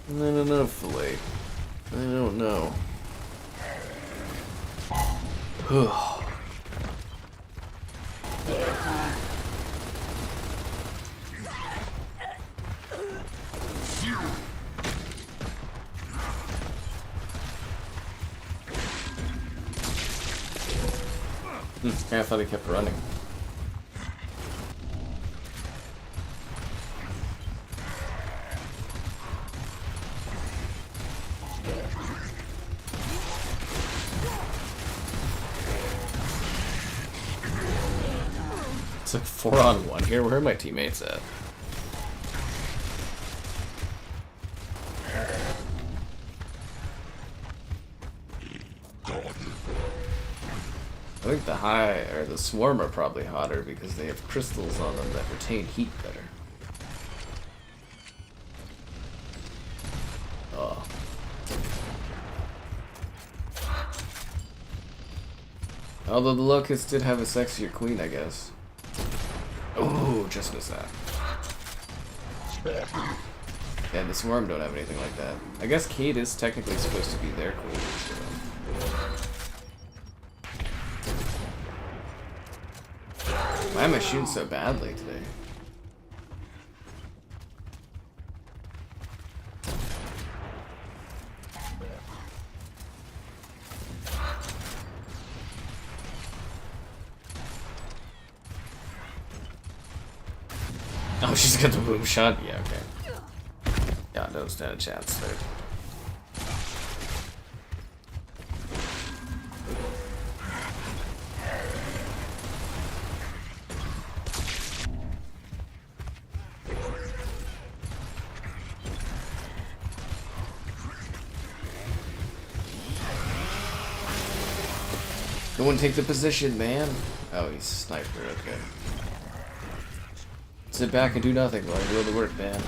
don't know, Filet. I don't know. I thought he kept running. It's like 4-on-1 here. Where are my teammates at? I think the high or the swarm are probably hotter because they have crystals on them that retain heat better. Oh. Although the Locust did have a sexier queen, I guess. Oh, just missed that. Yeah, the swarm don't have anything like that. I guess Kate is technically supposed to be their queen. So. Why am I shooting so badly today? Oh, she's got the boom shot? Yeah, okay. Yeah, no stand a chance there. No one take the position, man. Oh, he's a sniper, okay. Sit back and do nothing while I do all the work, man.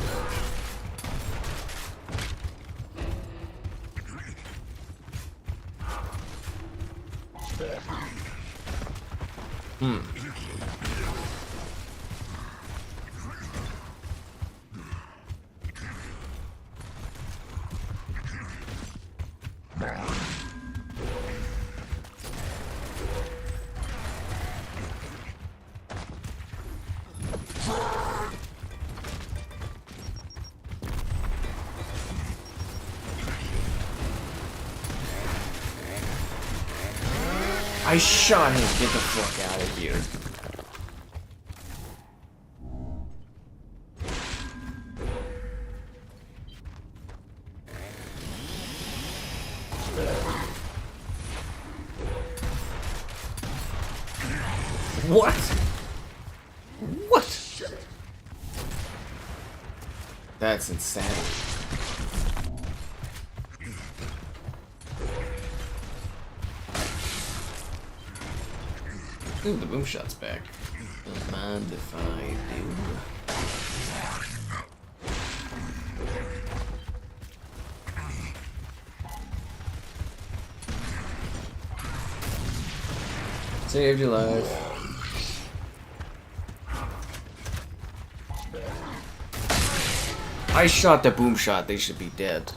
I shot him. Get the fuck out of here. What? What? That's insanity. Ooh, the boom shot's back. Don't mind if I do. Saved your life. I shot the boom shot, they should be dead.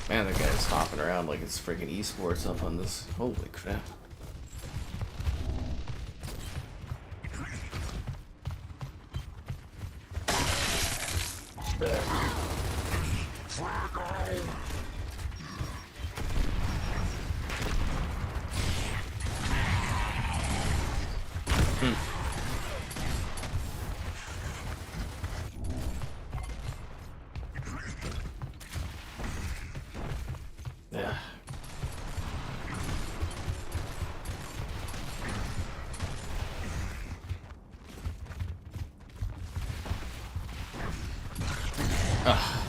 Man, the guy's hopping around like it's freaking esports up on this. Holy crap. Yeah. Ah.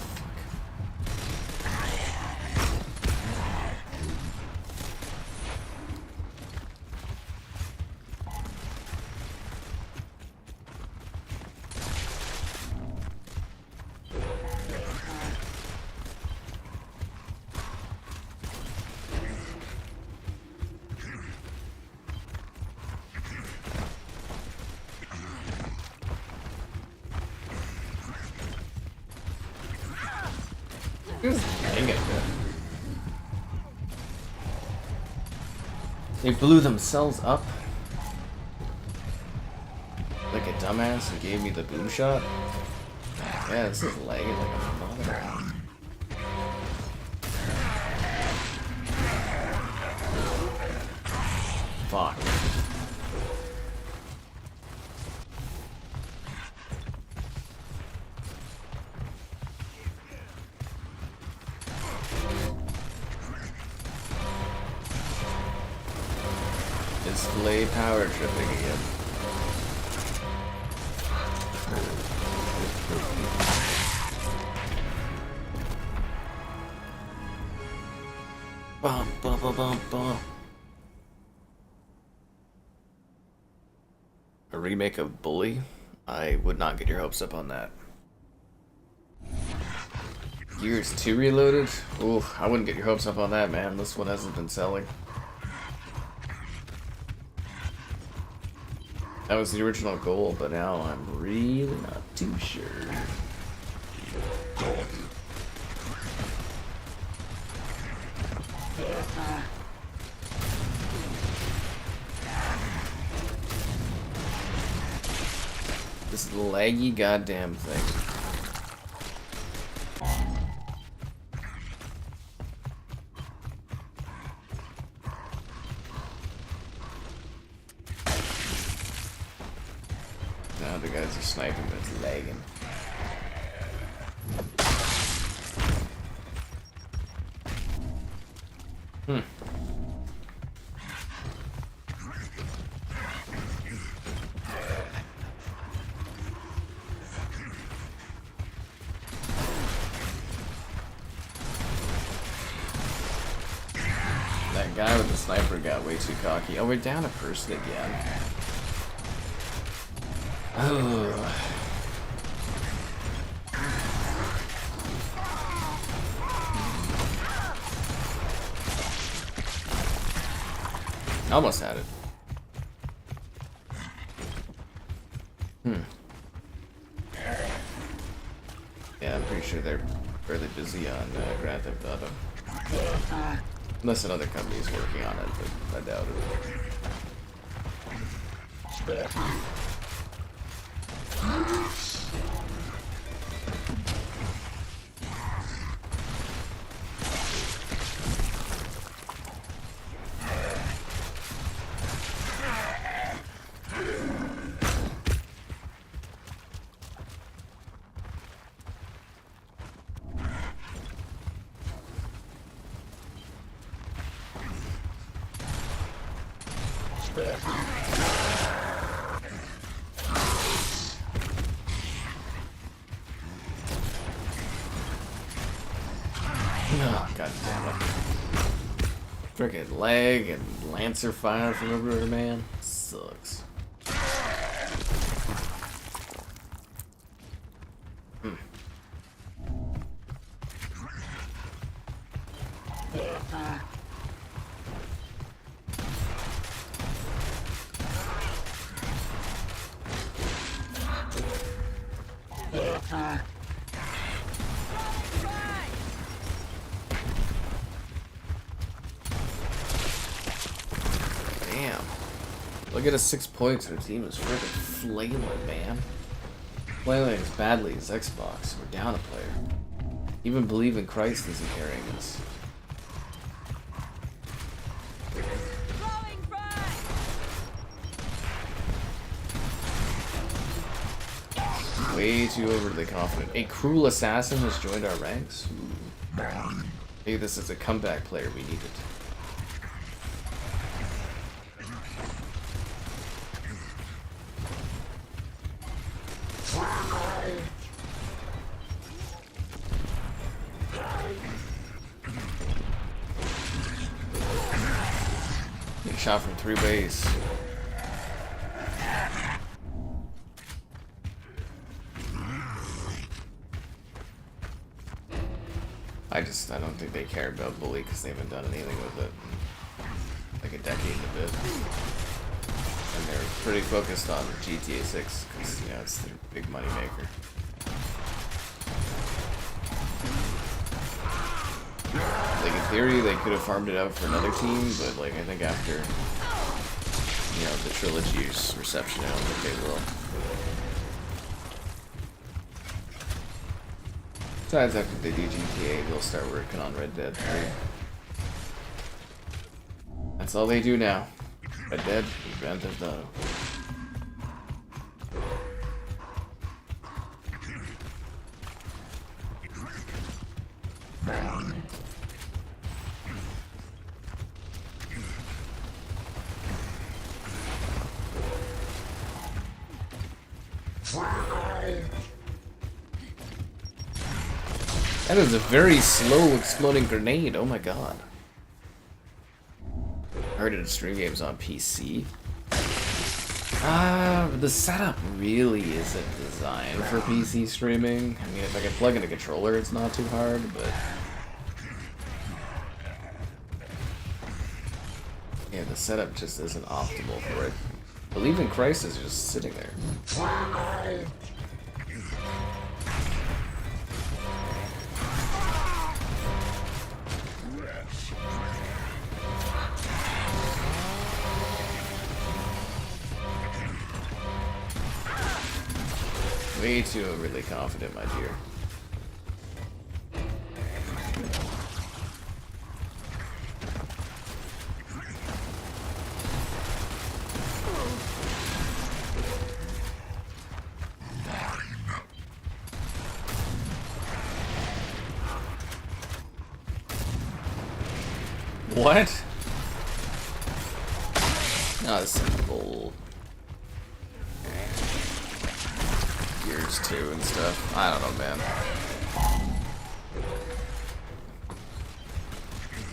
Dang it. They blew themselves up like a dumbass and gave me the boom shot. Yeah, this is lagging like a mother. Fuck. Display power tripping again. Bum, bum, bum, bum, bum. A remake of Bully? I would not get your hopes up on that. Gears 2 Reloaded? Oof, I wouldn't get your hopes up on that, man. This one hasn't been selling. That was the original goal, but now I'm really not too sure. This laggy goddamn thing. Now the guys are sniping, but it's lagging. That guy with the sniper got way too cocky. Oh, we're down a person again. Oh. Almost had it. Yeah, I'm pretty sure they're fairly busy on Grand Theft Auto. Unless another company's working on it, but I doubt it. Oh, god damn it. Frickin' lag and Lancer fire from everywhere, man. Sucks. Damn. Look at us 6 points. Our team is freaking flailing, man. Flailing as badly as Xbox. We're down a player. Even Believe in Christ isn't carrying us. Way too overly confident. A cruel assassin has joined our ranks. Maybe this is a comeback player we needed. Getting shot from 3 ways. I don't think they care about Bully because they haven't done anything with it in like a decade and a bit. And they're pretty focused on GTA 6 because, you know, it's their big money maker. Like, in theory, they could have farmed it out for another team, but, like, I think after, you know, the trilogy's reception, I don't think they will. Besides, after they do GTA, they'll start working on Red Dead 3. That's all they do now. Red Dead, Grand Theft Auto. That is a very slow exploding grenade, oh my god. I heard it in stream games on PC. The setup really isn't designed for PC streaming. I mean, if I can plug in a controller, it's not too hard, but... yeah, the setup just isn't optimal for it. Believe in Christ is just sitting there. Way too overly confident, my dear. What? Oh, this is bull. Gears 2 and stuff. I don't know, man.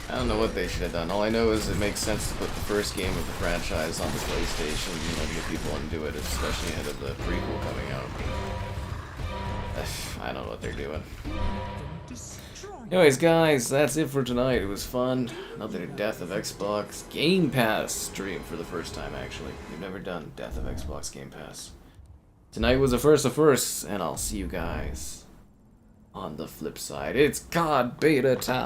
I don't know what they should have done. All I know is it makes sense to put the first game of the franchise on the PlayStation, you know, to get people into it, especially ahead of the prequel coming out. I don't know what they're doing. Anyways, guys, that's it for tonight. It was fun. Another Death of Xbox Game Pass stream for the first time, actually. We've never done Death of Xbox Game Pass. Tonight was the first of firsts, and I'll see you guys on the flip side. It's COD Beta time.